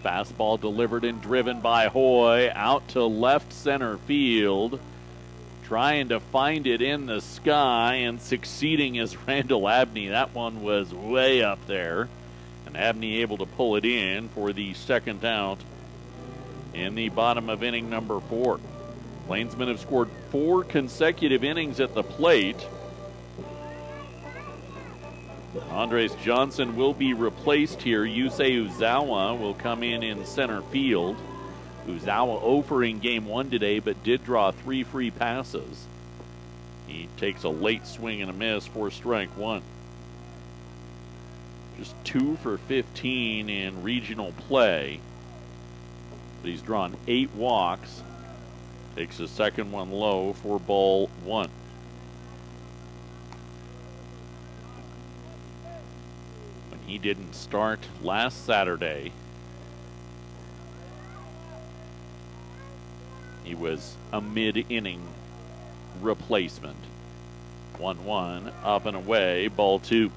Fastball delivered and driven by Hoy out to left center field. Trying to find it in the sky and succeeding is Randall Abney. That one was way up there. And Abney able to pull it in for the second out in the bottom of inning number 4. Plainsmen have scored 4 consecutive innings at the plate. Andres Johnson will be replaced here. Yusei Uzawa will come in center field. Uzawa 0 for in Game 1 today, but did draw 3 free passes. He takes a late swing and a miss for strike 1. Just 2 for 15 in regional play. But he's drawn 8 walks. Takes the second one low for ball 1. When he didn't start last Saturday, he was a mid-inning replacement. 1-1, up and away, ball 2.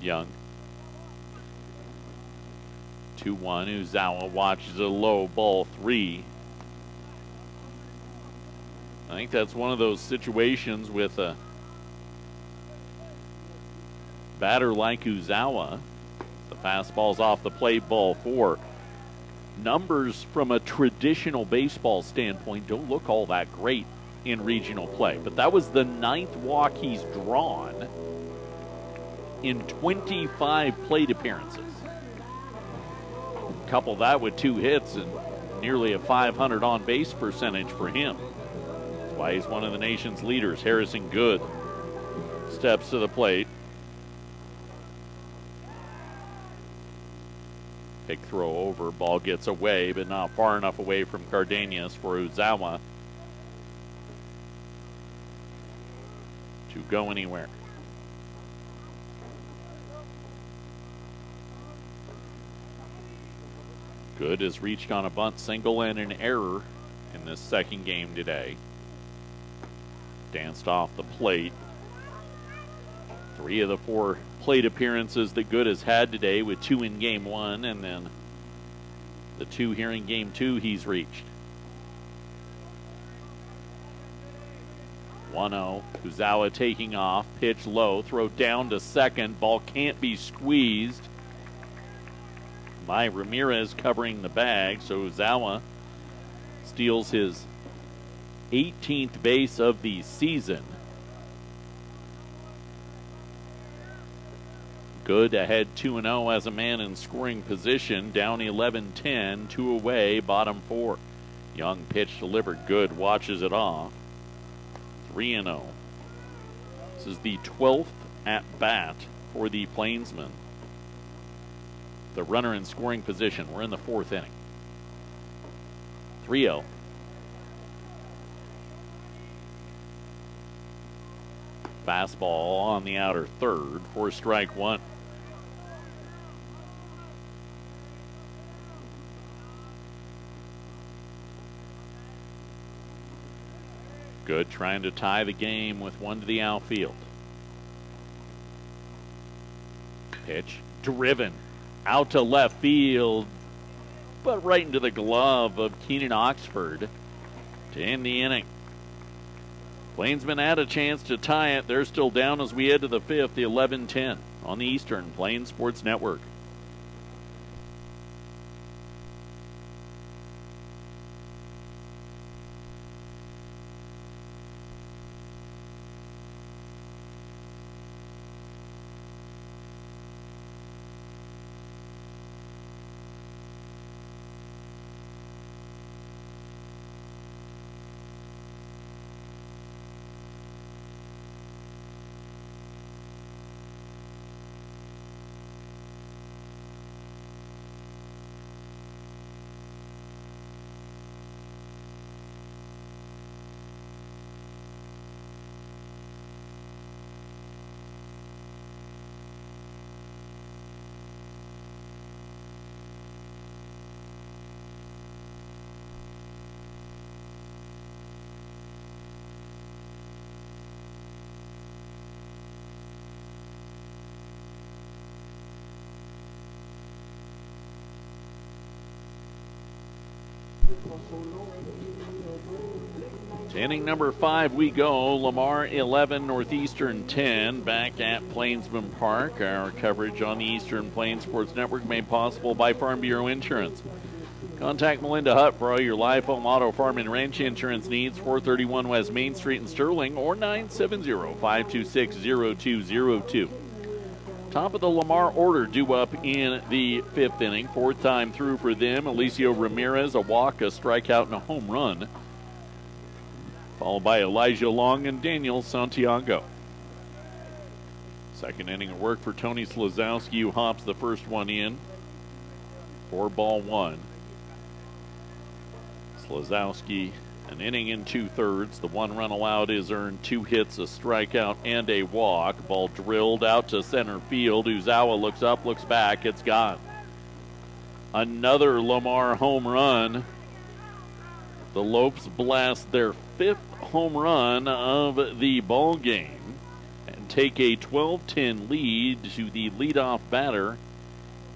Young. 2-1, Uzawa watches a low, ball 3. I think that's one of those situations with a batter like Uzawa. The fastball's off the plate, ball 4. Numbers from a traditional baseball standpoint don't look all that great in regional play, but that was the 9th walk he's drawn in 25 plate appearances. Couple that with 2 hits and nearly a .500 on base percentage for him. That's why he's one of the nation's leaders. Harrison Good steps to the plate. Big throw over, ball gets away, but not far enough away from Cardenas for Uzawa to go anywhere. Good has reached on a bunt single and an error in this second game today. Danced off the plate. 3 of the 4 plate appearances that Good has had today, with 2 in Game 1 and then the 2 here in Game 2 he's reached. 1-0. Uzawa taking off. Pitch low. Throw down to second. Ball can't be squeezed by Ramirez covering the bag. So Uzawa steals his 18th base of the season. Good ahead 2-0 as a man in scoring position. Down 11-10. 2 away. Bottom 4. Young pitch delivered. Good. Watches it off. 3-0. This is the 12th at bat for the Plainsmen. The runner in scoring position. We're in the 4th inning. 3-0. Fastball on the outer third for strike 1. Good, trying to tie the game with 1 to the outfield. Pitch driven out to left field, but right into the glove of Keenan Oxford to end the inning. Plainsmen had a chance to tie it. They're still down as we head to the 5th, 11-10 on the Eastern Plains Sports Network. To inning number 5 we go. Lamar 11, Northeastern 10. Back at Plainsman Park. Our coverage on the Eastern Plains Sports Network made possible by Farm Bureau Insurance. Contact Melinda Hutt for all your life, home, auto, farm, and ranch insurance needs. 431 West Main Street in Sterling or 970-526-0202. Top of the Lamar order due up in the 5th inning. 4th time through for them. Alicio Ramirez, a walk, a strikeout, and a home run. Followed by Elijah Long and Daniel Santiago. 2nd inning of work for Tony Slazowski, who hops the first one in. 4-1. Slazowski, an inning and 2/3. The 1 run allowed is earned. 2 hits, a strikeout, and a walk. Ball drilled out to center field. Uzawa looks up, looks back. It's gone. Another Lamar home run. The Lopes blast their 5th home run of the ball game and take a 12-10 lead to the leadoff batter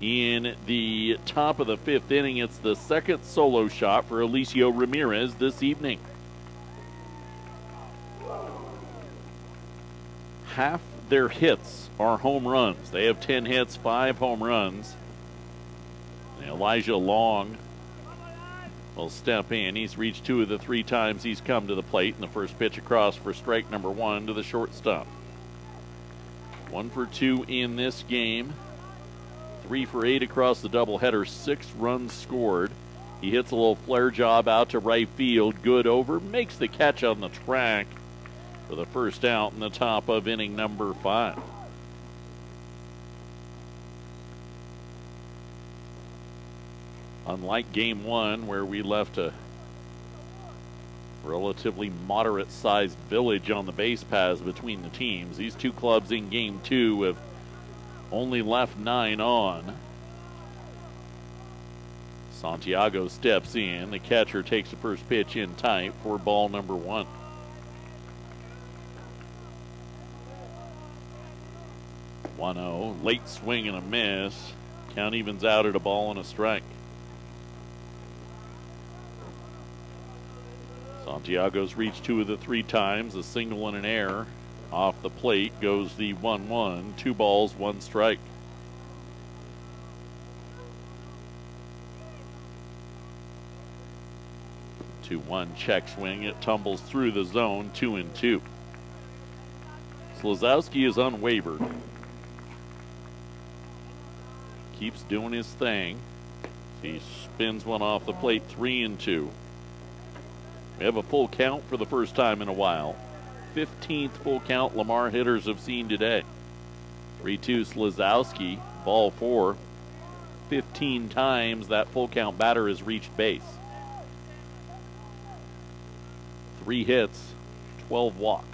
in the top of the 5th inning. It's the 2nd solo shot for Alicio Ramirez this evening. Half their hits are home runs. They have 10 hits, 5 home runs. And Elijah Long will step in. He's reached 2 of the 3 times he's come to the plate. And the first pitch across for strike number 1 to the shortstop. 1 for 2 in this game. 3 for 8 across the doubleheader. 6 runs scored. He hits a little flare job out to right field. Good over. Makes the catch on the track for the first out in the top of inning number 5. Unlike game 1, where we left a relatively moderate-sized village on the base paths between the teams, these 2 clubs in game 2 have only left 9 on. Santiago steps in. The catcher takes the first pitch in tight for ball number 1. Late swing and a miss. Count evens out at a ball and a strike. Santiago's reached 2 of the 3 times, a single and an error. Off the plate goes the 1-1, 2 balls, 1 strike. Two 1 check swing. It tumbles through the zone, 2-2. Slazowski is unwavered. Keeps doing his thing. He spins one off the plate, 3-2. We have a full count for the first time in a while. 15th full count Lamar hitters have seen today. 3-2 Slazowski, ball 4. 15 times that full count batter has reached base. 3 hits, 12 walks.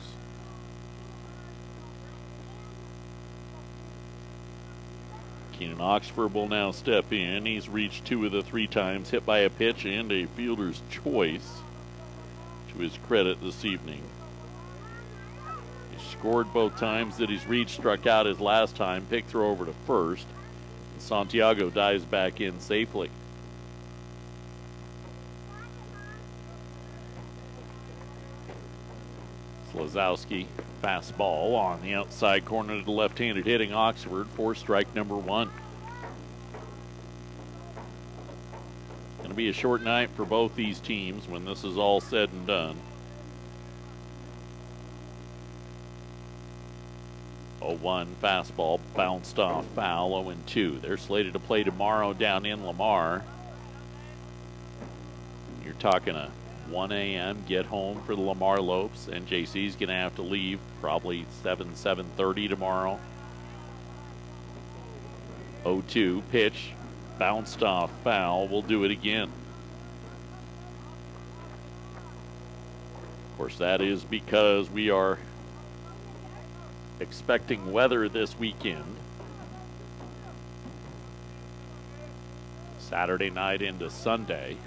Keenan Oxford will now step in. He's reached 2 of the 3 times, hit by a pitch and a fielder's choice, to his credit this evening. He scored both times that he's reached, struck out his last time, pick throw over to first. And Santiago dives back in safely. Slazowski, fastball on the outside corner to the left-handed hitting Oxford for strike number 1. Going to be a short night for both these teams when this is all said and done. 0-1 fastball bounced off foul, 0-2. They're slated to play tomorrow down in Lamar. You're talking a 1 a.m. get home for the Lamar Lopes, and JC's going to have to leave probably 7:30 tomorrow. 0-2 pitch bounced off foul. We'll do it again. Of course, that is because we are expecting weather this weekend. Saturday night into Sunday.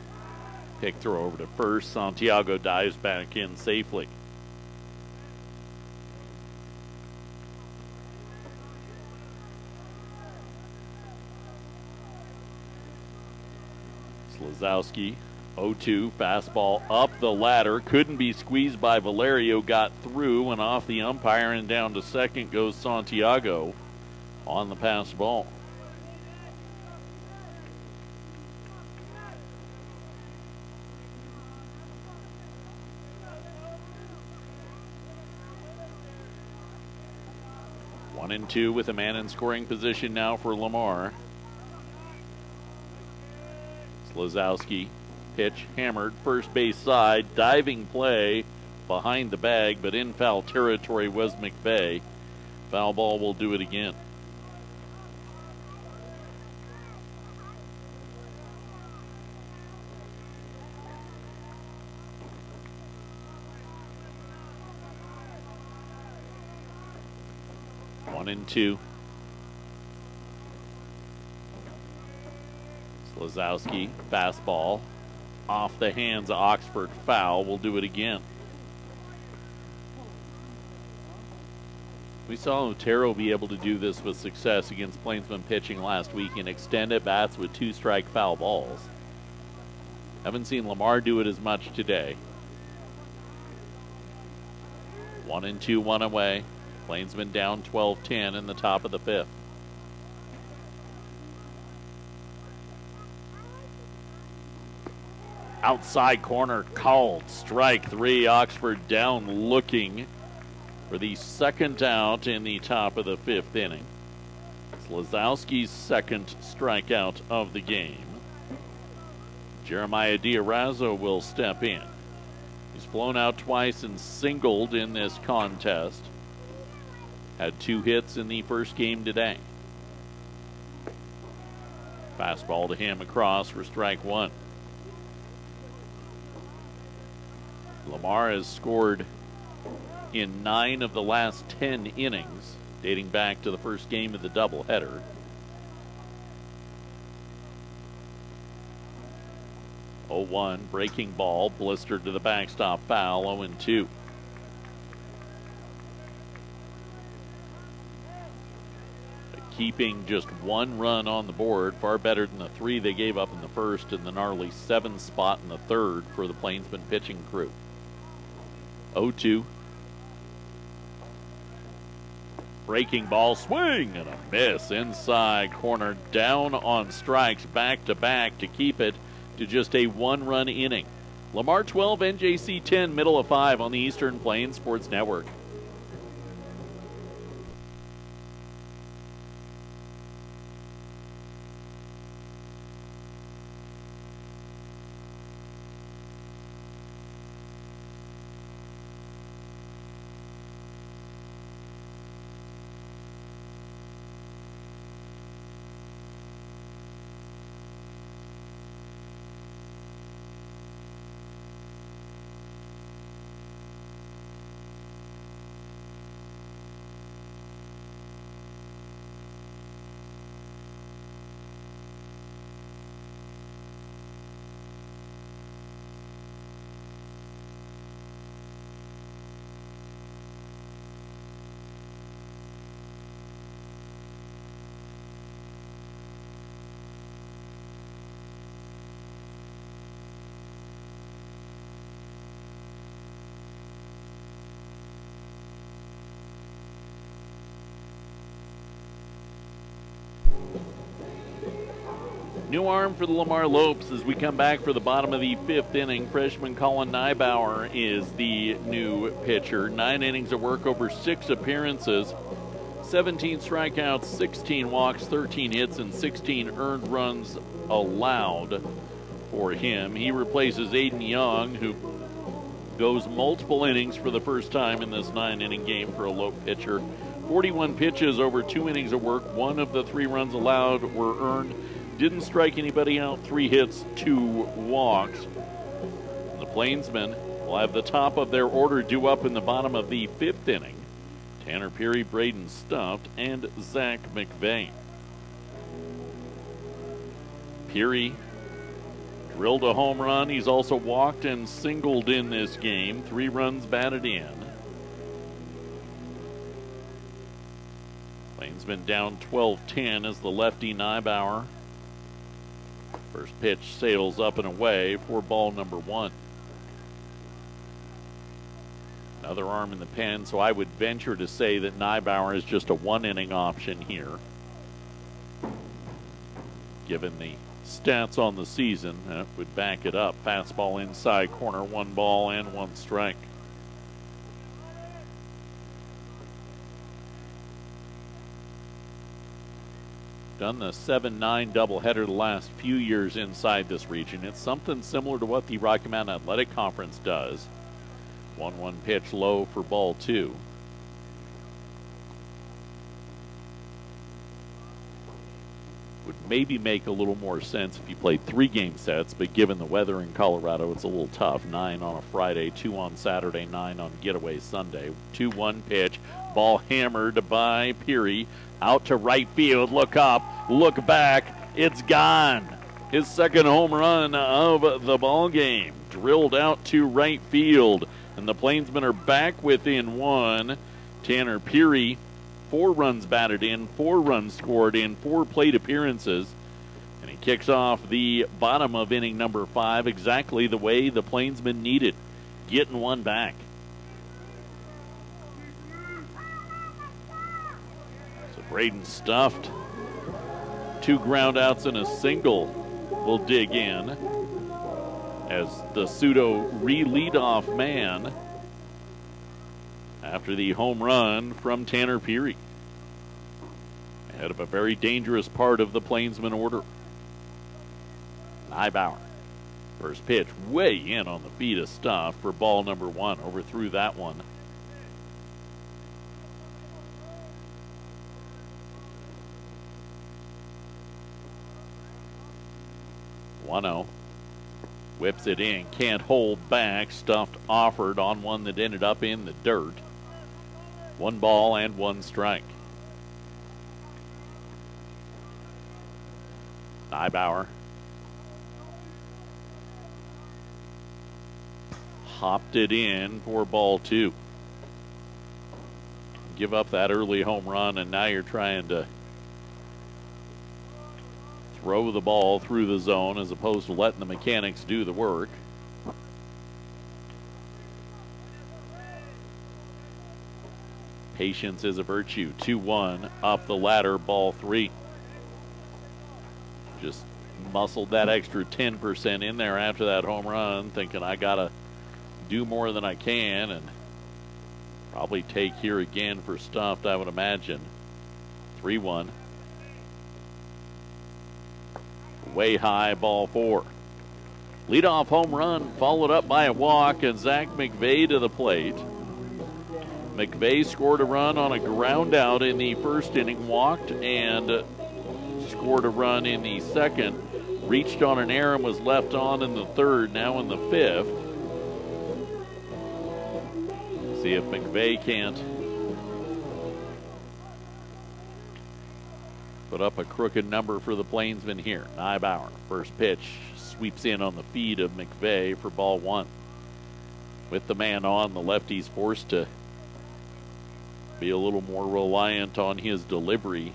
Pick throw over to first. Santiago dives back in safely. Slazowski, 0-2, fastball up the ladder. Couldn't be squeezed by Valerio. Got through and off the umpire, and down to second goes Santiago on the pass ball. One and two with a man in scoring position now for Lamar. Slazowski, pitch hammered, first base side, diving play behind the bag, but in foul territory was McVeigh. Foul ball will do it again. One and two. Slazowski, fastball off the hands of Oxford, foul. We'll do it again. We saw Otero be able to do this with success against Plainsman pitching last week in extended bats with 2-strike foul balls. Haven't seen Lamar do it as much today. 1 and 2, 1 away. Plainsman down 12-10 in the top of the 5th. Outside corner called, strike 3. Oxford down looking for the second out in the top of the 5th inning. Slazowski's second strikeout of the game. Jeremiah Diarrazzo will step in. He's blown out twice and singled in this contest. Had 2 hits in the first game today. Fastball to him across for strike 1. Lamar has scored in 9 of the last 10 innings, dating back to the first game of the doubleheader. Oh, 0-1, breaking ball, blistered to the backstop, foul, 0-2. Keeping just 1 run on the board, far better than the 3 they gave up in the first and the gnarly 7 spot in the 3rd for the Plainsman pitching crew. 0-2. Breaking ball, swing, and a miss inside corner. Down on strikes back-to-back to keep it to just a one-run inning. Lamar 12, NJC 10, middle of 5 on the Eastern Plains Sports Network. New arm for the Lamar Lopes as we come back for the bottom of the 5th inning. Freshman Colin Nybauer is the new pitcher. 9 innings of work over 6 appearances. 17 strikeouts, 16 walks, 13 hits, and 16 earned runs allowed for him. He replaces Aiden Young, who goes multiple innings for the first time in this 9-inning game for a Lope pitcher. 41 pitches over 2 innings of work. 1 of the 3 runs allowed were earned. Didn't strike anybody out. 3 hits, 2 walks. The Plainsmen will have the top of their order due up in the bottom of the 5th inning. Tanner Peary, Braden Stuft, and Zach McVeigh. Peary drilled a home run. He's also walked and singled in this game. 3 runs batted in. Plainsmen down 12-10 as the lefty Nybauer. First pitch sails up and away for ball number 1. Another arm in the pen, so I would venture to say that Nybauer is just a 1-inning option here. Given the stats on the season, that would back it up. Fastball inside corner, 1 ball and 1 strike. Done the 7-9 doubleheader the last few years inside this region. It's something similar to what the Rocky Mountain Athletic Conference does. 1-1 pitch low for ball 2. Would maybe make a little more sense if you played 3 game sets, but given the weather in Colorado, it's a little tough. 9 on a Friday, 2 on Saturday, 9 on getaway Sunday. 2-1 pitch, ball hammered by Peary. Out to right field, look up, look back, it's gone. His second home run of the ball game. Drilled out to right field, and the Plainsmen are back within 1. Tanner Peary, 4 runs batted in, 4 runs scored in 4 plate appearances, and he kicks off the bottom of inning number 5 exactly the way the Plainsmen needed, getting 1 back. Braden Stuft, 2 ground outs and a single will dig in as the pseudo re-leadoff man after the home run from Tanner Peary. Ahead of a very dangerous part of the Plainsman order. Nybauer, first pitch way in on the feet of Stuft for ball number 1. Overthrew that one. 1-0. Whips it in. Can't hold back. Stuft offered on one that ended up in the dirt. 1 ball and 1 strike. Nybauer hopped it in for ball 2. Give up that early home run, and now you're trying to throw the ball through the zone as opposed to letting the mechanics do the work. Patience is a virtue. 2-1 up the ladder, ball 3. Just muscled that extra 10% in there after that home run, thinking I got to do more than I can, and probably take here again for stuffed, I would imagine. 3-1. Way high, ball 4. Leadoff home run followed up by a walk, and Zach McVeigh to the plate. McVeigh scored a run on a ground out in the first inning, walked and scored a run in the second, reached on an error and was left on in the third, now in the fifth. See if McVeigh can't put up a crooked number for the Plainsmen here. Neibauer, first pitch, sweeps in on the feed of McVeigh for ball 1. With the man on, the lefty's forced to be a little more reliant on his delivery.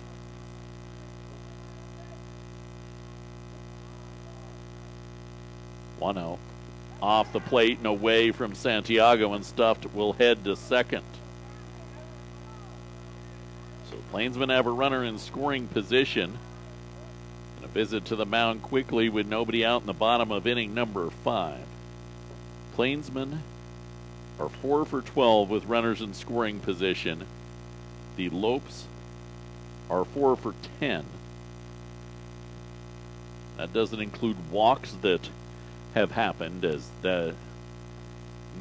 One-0. Off the plate and away from Santiago, and Stuffed will head to second. So Plainsmen have a runner in scoring position. And a visit to the mound quickly with nobody out in the bottom of inning number 5. Plainsmen are 4 for 12 with runners in scoring position. The Lopes are 4 for 10. That doesn't include walks that have happened, as the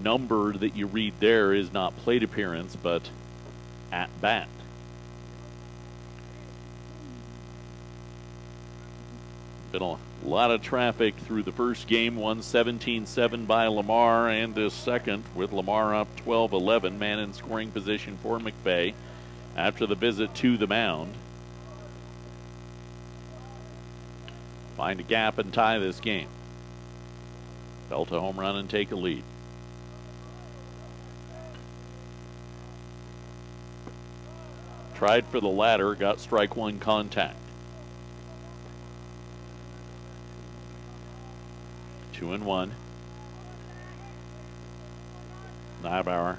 number that you read there is not plate appearance but at bat. Been a lot of traffic through the first game, won 17-7 by Lamar, and this second with Lamar up 12-11, man in scoring position for McVeigh after the visit to the mound. Find a gap and tie this game. Belt a home run and take a lead. Tried for the ladder, got strike 1 contact. 2-1. Neibauer.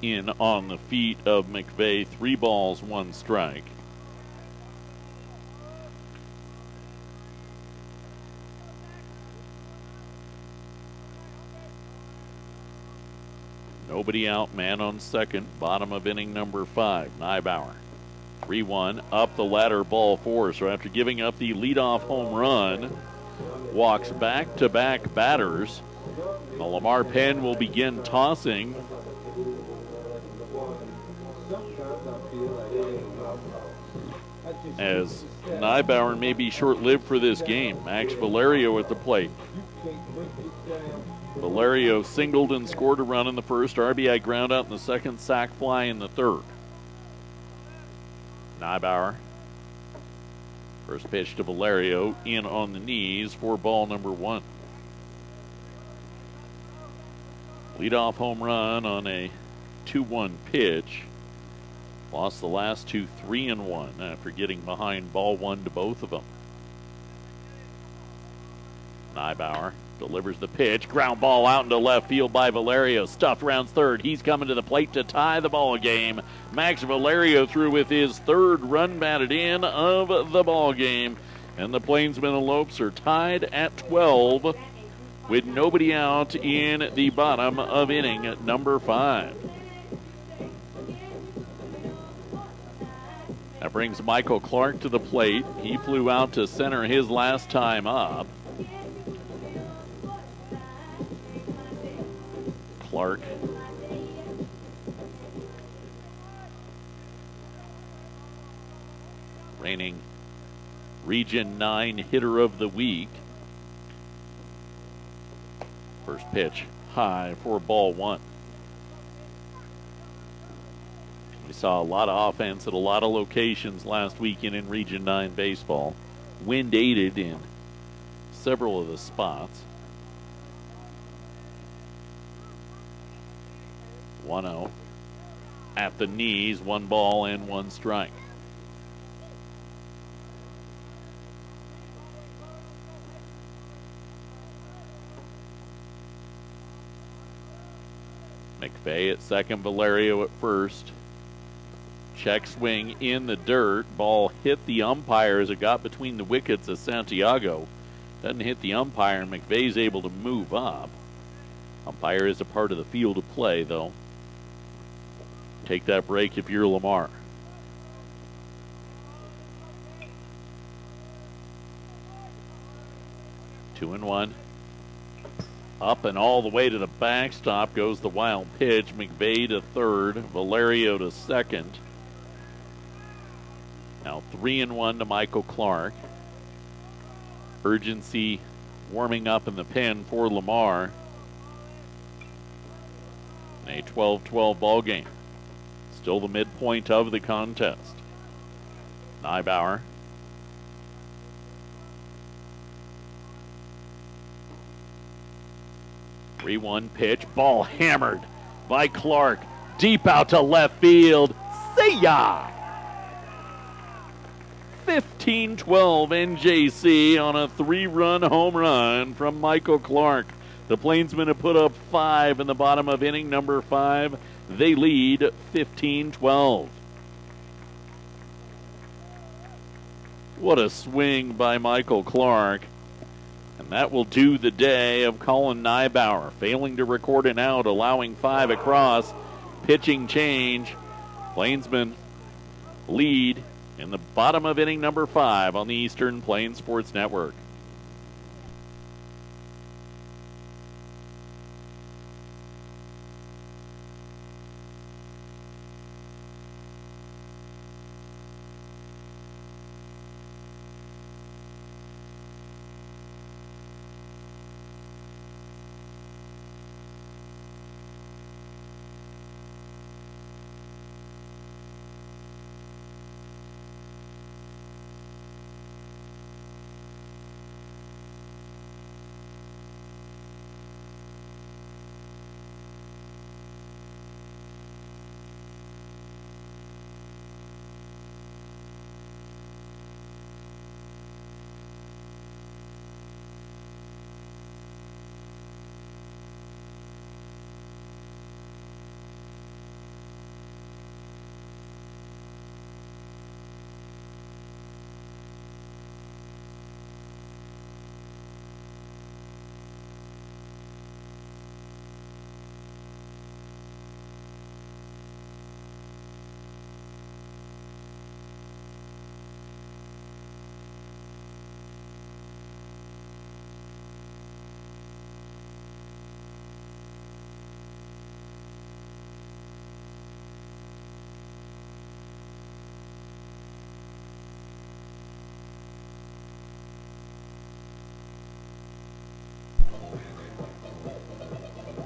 In on the feet of McVeigh. 3 balls, 1 strike. Nobody out, man on second, bottom of inning number 5. Neibauer. 3-1 up the ladder, ball 4. So after giving up the leadoff home run, walks back-to-back batters. The Lamar pen will begin tossing. As Neibauer may be short-lived for this game. Max Valerio at the plate. Valerio singled and scored a run in the first, RBI ground out in the second, sac fly in the third. Neibauer. First pitch to Valerio, in on the knees for ball number 1. Leadoff home run on a 2-1 pitch. Lost the last 2 3-1 after getting behind ball 1 to both of them. Neibauer delivers the pitch. Ground ball out into left field by Valerio. Stuffed rounds third. He's coming to the plate to tie the ball game. Max Valerio through with his 3rd run batted in of the ball game. And the Plainsmen and Lopes are tied at 12 with nobody out in the bottom of inning number 5. That brings Michael Clark to the plate. He flew out to center his last time up. Clark. Reigning Region 9 hitter of the week. First pitch high for ball 1. We saw a lot of offense at a lot of locations last weekend in Region 9 baseball. Wind aided in several of the spots. 1-0 at the knees, 1 ball and 1 strike. McVeigh at second, Valerio at first. Check swing in the dirt. Ball hit the umpire as it got between the wickets of Santiago. Doesn't hit the umpire, and McVeigh's able to move up. Umpire is a part of the field of play, though. Take that break if you're Lamar. Two and one. Up and all the way to the backstop goes the wild pitch. McVeigh to third, Valerio to second. Now 3-1 to Michael Clark. Urgency warming up in the pen for Lamar. A 12-12 ball game. Still the midpoint of the contest. Neibauer. Three-one pitch. Ball hammered by Clark. Deep out to left field. See ya! 15-12 NJC on a 3-run home run from Michael Clark. The Plainsmen have put up 5 in the bottom of inning number 5. They lead 15-12. What a swing by Michael Clark. And that will do the day of Colin Neibauer. Failing to record an out, allowing 5 across. Pitching change. Plainsmen lead in the bottom of inning number 5 on the Eastern Plains Sports Network.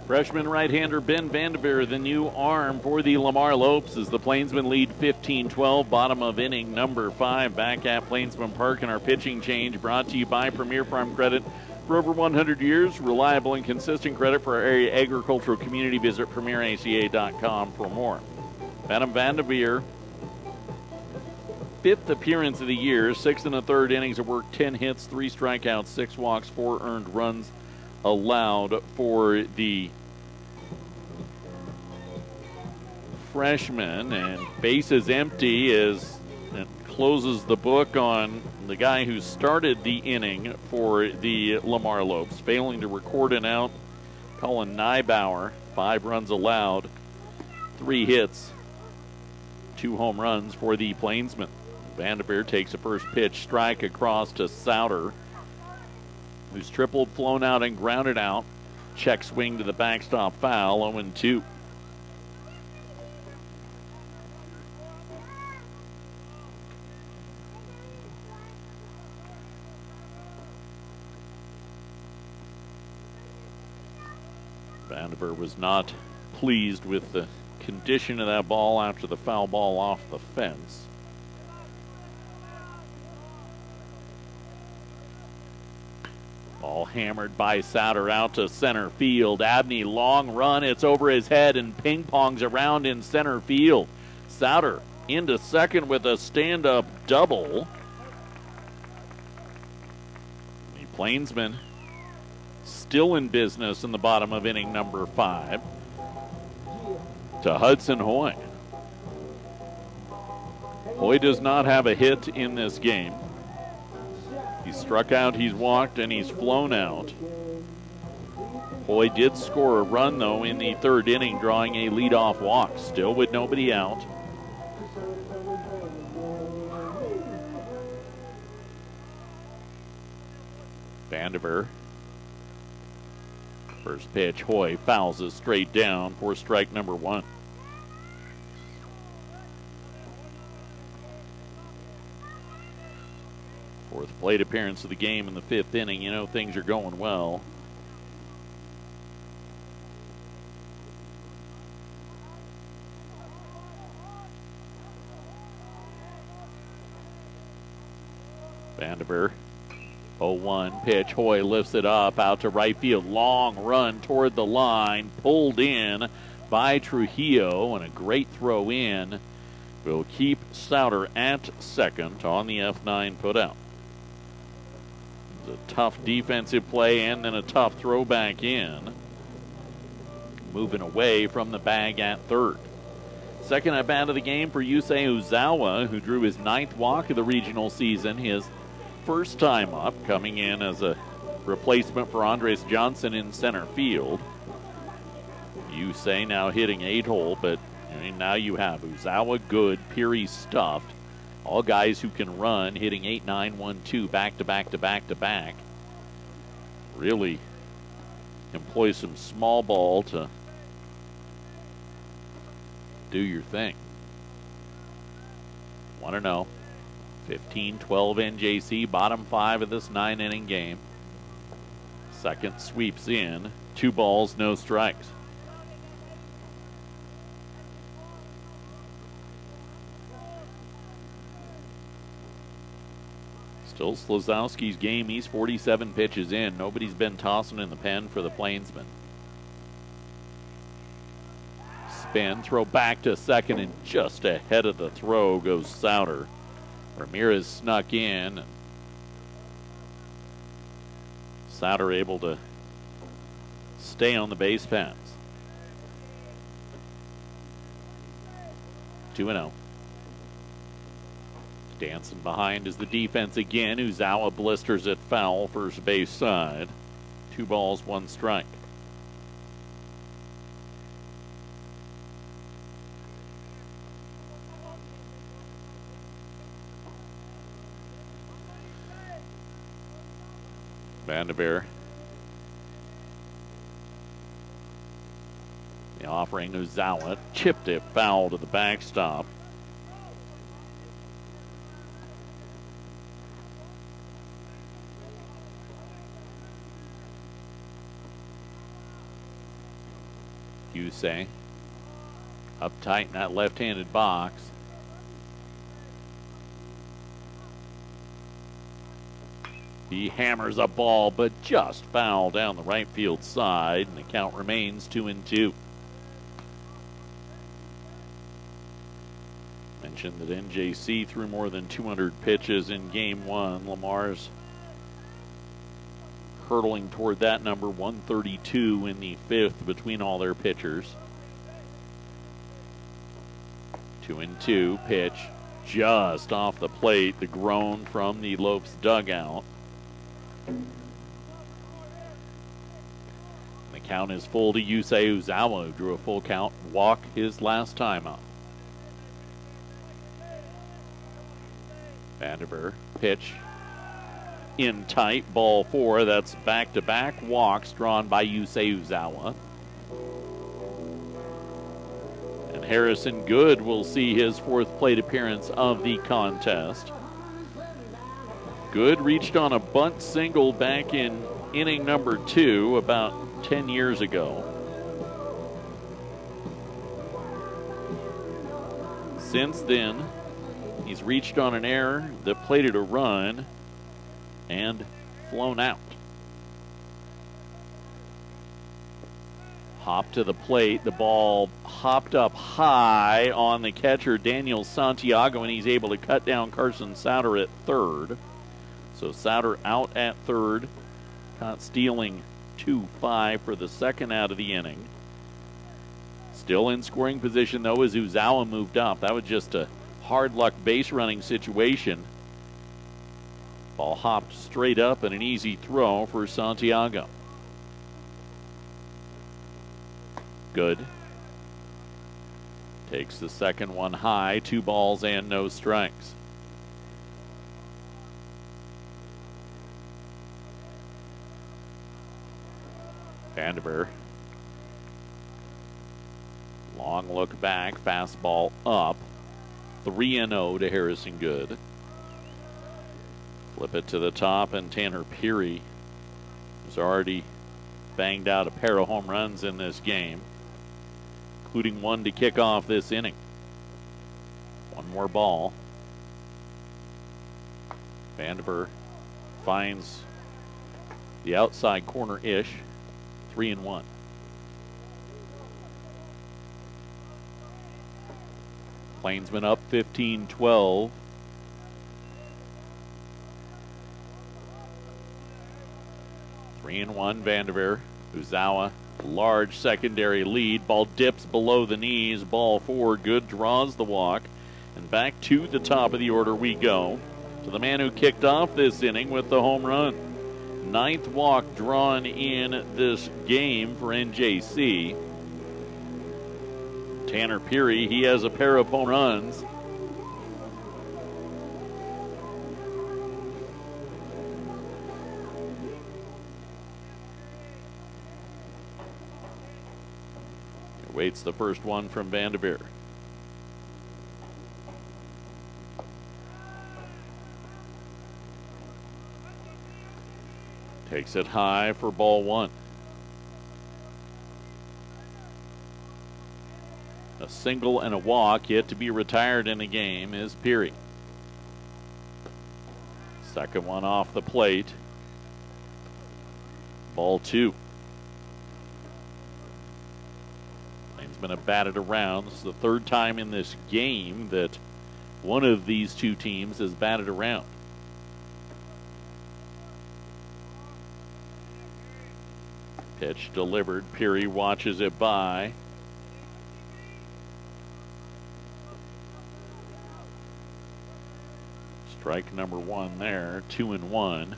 Freshman right-hander Ben Vanderveer, the new arm for the Lamar Lopes, as the Plainsmen lead 15-12, bottom of inning number 5, back at Plainsman Park. And our pitching change brought to you by Premier Farm Credit. For over 100 years, reliable and consistent credit for our area agricultural community. Visit premieraca.com for more. Adam Vanderveer, 5th appearance of the year, 6 1/3 innings of work, 10 hits, 3 strikeouts, 6 walks, 4 earned runs allowed for the freshman, and bases empty as it closes the book on the guy who started the inning for the Lamar Lopes. Failing to record an out, Colin Neibauer, 5 runs allowed, 3 hits, 2 home runs for the Plainsmen. Vanderveer takes a first pitch strike across to Souter, who's tripled, flown out, and grounded out. Check swing to the backstop foul, 0-2. Vanderveer was not pleased with the condition of that ball after the foul ball off the fence. Ball hammered by Souter out to center field. Abney, long run. It's over his head and ping-pongs around in center field. Souter into second with a stand-up double. The Plainsmen still in business in the bottom of inning number 5. to Hudson Hoy. Hoy does not have a hit in this game. He's struck out, he's walked, and he's flown out. Hoy did score a run, though, in the third inning, drawing a leadoff walk, still with nobody out. Vandiver. First pitch, Hoy fouls it straight down for strike number one. Fourth plate appearance of the game in the fifth inning. You know things are going well. Vandiver. 0-1 pitch. Hoy lifts it up out to right field. Long run toward the line. Pulled in by Trujillo, and a great throw in will keep Souter at second on the F9 putout. It's a tough defensive play and then a tough throw back in. Moving away from the bag at third. Second at bat of the game for Yusei Uzawa, who drew his 9th walk of the regional season. His first time up, coming in as a replacement for Andres Johnson in center field. Yusei now hitting 8-hole, but now you have Uzawa good, Peary stuffed. All guys who can run, hitting 8, 9, 1, 2, back to back to back to back. Really employ some small ball to do your thing. 1-0. 15-12 NJC, bottom 5 of this 9-inning game. Second sweeps in. 2 balls, no strikes. Still Slazowski's game. He's 47 pitches in. Nobody's been tossing in the pen for the Plainsmen. Spin, throw back to second, and just ahead of the throw goes Souter. Ramirez snuck in. Souter able to stay on the base paths. 2-0. Dancing behind is the defense again. Uzawa blisters it foul, first base side. 2 balls, 1 strike. Vandiver. The offering, Uzawa chipped it foul to the backstop. Yusei up tight in that left-handed box. He hammers a ball, but just foul down the right field side, and the count remains 2-2. Mentioned that NJC threw more than 200 pitches in game 1. Lamar's hurtling toward that number, 132 in the 5th between all their pitchers. 2-2 pitch just off the plate. The groan from the Lopes dugout. The count is full to Yusei Uzawa, who drew a full count walk his last time up. Vandiver pitch in tight, ball 4. That's back-to-back walks drawn by Yusei Uzawa. And Harrison Good will see his 4th plate appearance of the contest. Good reached on a bunt single back in inning number 2 about 10 years ago. Since then, he's reached on an error that plated a run and flown out. Hop to the plate. The ball hopped up high on the catcher, Daniel Santiago, and he's able to cut down Carson Souter at third. So Souter out at third, caught stealing 2-5 for the second out of the inning. Still in scoring position, though, as Uzawa moved up. That was just a hard luck base running situation. Ball hopped straight up and an easy throw for Santiago. Good. Takes the second one high, 2 balls and no strikes. Vanderveer. Long look back, fastball up. 3-0 to Harrison Good. Flip it to the top, and Tanner Peary has already banged out a pair of home runs in this game, including one to kick off this inning. One more ball. Vanderveer finds the outside corner-ish. 3-1. Plainsman up 15-12. Vanderveer. Uzawa, large secondary lead. Ball dips below the knees. Ball 4. Good draws the walk. And back to the top of the order we go. To the man who kicked off this inning with the home run. 9th walk drawn in this game for NJC. Tanner Peary, he has a pair of home runs. Waits the first one from Vanderveer. Takes it high for ball 1. A single and a walk yet to be retired in the game is Peary. Second one off the plate. Ball 2. Been batted around. This is the 3rd time in this game that one of these two teams has batted around. Pitch delivered. Peary watches it by. Strike number 1 there. 2-1.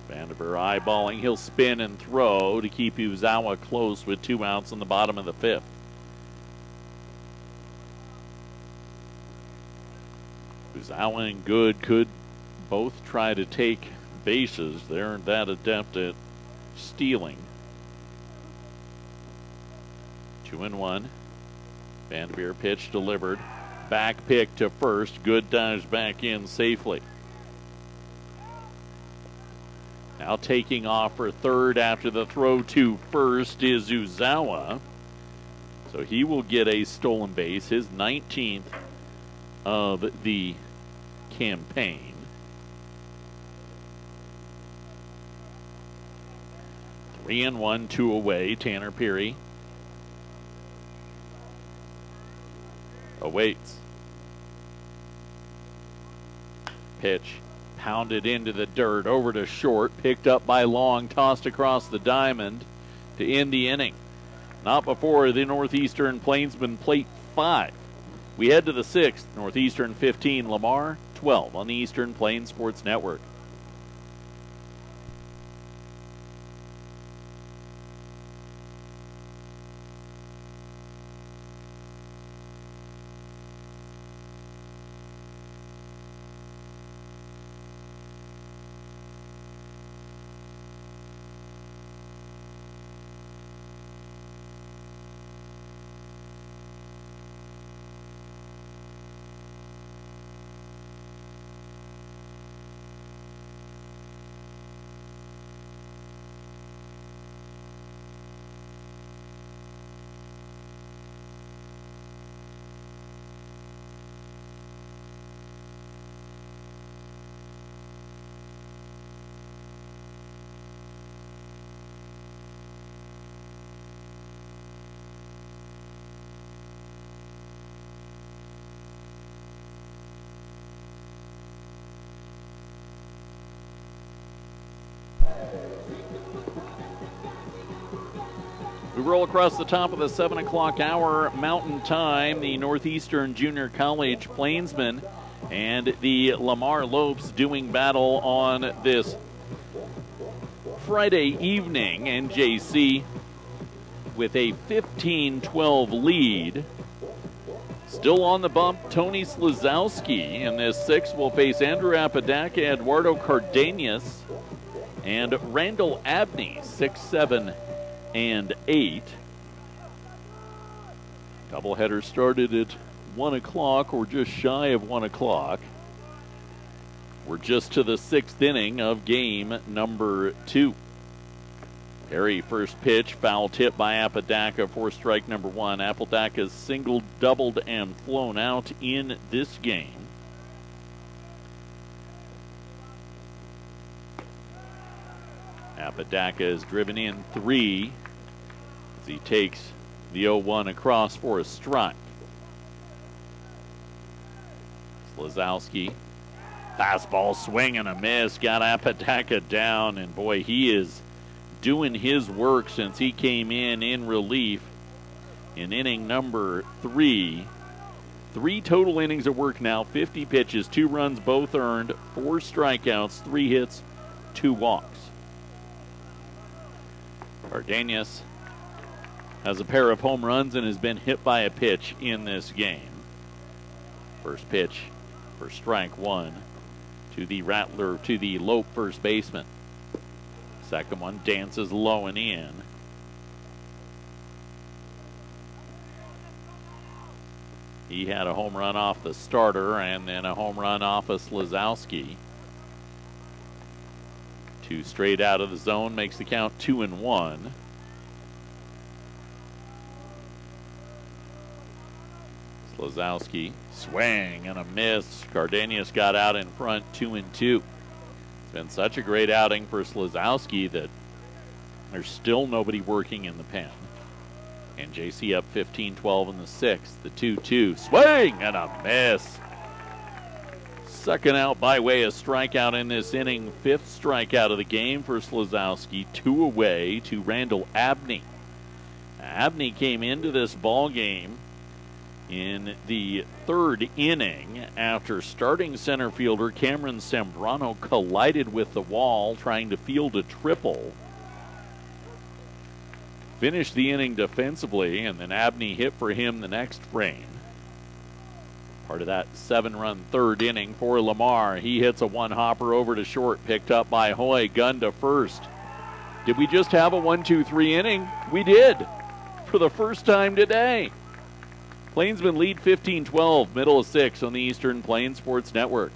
Vanderveer eyeballing. He'll spin and throw to keep Uzawa close with 2 outs in the bottom of the 5th. Uzawa and Good could both try to take bases. They're that adept at stealing. 2-1. Vanderveer pitch delivered. Back pick to first. Good dives back in safely. Now taking off for third after the throw to first is Uzawa. So he will get a stolen base, his 19th of the campaign. Three and 1, 2 away. Tanner Peary awaits. Pitch. Pounded into the dirt, over to short, picked up by Long, tossed across the diamond to end the inning. Not before the Northeastern Plainsman plate 5. We head to the 6th. Northeastern 15, Lamar 12 on the Eastern Plains Sports Network. We roll across the top of the 7 o'clock hour Mountain Time. The Northeastern Junior College Plainsmen and the Lamar Lopes doing battle on this Friday evening. NJC with a 15-12 lead. Still on the bump, Tony Slazowski in this 6 will face Andrew Apodaca, Eduardo Cardenas, and Randall Abney, 6, 7, and 8. Doubleheader started at 1 o'clock or just shy of 1 o'clock. We're just to the 6th inning of game number 2. Perry first pitch, foul tip by Apodaca for strike number 1. Apodaca's singled, doubled, and flown out in this game. Apodaca is driven in 3 as he takes the 0-1 across for a strike. Slazowski, fastball swing and a miss, got Apodaca down, and boy, he is doing his work since he came in relief in inning number 3. 3 total innings of work now, 50 pitches, 2 runs both earned, 4 strikeouts, 3 hits, 2 walks. Cardenas has a pair of home runs and has been hit by a pitch in this game. First pitch for strike 1 to the Rattler, to the Lope first baseman. Second one dances low and in. He had a home run off the starter and then a home run off of Slazowski. 2 straight out of the zone makes the count 2-1. Slazowski, swing and a miss. Cardenas got out in front, 2-2. It's been such a great outing for Slazowski that there's still nobody working in the pen. And JC up 15-12 in the 6th. The 2-2, swing and a miss. Second out by way of strikeout in this inning. 5th strikeout of the game for Slazowski. 2 away to Randall Abney. Abney came into this ball game in the 3rd inning after starting center fielder Cameron Zambrano collided with the wall trying to field a triple. Finished the inning defensively, and then Abney hit for him the next frame. Part of that 7-run 3rd inning for Lamar. He hits a 1-hopper over to short, picked up by Hoy, gun to first. Did we just have a 1-2-3 inning? We did, for the first time today. Plainsmen lead 15-12, middle of 6 on the Eastern Plains Sports Network.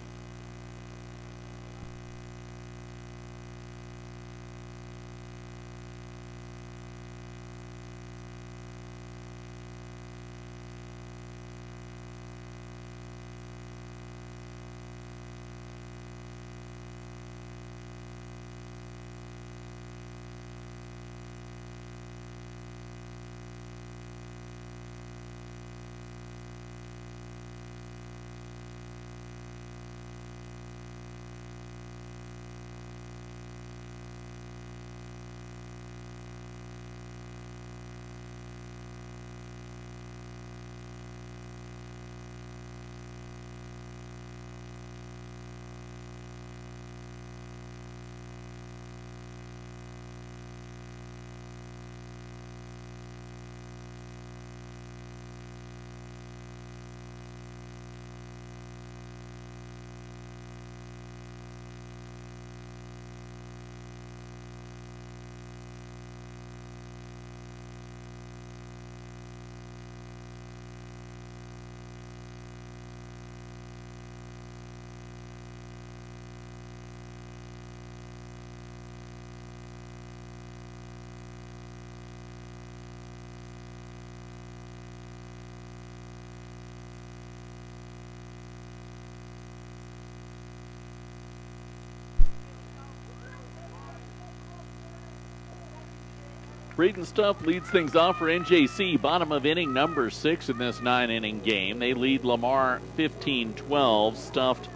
Braden Stuff leads things off for NJC. Bottom of inning number 6 in this 9-inning game. They lead Lamar 15-12. Stuffed,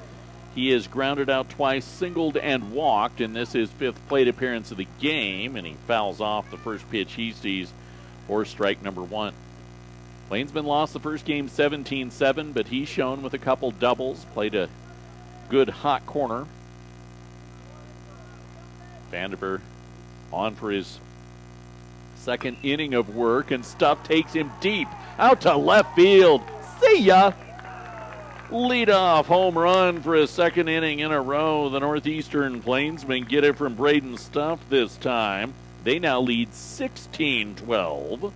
he is grounded out twice, singled, and walked, and this is his 5th plate appearance of the game, and he fouls off the first pitch he sees for strike number 1. Plainsman lost the first game 17-7, but he's shown with a couple doubles, played a good hot corner. Vanderveer on for his second inning of work, and Stuff takes him deep out to left field. See ya! Leadoff home run for his second inning in a row. The Northeastern Plainsmen get it from Braden Stuff this time. They now lead 16-12.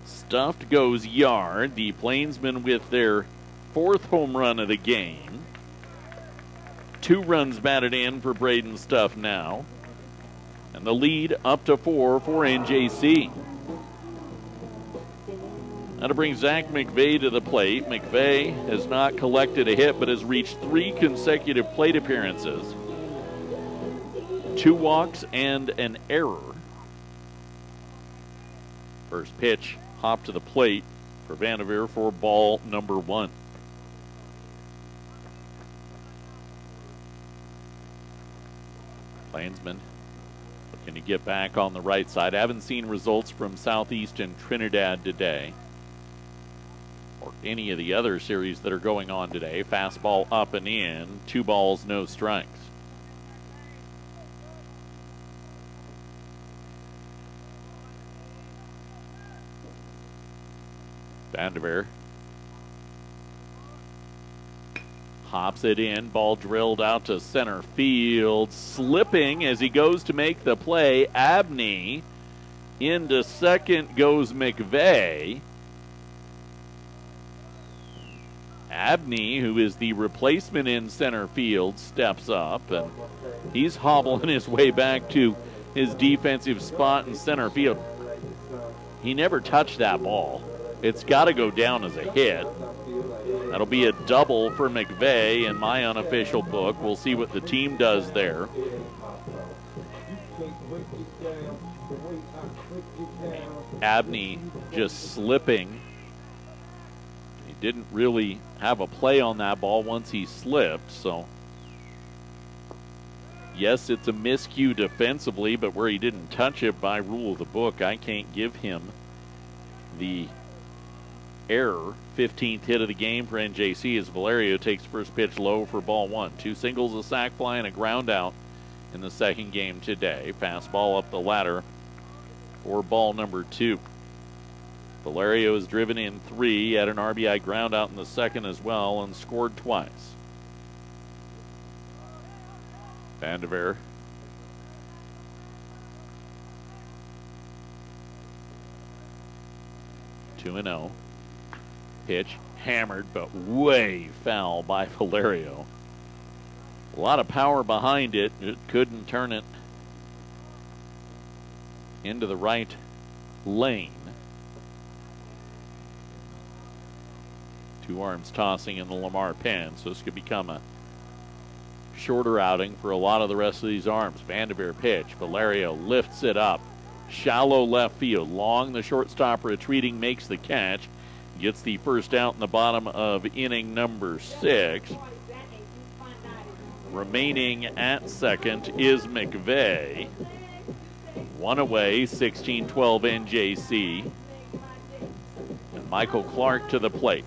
Stuffed goes yard. The Plainsmen with their 4th home run of the game. 2 runs batted in for Braden Stuff now. And the lead up to 4 for NJC. Now to bring Zach McVeigh to the plate. McVeigh has not collected a hit, but has reached 3 consecutive plate appearances. 2 walks and an error. First pitch, hop to the plate for Vanderveer for ball number 1. Plainsman looking to get back on the right side. I haven't seen results from Southeast and Trinidad today, or any of the other series that are going on today. Fastball up and in, 2 balls, no strikes. Vanderveer hops it in, ball drilled out to center field, slipping as he goes to make the play. Abney into second goes McVeigh. Abney, who is the replacement in center field, steps up, and he's hobbling his way back to his defensive spot in center field. He never touched that ball. It's got to go down as a hit. That'll be a double for McVeigh in my unofficial book. We'll see what the team does there. Abney just slipping. He didn't really have a play on that ball once he slipped, so yes, it's a miscue defensively, but where he didn't touch it by rule of the book, I can't give him the error. 15th hit of the game for NJC as Valerio takes first pitch low for ball 1. 2 singles, a sac fly, and a ground out in the second game today. Fastball up the ladder for ball number 2. Valerio has driven in 3, had an RBI ground out in the second as well, and scored twice. Vanderveer two 2-0. Pitch hammered, but way foul by Valerio. A lot of power behind it. It couldn't turn it into the right lane. 2 arms tossing in the Lamar pen, so this could become a shorter outing for a lot of the rest of these arms. Vanderveer pitch. Valerio lifts it up. Shallow left field. Long, the shortstop retreating, makes the catch. Gets the first out in the bottom of inning number 6. Remaining at second is McVeigh. 1 away, 16-12 NJC. And Michael Clark to the plate.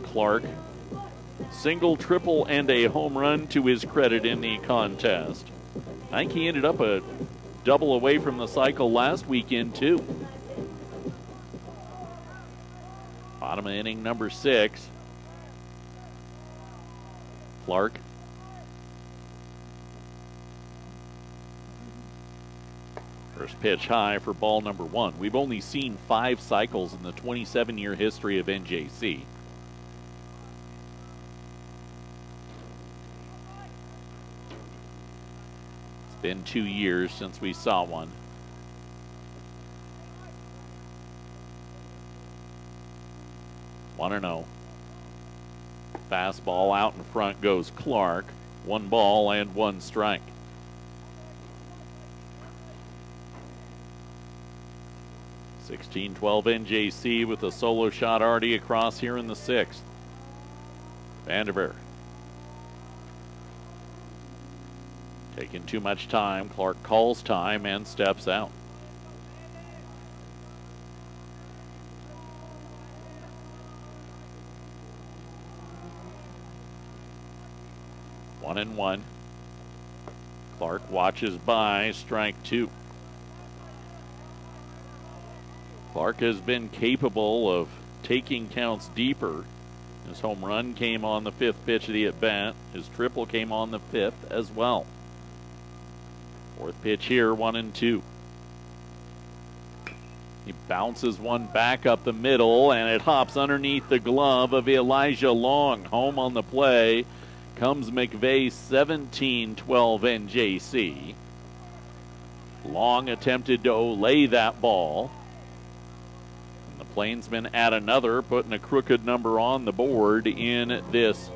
Clark, single, triple, and a home run to his credit in the contest. I think he ended up a double away from the cycle last weekend, too. Bottom of inning number 6. Clark. First pitch high for ball number 1. We've only seen 5 cycles in the 27-year history of NJC. It's been 2 years since we saw one. One and 0. Fastball out in front goes Clark. 1 ball and 1 strike. (16-12) NJC with a solo shot already across here in the 6th. Vanderveer Taking too much time, Clark calls time and steps out. One and one. Clark watches by, strike two. Clark has been capable of taking counts deeper. His home run came on the fifth pitch of the at-bat. His triple came on the fifth as well. Fourth pitch here, 1-2. He bounces one back up the middle, and it hops underneath the glove of Elijah Long. Home on the play comes McVeigh, 17-12 NJC. Long attempted to olay that ball. And the Plainsmen add another, putting a crooked number on the board in this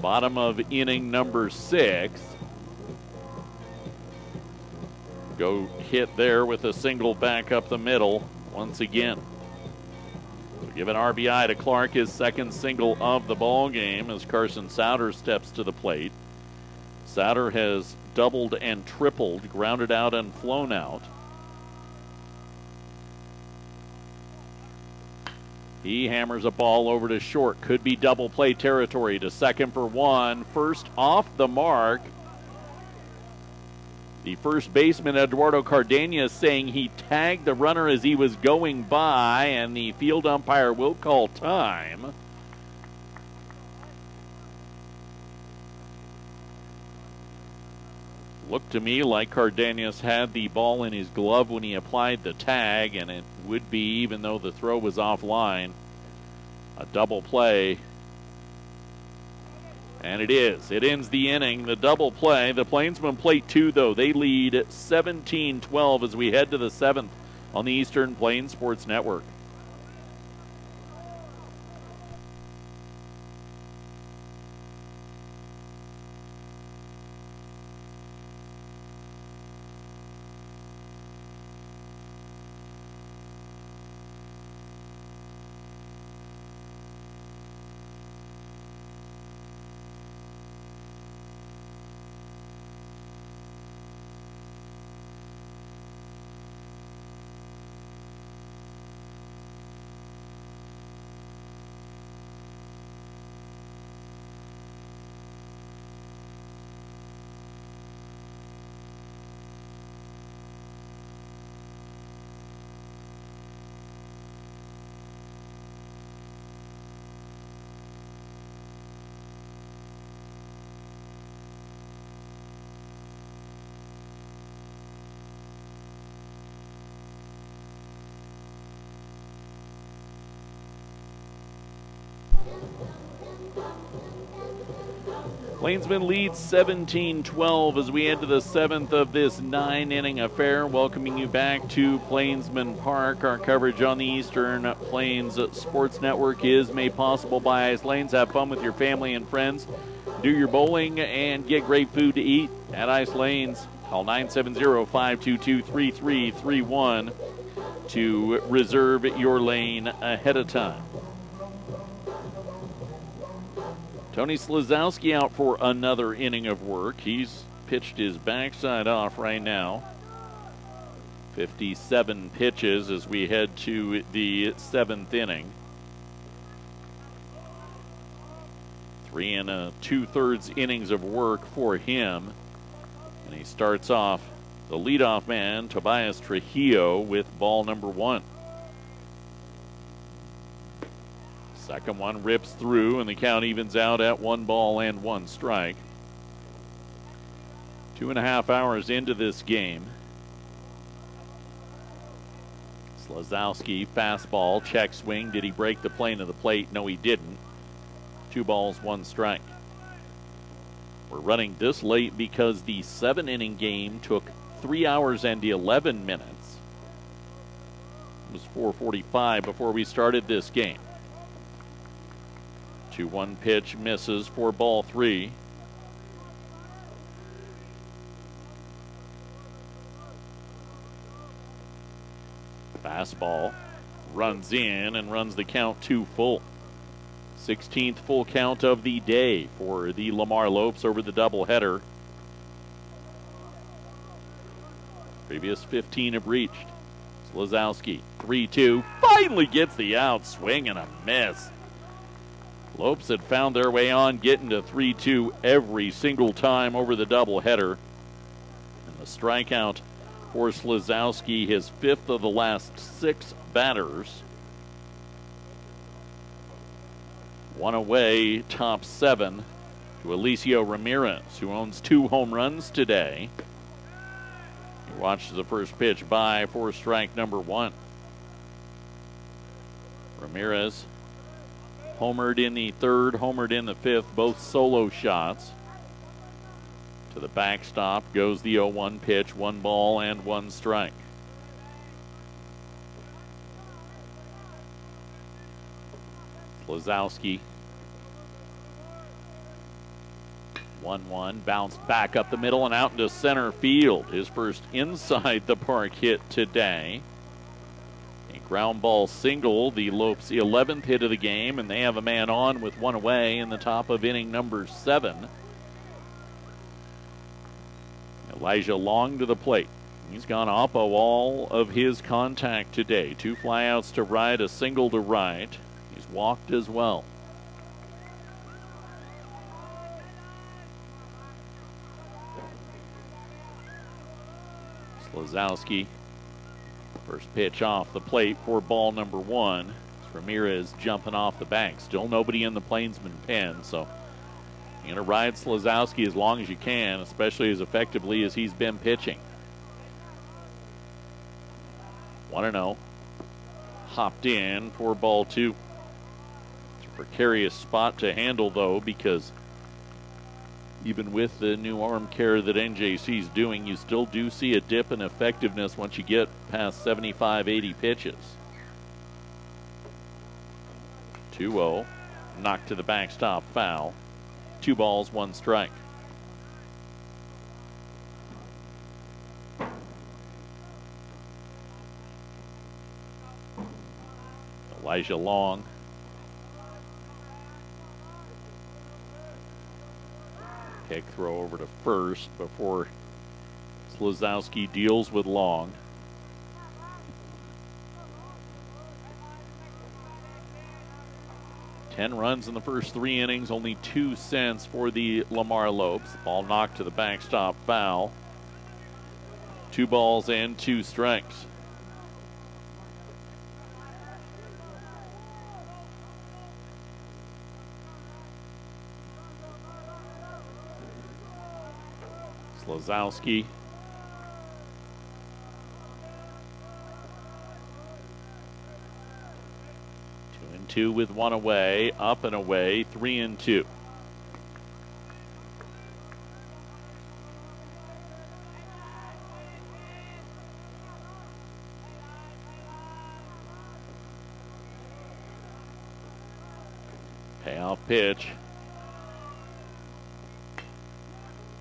bottom of inning number 6. Go hit there with a single back up the middle once again. So give an RBI to Clark, his second single of the ball game, as Carson Souter steps to the plate. Souter has doubled and tripled, grounded out and flown out. He hammers a ball over to short. Could be double play territory. To second for one. First off the mark. The first baseman, Eduardo Cardenas, saying he tagged the runner as he was going by, and the field umpire will call time. Looked to me like Cardenas had the ball in his glove when he applied the tag, and it would be, even though the throw was offline, a double play. And it is. It ends the inning, the double play. The Plainsmen plate 2, though. They lead 17-12 as we head to the 7th on the Eastern Plains Sports Network. Plainsmen leads 17-12 as we enter the 7th of this 9-inning affair. Welcoming you back to Plainsman Park. Our coverage on the Eastern Plains Sports Network is made possible by Ice Lanes. Have fun with your family and friends. Do your bowling and get great food to eat at Ice Lanes. Call 970-522-3331 to reserve your lane ahead of time. Tony Slazowski out for another inning of work. He's pitched his backside off right now. 57 pitches as we head to the 7th inning. 3 2/3 innings of work for him. And he starts off the leadoff man, Tobias Trujillo, with ball number 1. Second one rips through, and the count evens out at 1 ball and 1 strike. 2.5 hours into this game. Slazowski, fastball, check swing. Did he break the plane of the plate? No, he didn't. 2 balls, 1 strike. We're running this late because the 7-inning game took 3 hours and 11 minutes. It was 4:45 before we started this game. 2-1 pitch misses for ball 3. Fastball runs in and runs the count 2 full. 16th full count of the day for the Lamar Lopes over the doubleheader. Previous 15 have reached. Slazowski, 3-2, finally gets the out, swing and a miss. Lopes had found their way on, getting to 3-2 every single time over the doubleheader. And the strikeout for Slazowski, his 5th of the last 6 batters. One away, top 7 to Alicio Ramirez, who owns 2 home runs today. He watches the first pitch by for strike number 1. Ramirez homered in the 3rd, homered in the 5th, both solo shots. To the backstop goes the 0-1 pitch, 1 ball and 1 strike. Slazowski, 1-1, bounced back up the middle and out into center field. His first inside the park hit today. A ground ball single, the Lopes' 11th hit of the game, and they have a man on with 1 away in the top of inning number 7. Elijah Long to the plate. He's gone oppo all of his contact today. 2 flyouts to right, a single to right. He's walked as well. Slazowski, first pitch off the plate for ball number 1. Ramirez jumping off the bank. Still nobody in the Plainsman pen, so you're going to ride Slazowski as long as you can, especially as effectively as he's been pitching. 1-0. Hopped in for ball 2. It's a precarious spot to handle, though, because even with the new arm care that NJC is doing, you still do see a dip in effectiveness once you get past 75, 80 pitches. 2-0. Knocked to the backstop, foul. 2 balls, 1 strike. Elijah Long. Kick throw over to first before Slazowski deals with Long. Ten runs in the first 3 innings, only 2 cents for the Lamar Lopes. Ball knocked to the backstop, foul. 2 balls and 2 strikes. Slazowski. Two with 1 away, up and away, 3-2. Payoff pitch.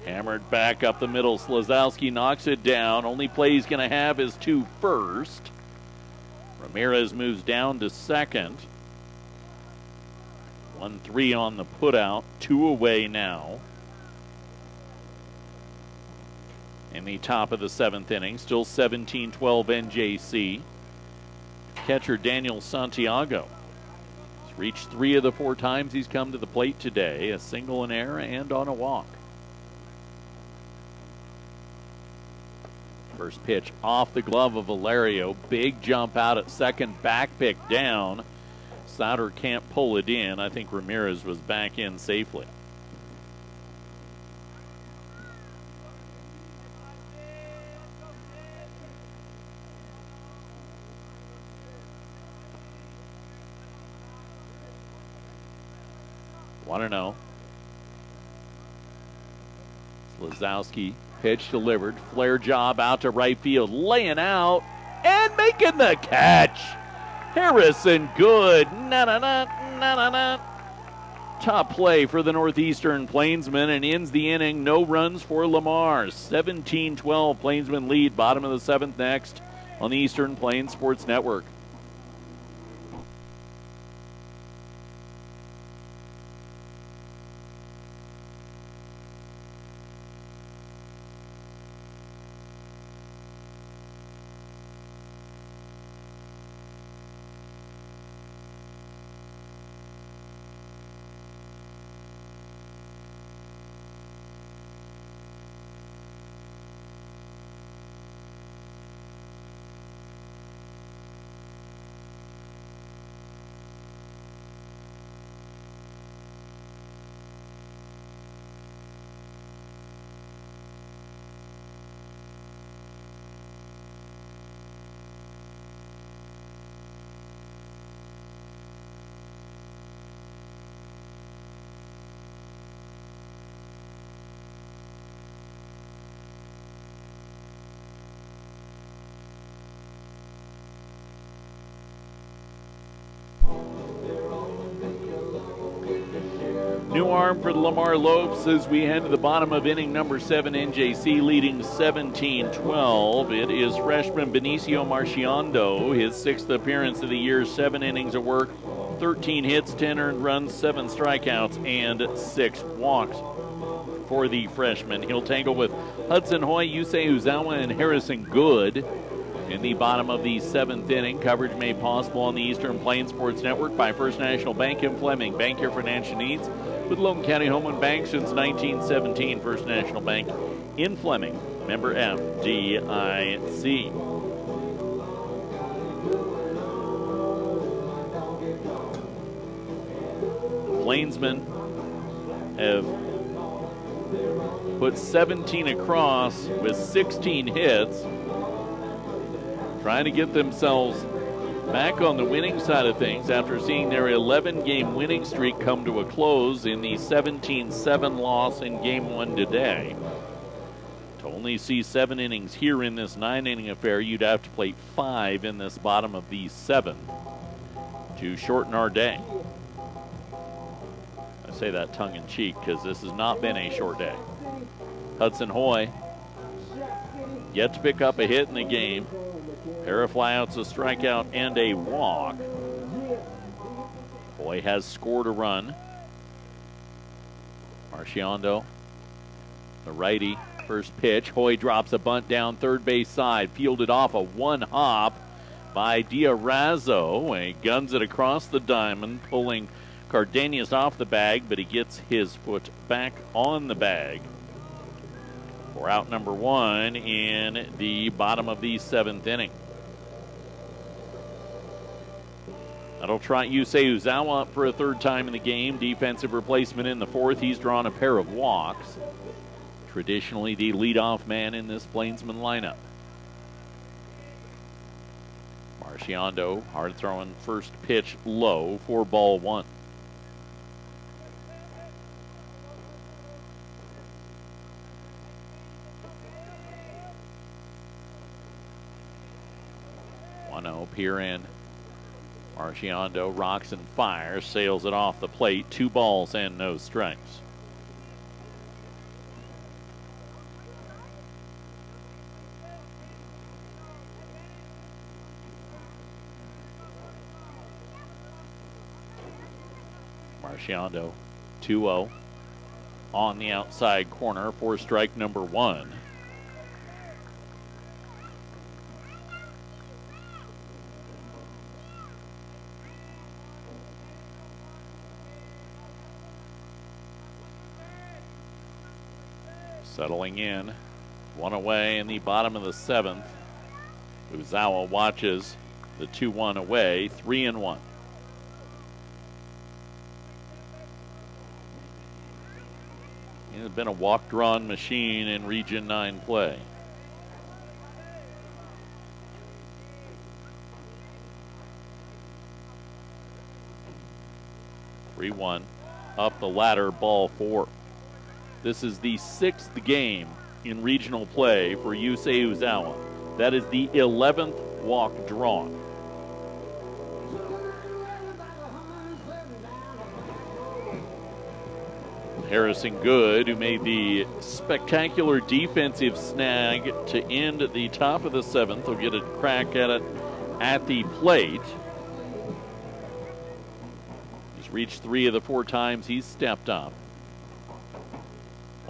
Hammered back up the middle. Slazowski knocks it down. Only play he's going to have is 2 first. Ramirez moves down to second. 1-3 on the putout, 2 away now. In the top of the 7th inning, still 17-12 NJC. Catcher Daniel Santiago has reached 3 of the 4 times he's come to the plate today, a single, an error, and on a walk. First pitch off the glove of Valerio, big jump out at second, back pick down. Sauter can't pull it in. I think Ramirez was back in safely. Want to know. Slazowski, pitch delivered. Flare job out to right field. Laying out and making the catch. Harrison Good. Na-na-na. Top play for the Northeastern Plainsmen and ends the inning. No runs for Lamar. 17-12 Plainsmen lead. Bottom of the 7th next on the Eastern Plains Sports Network. New arm for the Lamar Lopes as we head to the bottom of inning number 7. NJC leading 17-12. It is freshman Benicio Marchiondo, his 6th appearance of the year, 7 innings of work, 13 hits, 10 earned runs, 7 strikeouts, and 6 walks for the freshman. He'll tangle with Hudson Hoy, Yusei Uzawa, and Harrison Good in the bottom of the 7th inning. Coverage made possible on the Eastern Plains Sports Network by First National Bank in Fleming. Bank your financial needs with Logan County Home and Bank since 1917. First National Bank in Fleming. Member FDIC. The Plainsmen have put 17 across with 16 hits, trying to get themselves back on the winning side of things after seeing their 11-game winning streak come to a close in the 17-7 loss in Game 1 today. To only see 7 innings here in this 9-inning affair, you'd have to play 5 in this bottom of the 7th to shorten our day. I say that tongue-in-cheek because this has not been a short day. Hudson Hoy yet to pick up a hit in the game. Pair of flyouts, a strikeout, and a walk. Hoy has scored a run. Marchiondo, the righty, first pitch. Hoy drops a bunt down third base side, fielded off a one-hop by Diarrazzo. He guns it across the diamond, pulling Cardenas off the bag, but he gets his foot back on the bag for out number 1 in the bottom of the 7th inning. That'll try Yusei Uzawa up for a 3rd time in the game. Defensive replacement in the 4th. He's drawn a pair of walks. Traditionally the leadoff man in this Plainsman lineup. Marchiondo, hard throwing first pitch low for ball 1. Here in Marchiondo rocks and fires, sails it off the plate. 2 balls and no strikes. Marchiondo 2-0 on the outside corner for strike number 1. Settling in, 1 away in the bottom of the 7th. Uzawa watches the 2-1 away, 3-1. He has been a walk-drawn machine in Region 9 play. Up the ladder, ball 4. This is the 6th game in regional play for Yusei Uzawa. That is the 11th walk drawn. Harrison Good, who made the spectacular defensive snag to end at the top of the 7th, will get a crack at it at the plate. He's reached 3 of the 4 times he's stepped up.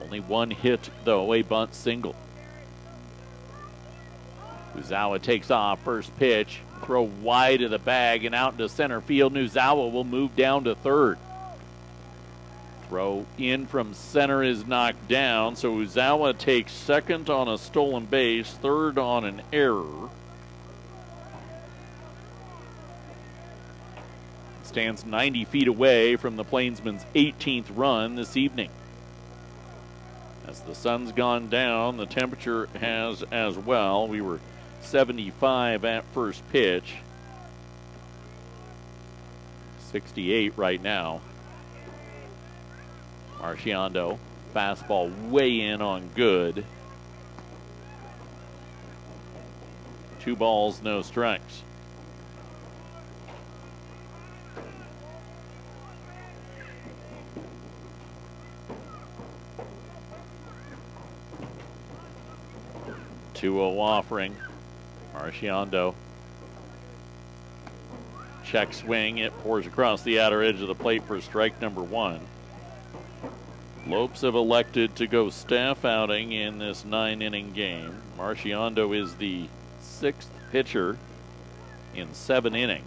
Only 1 hit, though, a bunt single. Uzawa takes off, first pitch, throw wide of the bag and out into center field. Uzawa will move down to 3rd. Throw in from center is knocked down, so Uzawa takes 2nd on a stolen base, 3rd on an error. Stands 90 feet away from the Plainsmen's 18th run this evening. As the sun's gone down, the temperature has as well. We were 75 at first pitch. 68 right now. Marchiondo, fastball way in on Good. 2 balls, no strikes. 2-0 offering. Marchiondo. Check swing. It pours across the outer edge of the plate for strike number 1. Lopes have elected to go staff outing in this 9-inning game. Marchiondo is the 6th pitcher in 7 innings.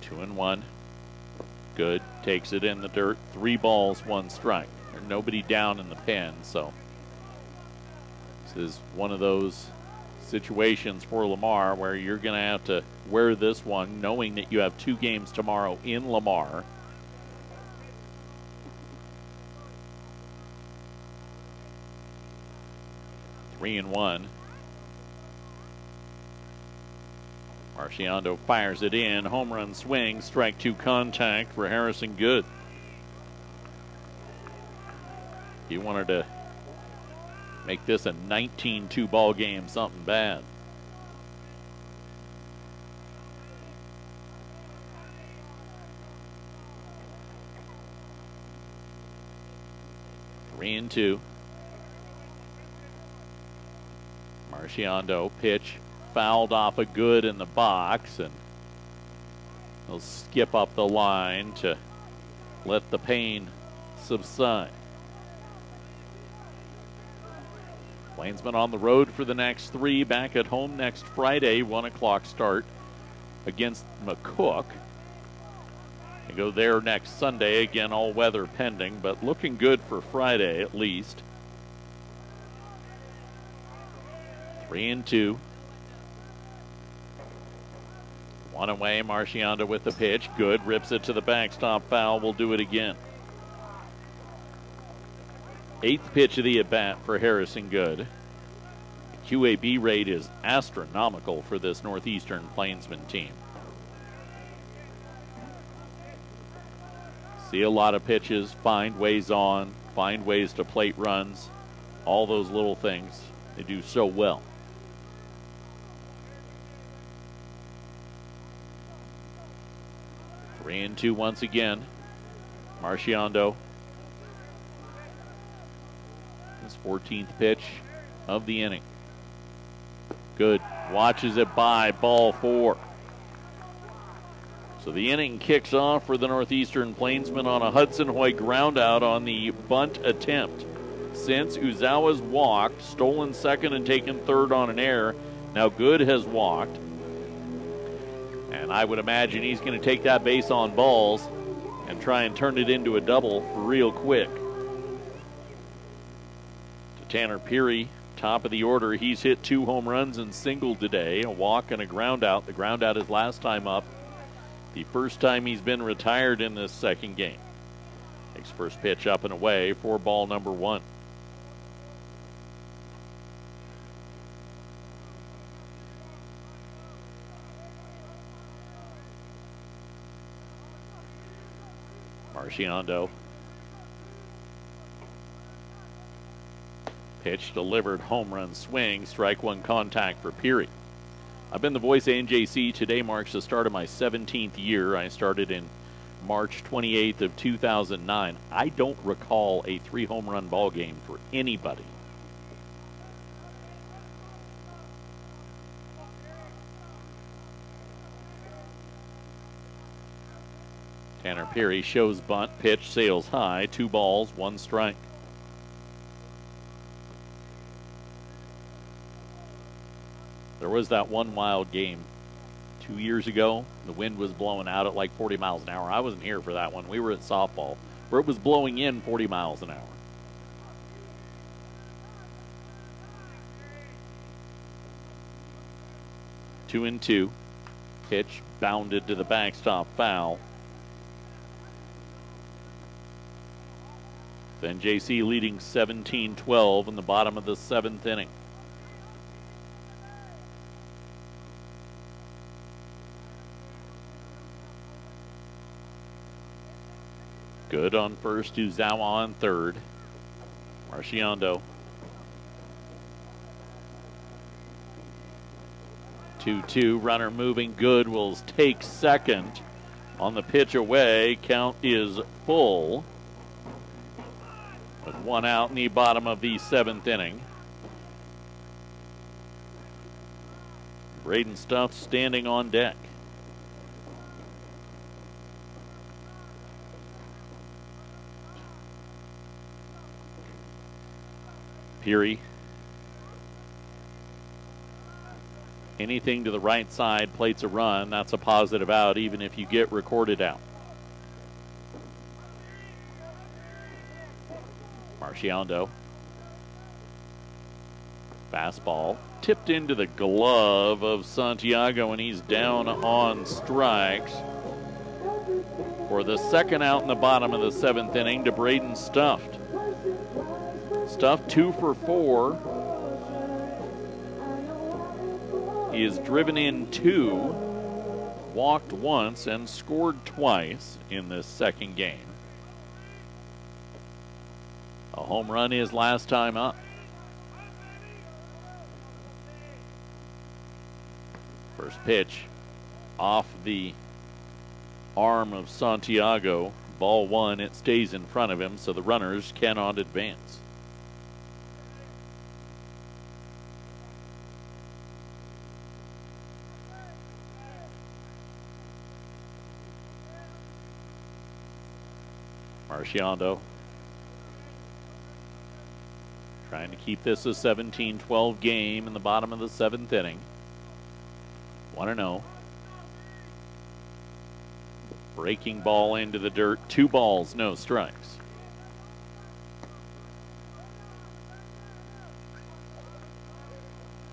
Two and one. Good. Takes it in the dirt. 3 balls, 1 strike. There's nobody down in the pen, so this is one of those situations for Lamar where you're going to have to wear this one knowing that you have 2 games tomorrow in Lamar. Three and one. Marchiondo fires it in. Home run swing. Strike 2 contact for Harrison Good. He wanted to make this a 19-2 ball game, something bad. Three and two. Marchiondo pitch fouled off a Good in the box, and he'll skip up the line to let the pain subside. Plainsmen on the road for the next 3, back at home next Friday, 1 o'clock start against McCook. They go there next Sunday, again all weather pending, but looking good for Friday at least. 3 and two. 1 away, Marchiondo with the pitch. Good, rips it to the backstop, foul, will do it again. 8th pitch of the at-bat for Harrison Good. The QAB rate is astronomical for this Northeastern Plainsman team. See a lot of pitches, find ways on, find ways to plate runs, all those little things. They do so well. Three and two once again. Marchiondo. His 14th pitch of the inning. Good. Watches it by. Ball 4. So the inning kicks off for the Northeastern Plainsmen on a Hudson Hoyt ground out on the bunt attempt. Since Uzawa's walked, stolen second and taken third on an error. Now Good has walked. And I would imagine he's going to take that base on balls and try and turn it into a double real quick. To Tanner Peary, top of the order. He's hit 2 home runs and singled today, a walk and a ground out. The ground out his last time up. The first time he's been retired in this second game. Takes first pitch up and away for ball number 1. Marchiondo. Pitch delivered, home run swing, strike 1 contact for Peary. I've been the voice of NJC. Today marks the start of my 17th year. I started in March 28th of 2009. I don't recall a 3 home run ball game for anybody. Tanner Peary shows bunt, pitch sails high, 2 balls, 1 strike. There was that one wild game 2 years ago. The wind was blowing out at like 40 miles an hour. I wasn't here for that one. We were at softball where it was blowing in 40 miles an hour. Two and two. Pitch bounded to the backstop, foul. Then JC leading 17-12 in the bottom of the 7th inning. Good on first, Uzawa on third. Marchiondo. 2-2, runner moving. Good will take second on the pitch away. Count is full. with 1 out in the bottom of the 7th inning. Braden Stuff standing on deck. Peary. Anything to the right side plates a run. That's a positive out, even if you get recorded out. Marchiondo. Fastball tipped into the glove of Santiago, and he's down on strikes for the 2nd out in the bottom of the 7th inning to Braden Stuff. Stuff 2 for 4. He has driven in 2, walked once, and scored twice in this 2nd game. A home run his last time up. First pitch off the arm of Santiago. Ball 1, it stays in front of him, so the runners cannot advance. Marchiondo trying to keep this a 17-12 game in the bottom of the 7th inning. 1-0. Breaking ball into the dirt. 2 balls, no strikes.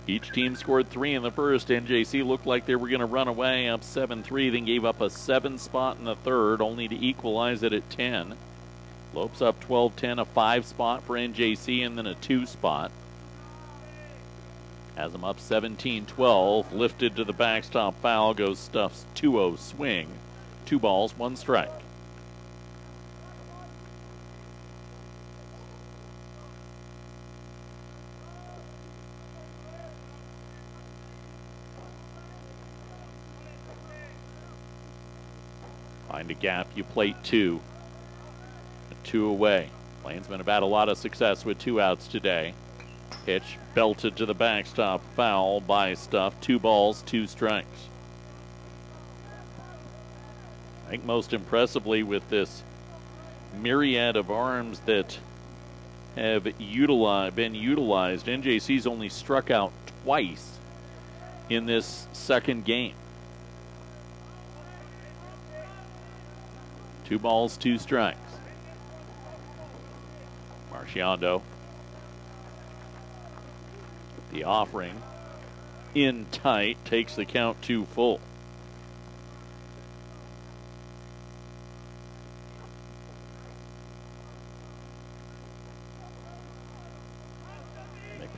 Each team scored 3 in the first. NJC looked like they were going to run away up 7-3, then gave up a 7 spot in the 3rd, only to equalize it at 10. Lopes up 12-10, a 5 spot for NJC, and then a 2 spot. Has them up 17-12, lifted to the backstop foul, goes Stuff's 2-0 swing. 2 balls, 1 strike. Find a gap, you plate 2. 2 away. Plainsmen have had a lot of success with 2 outs today. Pitch belted to the backstop, foul by Stuff. 2 balls, 2 strikes. I think most impressively with this myriad of arms that have been utilized, NJC's only struck out twice in this 2nd game. 2 balls, 2 strikes. Marchiondo. The offering in tight, takes the count 2 full.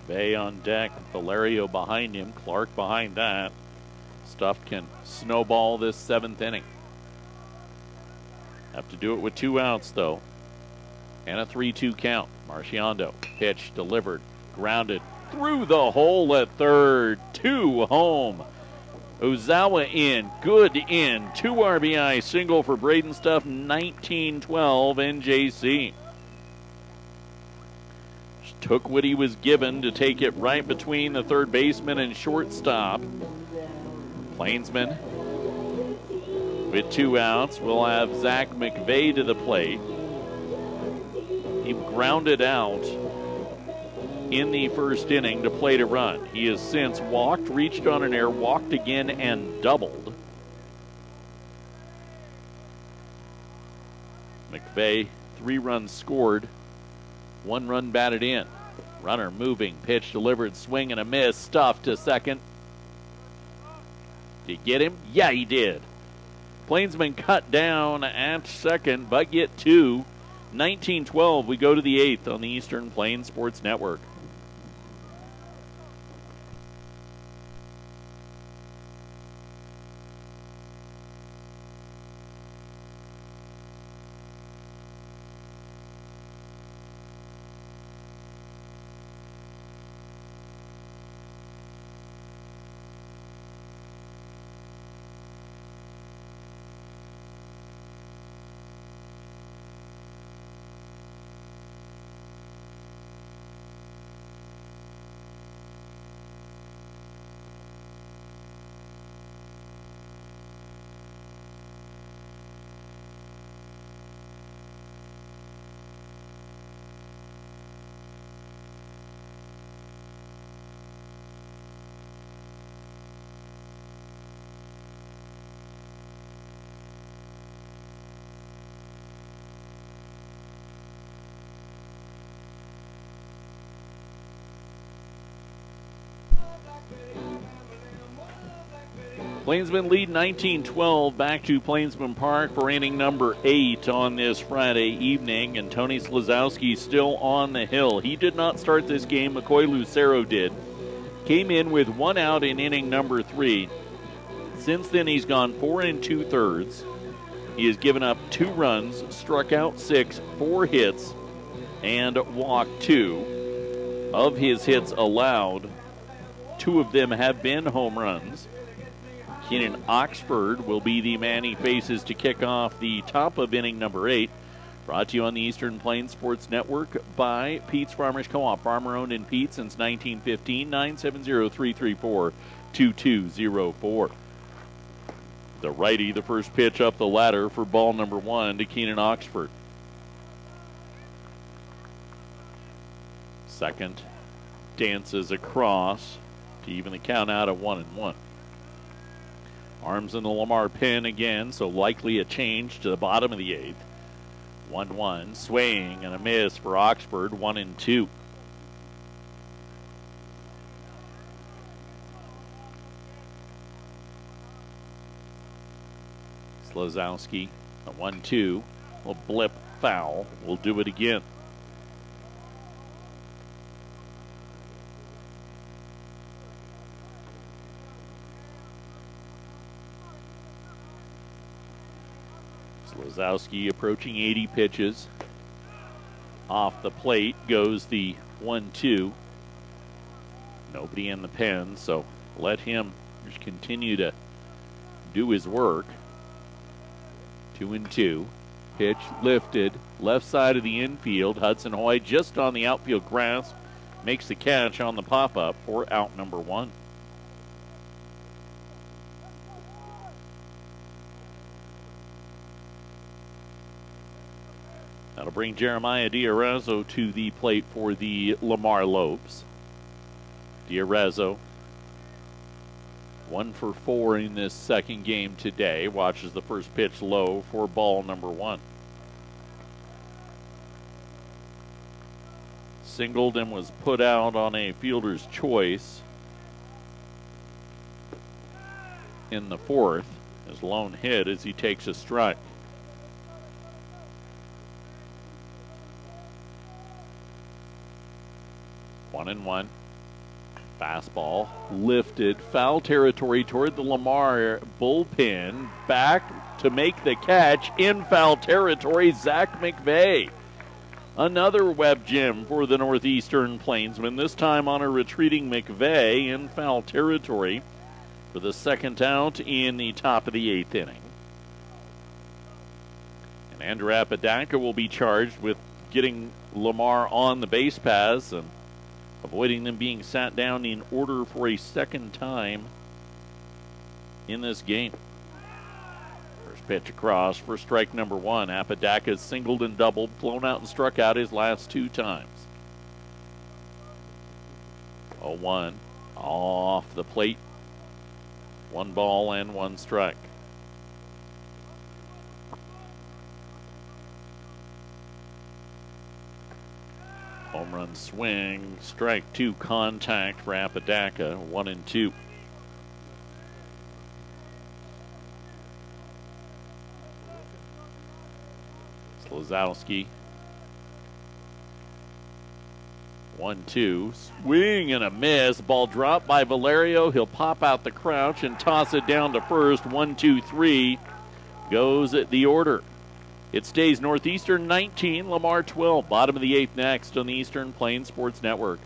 McVeigh on deck, Valerio behind him, Clark behind that. Stuff can snowball this 7th inning. Have to do it with 2 outs, though. And a 3-2 count. Marchiondo, pitch delivered, grounded through the hole at 3rd. 2 home. Ozawa in, good in. 2 RBI single for Braden Stuff. 19-12 NJC. Just took what he was given to take it right between the 3rd baseman and shortstop. Plainsmen with 2 outs will have Zach McVeigh to the plate. He grounded out in the 1st inning to plate a run. He has since walked, reached on an air, walked again, and doubled. McVeigh, 3 runs scored, 1 run batted in. Runner moving, pitch delivered, swing and a miss. Stuff to second. Did he get him? Yeah, he did. Plainsmen cut down at second, but get 2. 19-12, we go to the 8th on the Eastern Plains Sports Network. Plainsmen lead 19-12 back to Plainsman Park for inning number 8 on this Friday evening, and Tony Slazowski still on the hill. He did not start this game. McCoy Lucero did. Came in with 1 out in inning number 3. Since then, he's gone 4 2/3. He has given up 2 runs, struck out 6, 4 hits, and walked 2. Of his hits allowed, 2 of them have been home runs. Keenan Oxford will be the man he faces to kick off the top of inning number 8. Brought to you on the Eastern Plains Sports Network by Pete's Farmers Co-op. Farmer-owned in Pete since 1915. 970-334-2204. The righty, the first pitch up the ladder for ball number 1 to Keenan Oxford. Second dances across to even the count out at 1-1. Arms in the Lamar pen again, so likely a change to the bottom of the 8th. 1-1, swing and a miss for Oxford, 1-2. Slazowski, a 1-2, will blip foul. We'll do it again. Slazowski approaching 80 pitches. Off the plate goes the 1-2. Nobody in the pen, so let him just continue to do his work. 2-2. Pitch lifted, left side of the infield. Hudson Hoy just on the outfield grass makes the catch on the pop-up for out number 1. That'll bring Jeremiah D'Arezzo to the plate for the Lamar Lopes. D'Arezzo, 1 for 4 in this second game today. Watches the first pitch low for ball number 1. Singled and was put out on a fielder's choice in the 4th. His lone hit as he takes a strike. 1-1. Fastball lifted, foul territory toward the Lamar bullpen. Back to make the catch in foul territory, Zach McVeigh. Another web gem for the Northeastern Plainsmen, this time on a retreating McVeigh in foul territory for the second out in the top of the 8th inning. And Andrew Apodaca will be charged with getting Lamar on the base paths and avoiding them being sat down in order for a second time in this game. First pitch across for strike number 1. Apodaca singled and doubled, flown out and struck out his last 2 times. 0-1 off the plate. 1 ball and 1 strike. Home run swing, strike 2 contact for Apodaca, 1-2. Slazowski, 1-2, swing and a miss. Ball dropped by Valerio. He'll pop out the crouch and toss it down to first. 1-2-3 goes at the order. It stays Northeastern 19, Lamar 12. Bottom of the 8th next on the Eastern Plains Sports Network.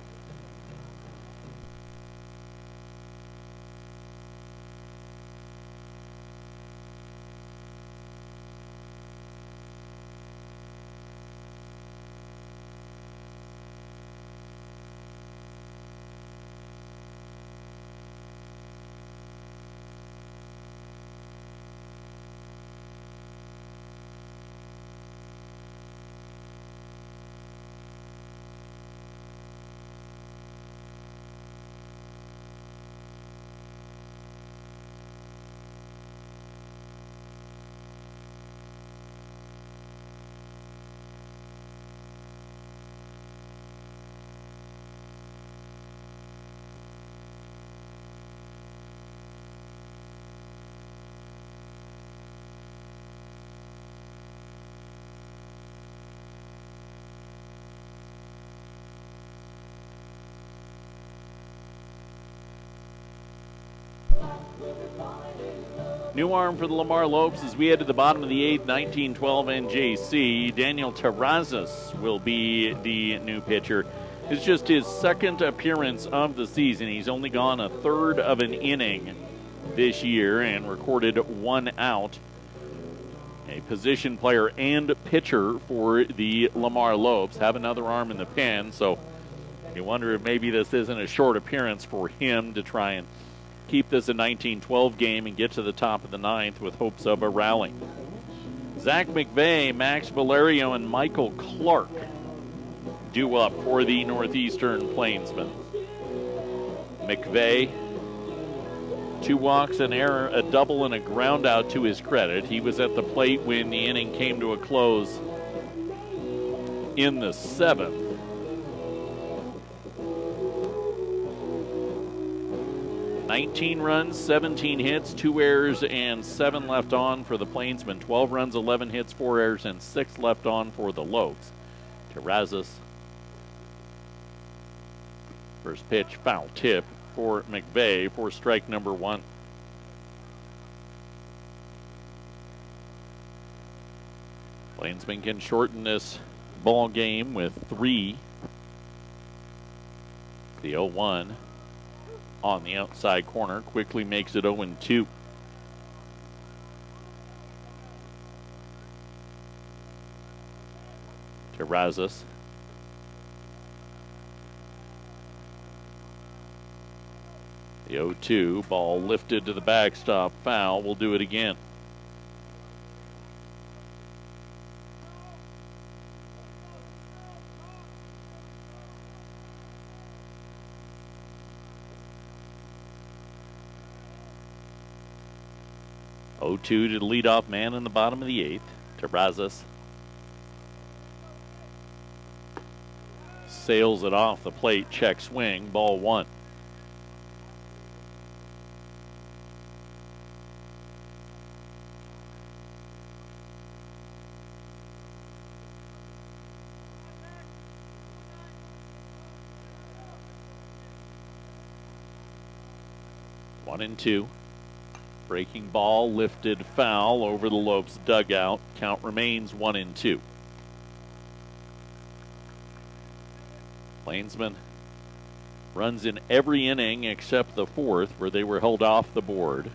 New arm for the Lamar Lopes as we head to the bottom of the 8th, 1912 NJC. Daniel Terrazas will be the new pitcher. It's just his second appearance of the season. He's only gone a third of an inning this year and recorded 1 out. A position player and pitcher for the Lamar Lopes. Have another arm in the pen, so you wonder if maybe this isn't a short appearance for him to try and keep this a 1912 game and get to the top of the 9th with hopes of a rally. Zach McVeigh, Max Valerio, and Michael Clark due up for the Northeastern Plainsmen. McVeigh, 2 walks, an error, a double, and a ground out to his credit. He was at the plate when the inning came to a close in the 7th. 19 runs, 17 hits, 2 errors, and 7 left on for the Plainsmen. 12 runs, 11 hits, 4 errors, and 6 left on for the Lopes. Terrazas. First pitch, foul tip for McVeigh for strike number 1. Plainsmen can shorten this ball game with 3. The 0-1 on the outside corner quickly makes it 0-2. Terrazas. The 0-2, ball lifted to the backstop, foul. We'll do it again. To the leadoff man in the bottom of the 8th. Terrazas sails it off the plate, check swing, ball 1. One and 2. Breaking ball, lifted foul over the Lopes dugout. Count remains 1-2. Plainsman runs in every inning except the 4th, where they were held off the board.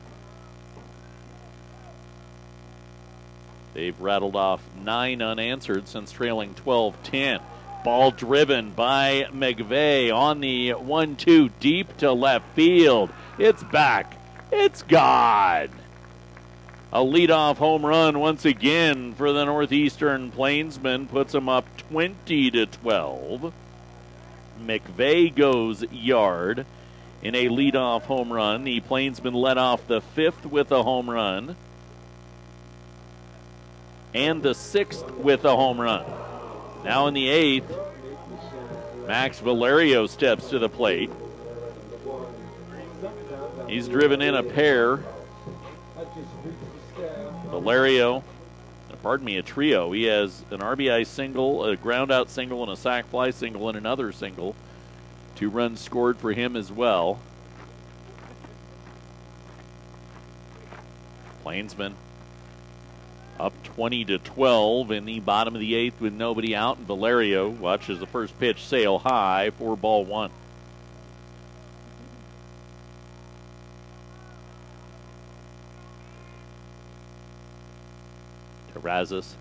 They've rattled off 9 unanswered since trailing 12-10. Ball driven by McVeigh on the 1-2 deep to left field. It's back. It's gone. A leadoff home run once again for the Northeastern Plainsmen puts them up 20-12. McVeigh goes yard in a leadoff home run. The Plainsmen led off the 5th with a home run and the 6th with a home run. Now in the 8th, Max Valerio steps to the plate. He's driven in a pair. Valerio, a trio. He has an RBI single, a ground out single, and a sac fly single, and another single. 2 runs scored for him as well. Plainsmen up 20-12 in the bottom of the 8th with nobody out, and Valerio watches the first pitch sail high for ball 1. Terrazas,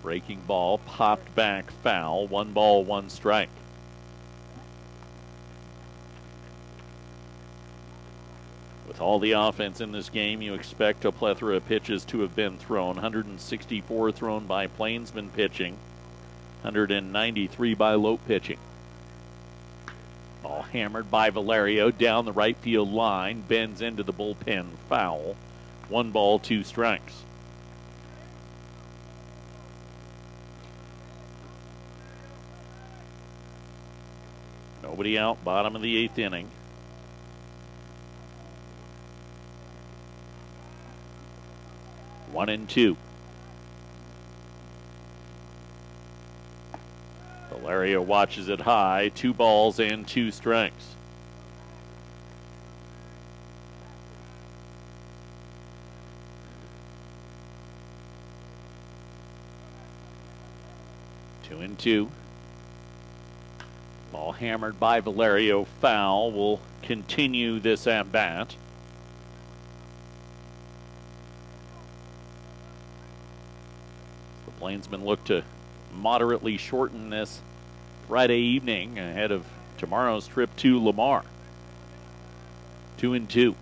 breaking ball, popped back foul. 1 ball, 1 strike. With all the offense in this game, you expect a plethora of pitches to have been thrown. 164 thrown by Plainsman pitching, 193 by Lope pitching. Ball hammered by Valerio down the right field line, bends into the bullpen foul. 1 ball, 2 strikes. Nobody out, bottom of the 8th inning. One and 2. Valerio watches it high. 2 balls and 2 strikes. 2-2. Ball hammered by Valerio. Foul will continue this at bat. The Plainsmen look to moderately shorten this Friday evening ahead of tomorrow's trip to Lamar. 2-2.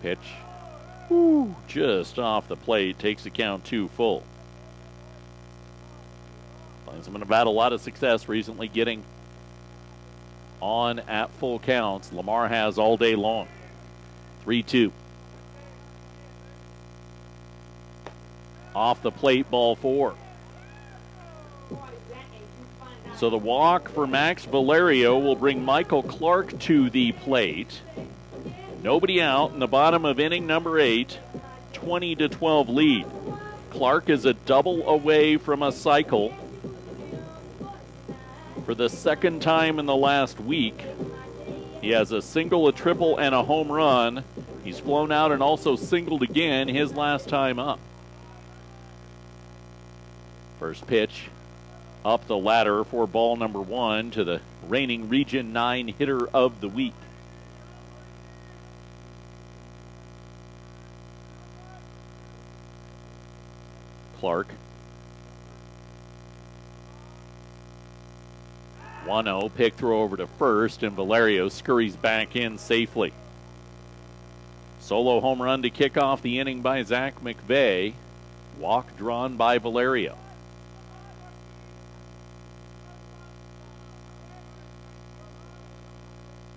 Pitch. Woo, just off the plate. Takes the count 2 full. Plainsmen have had a lot of success recently getting on at full counts. Lamar has all day long. 3-2. Off the plate, ball 4. So the walk for Max Valerio will bring Michael Clark to the plate. Nobody out in the bottom of inning number 8, 20-12 lead. Clark is a double away from a cycle for the second time in the last week. He has a single, a triple, and a home run. He's flown out and also singled again his last time up. First pitch up the ladder for ball number 1 to the reigning Region 9 hitter of the week. Clark. 1-0, pick throw over to first, and Valerio scurries back in safely. Solo home run to kick off the inning by Zach McVeigh. Walk drawn by Valerio.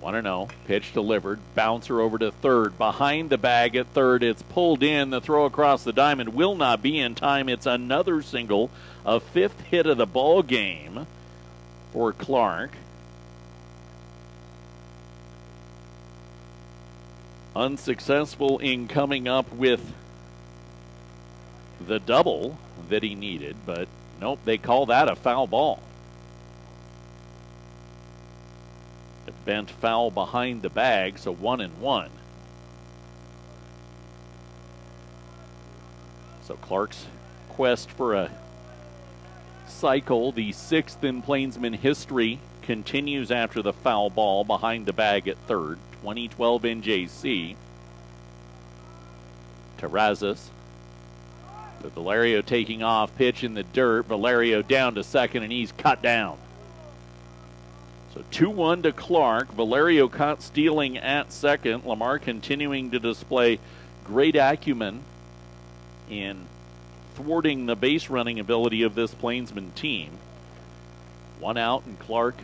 1-0, pitch delivered, bouncer over to third, behind the bag at third, it's pulled in, the throw across the diamond will not be in time. It's another single, a 5th hit of the ball game for Clark. Unsuccessful in coming up with the double that he needed, but nope, they call that a foul ball. A bent foul behind the bag, so 1-1. So Clark's quest for a cycle, the 6th in Plainsman history, continues after the foul ball behind the bag at third. 2012 NJC. Terrazas. With Valerio taking off, pitch in the dirt. Valerio down to second, and he's cut down. So 2-1 to Clark. Valerio caught stealing at second. Lamar continuing to display great acumen in thwarting the base running ability of this Plainsman team. 1 out, and Clark,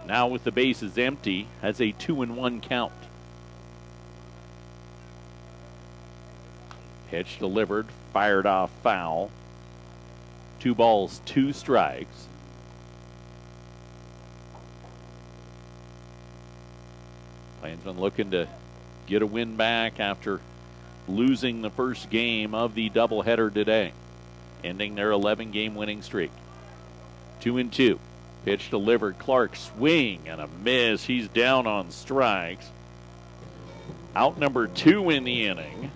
now with the bases empty, has a 2-1 count. Pitch delivered, fired off foul. 2 balls, 2 strikes. Plainsman looking to get a win back after losing the first game of the doubleheader today, ending their 11-game winning streak. 2-2. Pitch delivered. Clark swing and a miss. He's down on strikes. Out number 2 in the inning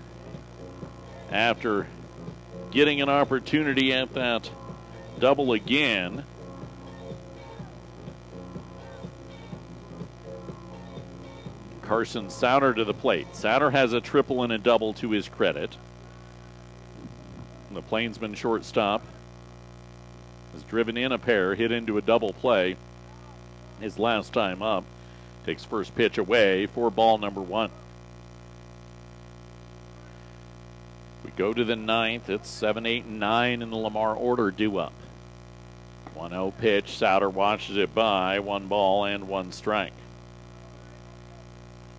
after getting an opportunity at that double again. Carson Souter to the plate. Souter has a triple and a double to his credit. The Plainsman shortstop has driven in a pair, hit into a double play his last time up. Takes first pitch away for ball number 1. We go to the 9th. It's 7, 8, and 9 in the Lamar order due up. 1-0 pitch. Souter watches it by. 1 ball and 1 strike.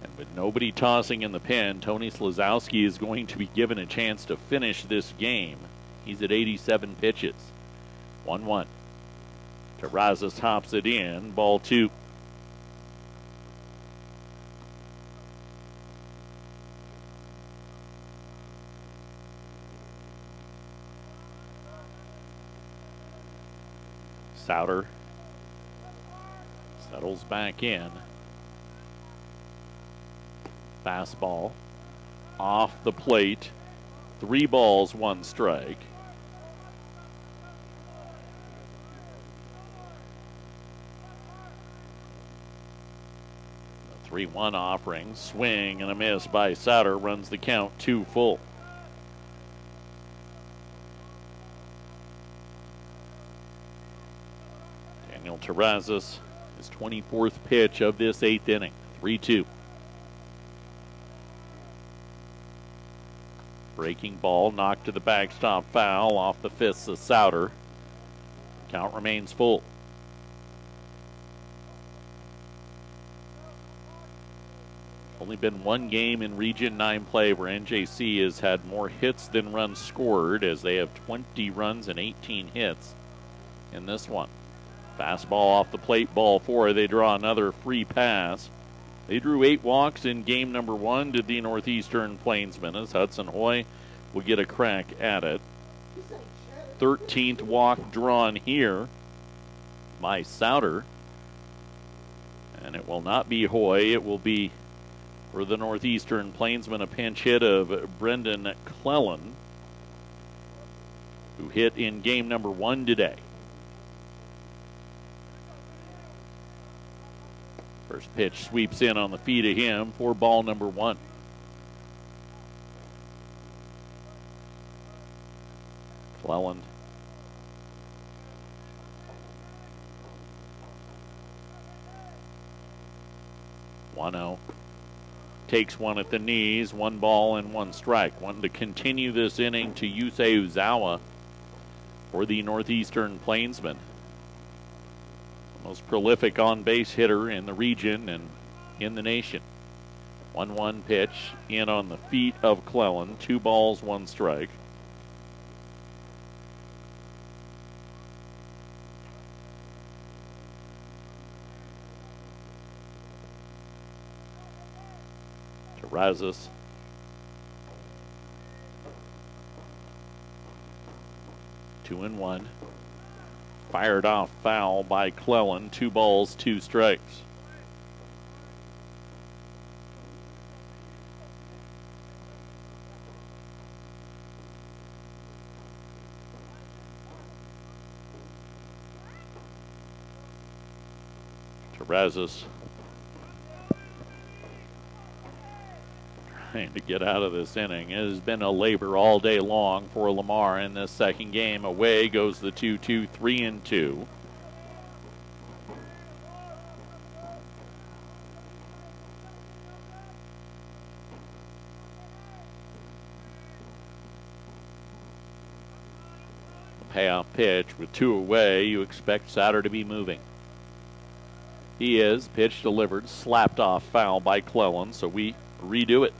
And with nobody tossing in the pen, Tony Slazowski is going to be given a chance to finish this game. He's at 87 pitches. 1-1. Terrazas hops it in. Ball 2. Souter settles back in. Fastball off the plate. 3 balls, 1 strike. The 3-1 offering, swing and a miss by Sauter, runs the count 2 full. Daniel Terrazas, his 24th pitch of this 8th inning, 3-2. Breaking ball knocked to the backstop, foul off the fists of Sauter. Count remains full. Only been 1 game in Region 9 play where NJC has had more hits than runs scored, as they have 20 runs and 18 hits in this one. Fastball off the plate, ball 4. They draw another free pass. They drew 8 walks in game number 1 to the Northeastern Plainsmen, as Hudson Hoy will get a crack at it. 13th walk drawn here by Sauter. And it will not be Hoy. It will be, for the Northeastern Plainsmen, a pinch hit of Brendan Cleland, who hit in game number 1 today. First pitch sweeps in on the feet of him for ball number 1. Cleland. One-0. Takes one at the knees, 1 ball and 1 strike. Wanting to continue this inning to Yusei Uzawa for the Northeastern Plainsmen. Most prolific on-base hitter in the region and in the nation. 1-1 pitch in on the feet of Cleland. 2 balls, 1 strike. Terrazas. Two and 1. Fired off foul by Cleland. 2 balls, 2 strikes. Terrazas trying to get out of this inning. It has been a labor all day long for Lamar in this second game. Away goes the 2-2, 3-2. Payoff pitch with 2 away. You expect Sauter to be moving. He is. Pitch delivered, slapped off foul by Cleland, so we redo it.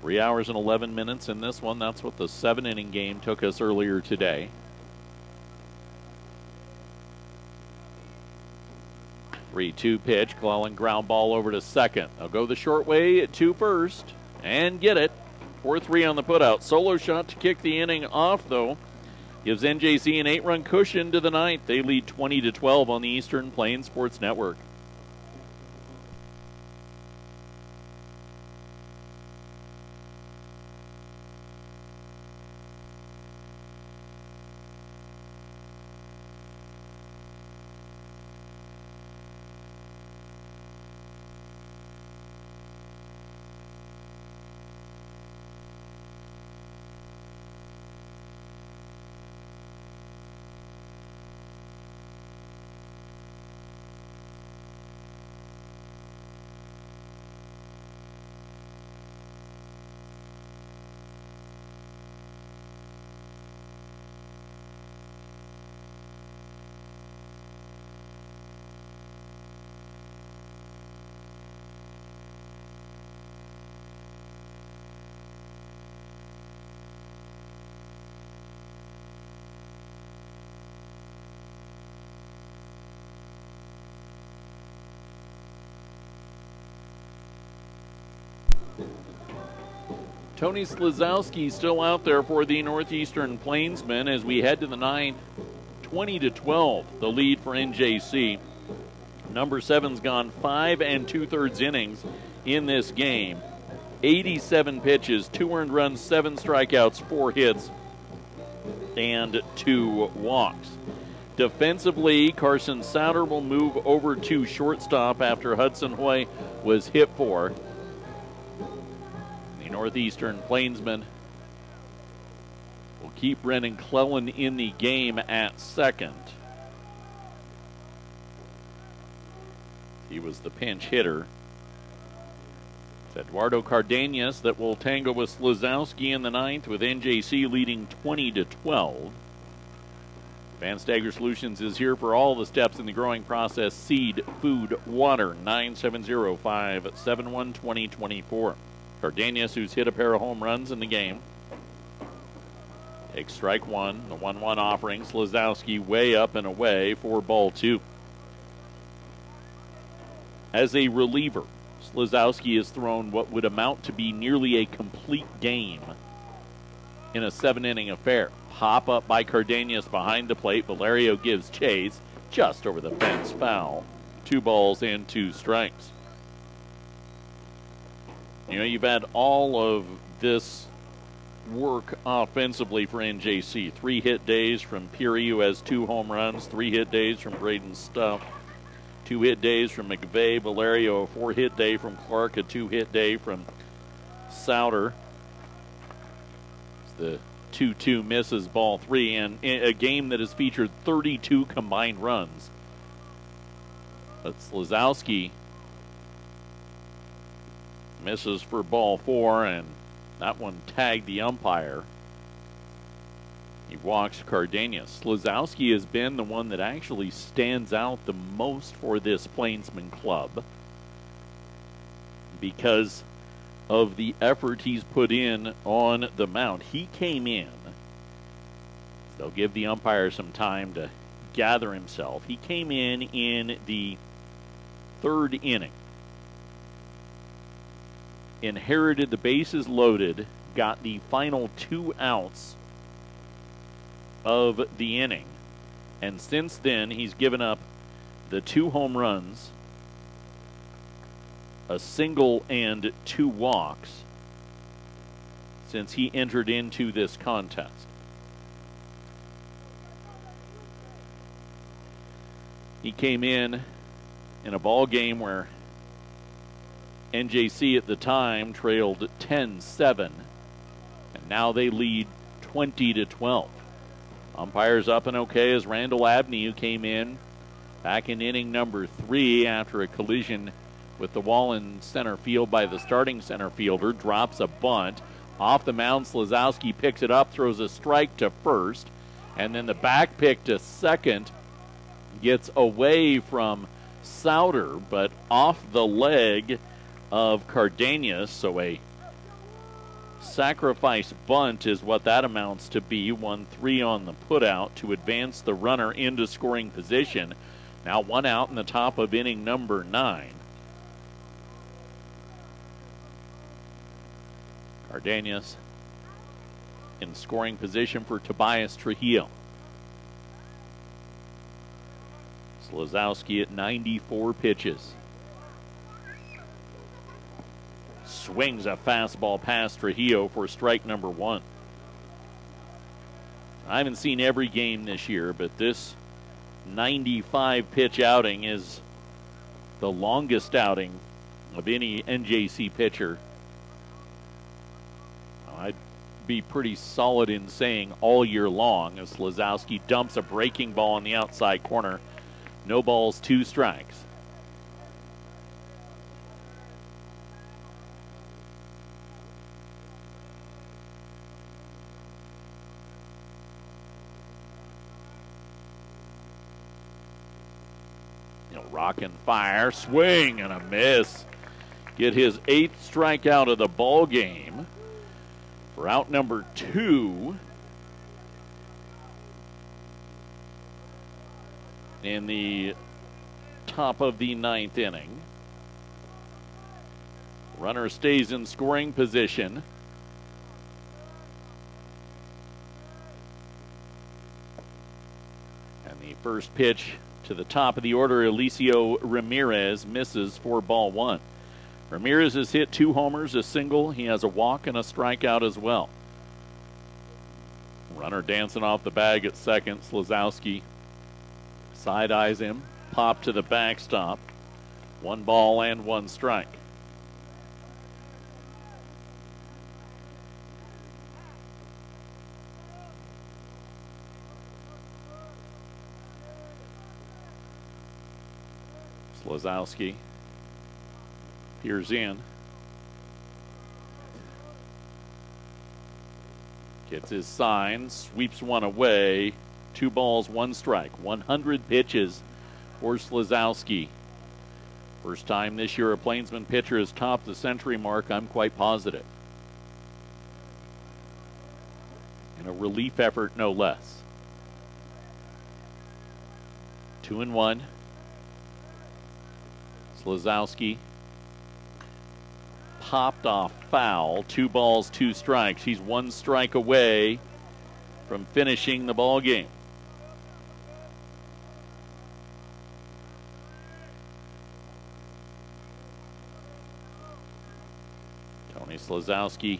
Three hours and 11 minutes in this one. That's what the 7-inning game took us earlier today. 3-2 pitch. Cleland ground ball over to second. They'll go the short way to first and get it. 4-3 on the putout. Solo shot to kick the inning off, though. Gives NJC an 8-run cushion to the 9th. They lead 20-12 on the Eastern Plains Sports Network. Tony Slazowski still out there for the Northeastern Plainsmen as we head to the 9th. 20-12, the lead for NJC. Number 7's gone 5 2/3 innings in this game. 87 pitches, 2 earned runs, 7 strikeouts, 4 hits, and 2 walks. Defensively, Carson Souter will move over to shortstop after Hudson Hoy was hit for. The Northeastern Plainsmen will keep Brennan Clellan in the game at second. He was the pinch hitter. It's Eduardo Cardenas that will tango with Slazowski in the ninth, with NJC leading 20-12. Advanced Agri Solutions is here for all the steps in the growing process: seed, food, water. 970-571-2024. Cardenas, who's hit a pair of home runs in the game, takes strike one. The 1-1 offering. Slazowski way up and away for ball 2. As a reliever, Slazowski has thrown what would amount to be nearly a complete game in a 7-inning affair. Pop up by Cardenas behind the plate. Valerio gives chase just over the fence, foul. 2 balls and 2 strikes. You know, you've had all of this work offensively for NJC. 3 hit days from Peary, who has 2 home runs. 3 hit days from Braden Stuff. 2 hit days from McVeigh. Valerio, a 4 hit day from Clark. A 2 hit day from Souter. It's the 2-2 misses ball 3, and a game that has featured 32 combined runs. But Slazowski misses for ball 4, and that one tagged the umpire. He walks Cardenas. Slazowski has been the one that actually stands out the most for this Plainsman club because of the effort he's put in on the mound. He came in. They'll give the umpire some time to gather himself. He came in the 3rd inning. Inherited the bases loaded, got the final 2 outs of the inning. And since then, he's given up the 2 home runs, a single, and 2 walks since he entered into this contest. He came in a ball game where NJC at the time trailed 10-7, and now they lead 20-12. Umpires up and okay as Randall Abney, who came in back in inning number 3 after a collision with the wall in center field by the starting center fielder, drops a bunt. Off the mound, Slazowski picks it up, throws a strike to first, and then the back pick to second gets away from Souter, but off the leg of Cardenas, so a sacrifice bunt is what that amounts to be. 1-3 on the putout to advance the runner into scoring position. Now 1 out in the top of inning number 9. Cardenas in scoring position for Tobias Trujillo. Slazowski at 94 pitches. Swings a fastball past Trujillo for strike number 1. I haven't seen every game this year, but this 95 pitch outing is the longest outing of any NJC pitcher. I'd be pretty solid in saying all year long, as Slazowski dumps a breaking ball on the outside corner. No balls, 2 strikes. Rock and fire, swing and a miss. Get his 8th strikeout of the ball game for out number 2 in the top of the 9th inning. Runner stays in scoring position. And the first pitch To the top of the order, Eliseo Ramirez misses for ball one. Ramirez has hit 2 homers, a single. He has a walk and a strikeout as well. Runner dancing off the bag at second. Slazowski side eyes him. Pop to the backstop. 1 ball and 1 strike. Slazowski peers in. Gets his sign, sweeps one away. 2 balls, 1 strike. 100 pitches for Slazowski. First time this year a Plainsman pitcher has topped the century mark, I'm quite positive. In a relief effort, no less. 2-1. Slazowski popped off foul. 2 balls, 2 strikes. He's 1 strike away from finishing the ball game. Tony Slazowski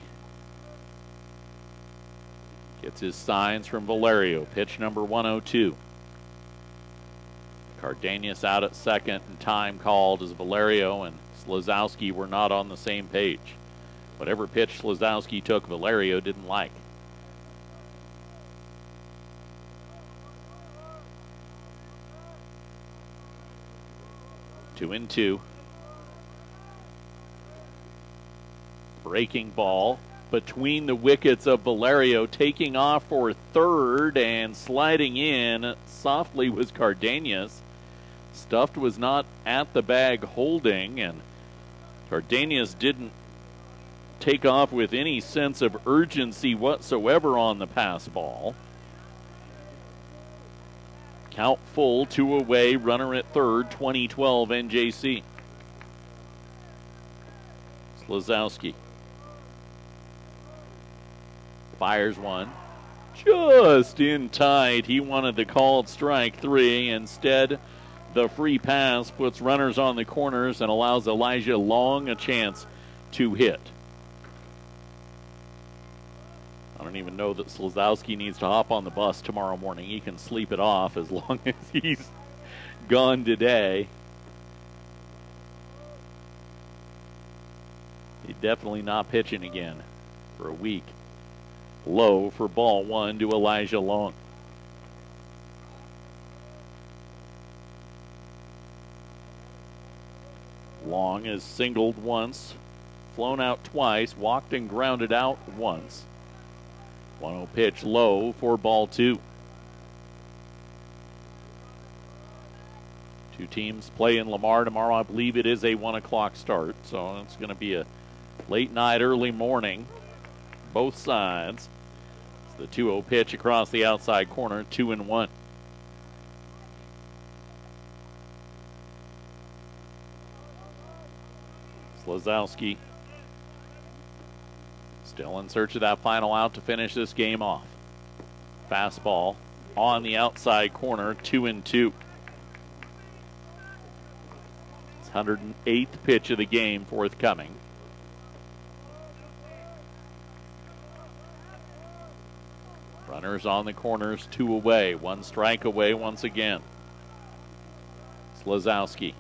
gets his signs from Valerio. Pitch number 102. Cardenas out at second, and time called as Valerio and Slazowski were not on the same page. Whatever pitch Slazowski took, Valerio didn't like. Two and two. Breaking ball between the wickets of Valerio, taking off for third and sliding in softly was Cardenas. Stuffed was not at the bag holding, and Cardenas didn't take off with any sense of urgency whatsoever on the pass ball. Count full, 2 away, runner at third, 2012 NJC. Slazowski fires one. Just in tight. He wanted the called strike 3. Instead, the free pass puts runners on the corners and allows Elijah Long a chance to hit. I don't even know that Slazowski needs to hop on the bus tomorrow morning. He can sleep it off as long as he's gone today. He's definitely not pitching again for a week. Low for ball one to Elijah Long. Long has singled once, flown out twice, walked and grounded out once. 1-0 pitch low for ball two. Two teams play in Lamar tomorrow. I believe it is a 1 o'clock start, so it's going to be a late night, early morning. Both sides. It's the 2-0 pitch across the outside corner, 2-1. Slazowski still in search of that final out to finish this game off. Fastball on the outside corner, 2-2. It's 108th pitch of the game forthcoming. Runners on the corners, 2 away. 1 strike away once again. Slazowski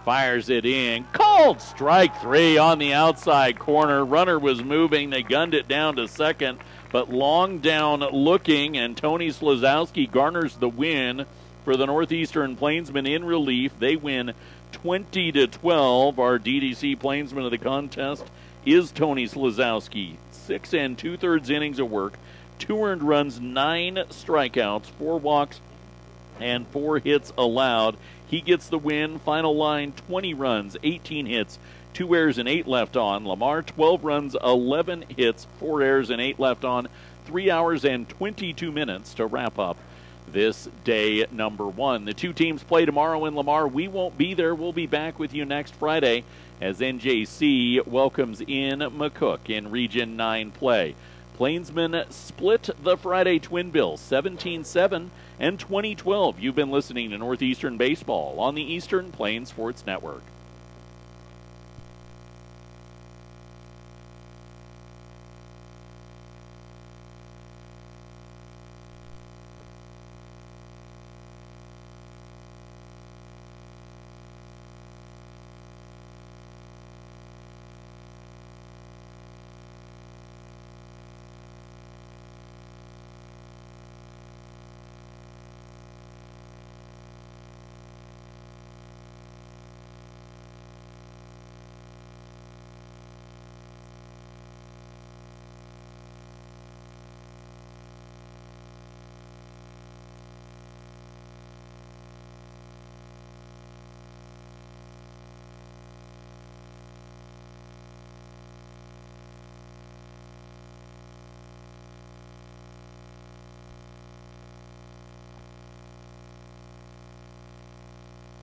fires it in. Called strike 3 on the outside corner. Runner was moving. They gunned it down to second, but Long down looking, and Tony Slazowski garners the win for the Northeastern Plainsmen in relief. They win 20-12. Our DDC Plainsman of the contest is Tony Slazowski. 6 2/3 innings of work, 2 earned runs, 9 strikeouts, 4 walks, and 4 hits allowed. He gets the win. Final line, 20 runs, 18 hits, 2 errors and 8 left on. Lamar, 12 runs, 11 hits, 4 errors and 8 left on. 3 hours and 22 minutes to wrap up this day number 1. The two teams play tomorrow in Lamar. We won't be there. We'll be back with you next Friday as NJC welcomes in McCook in Region 9 play. Plainsmen split the Friday Twin Bills 17-7 and 2012. You've been listening to Northeastern Baseball on the Eastern Plains Sports Network.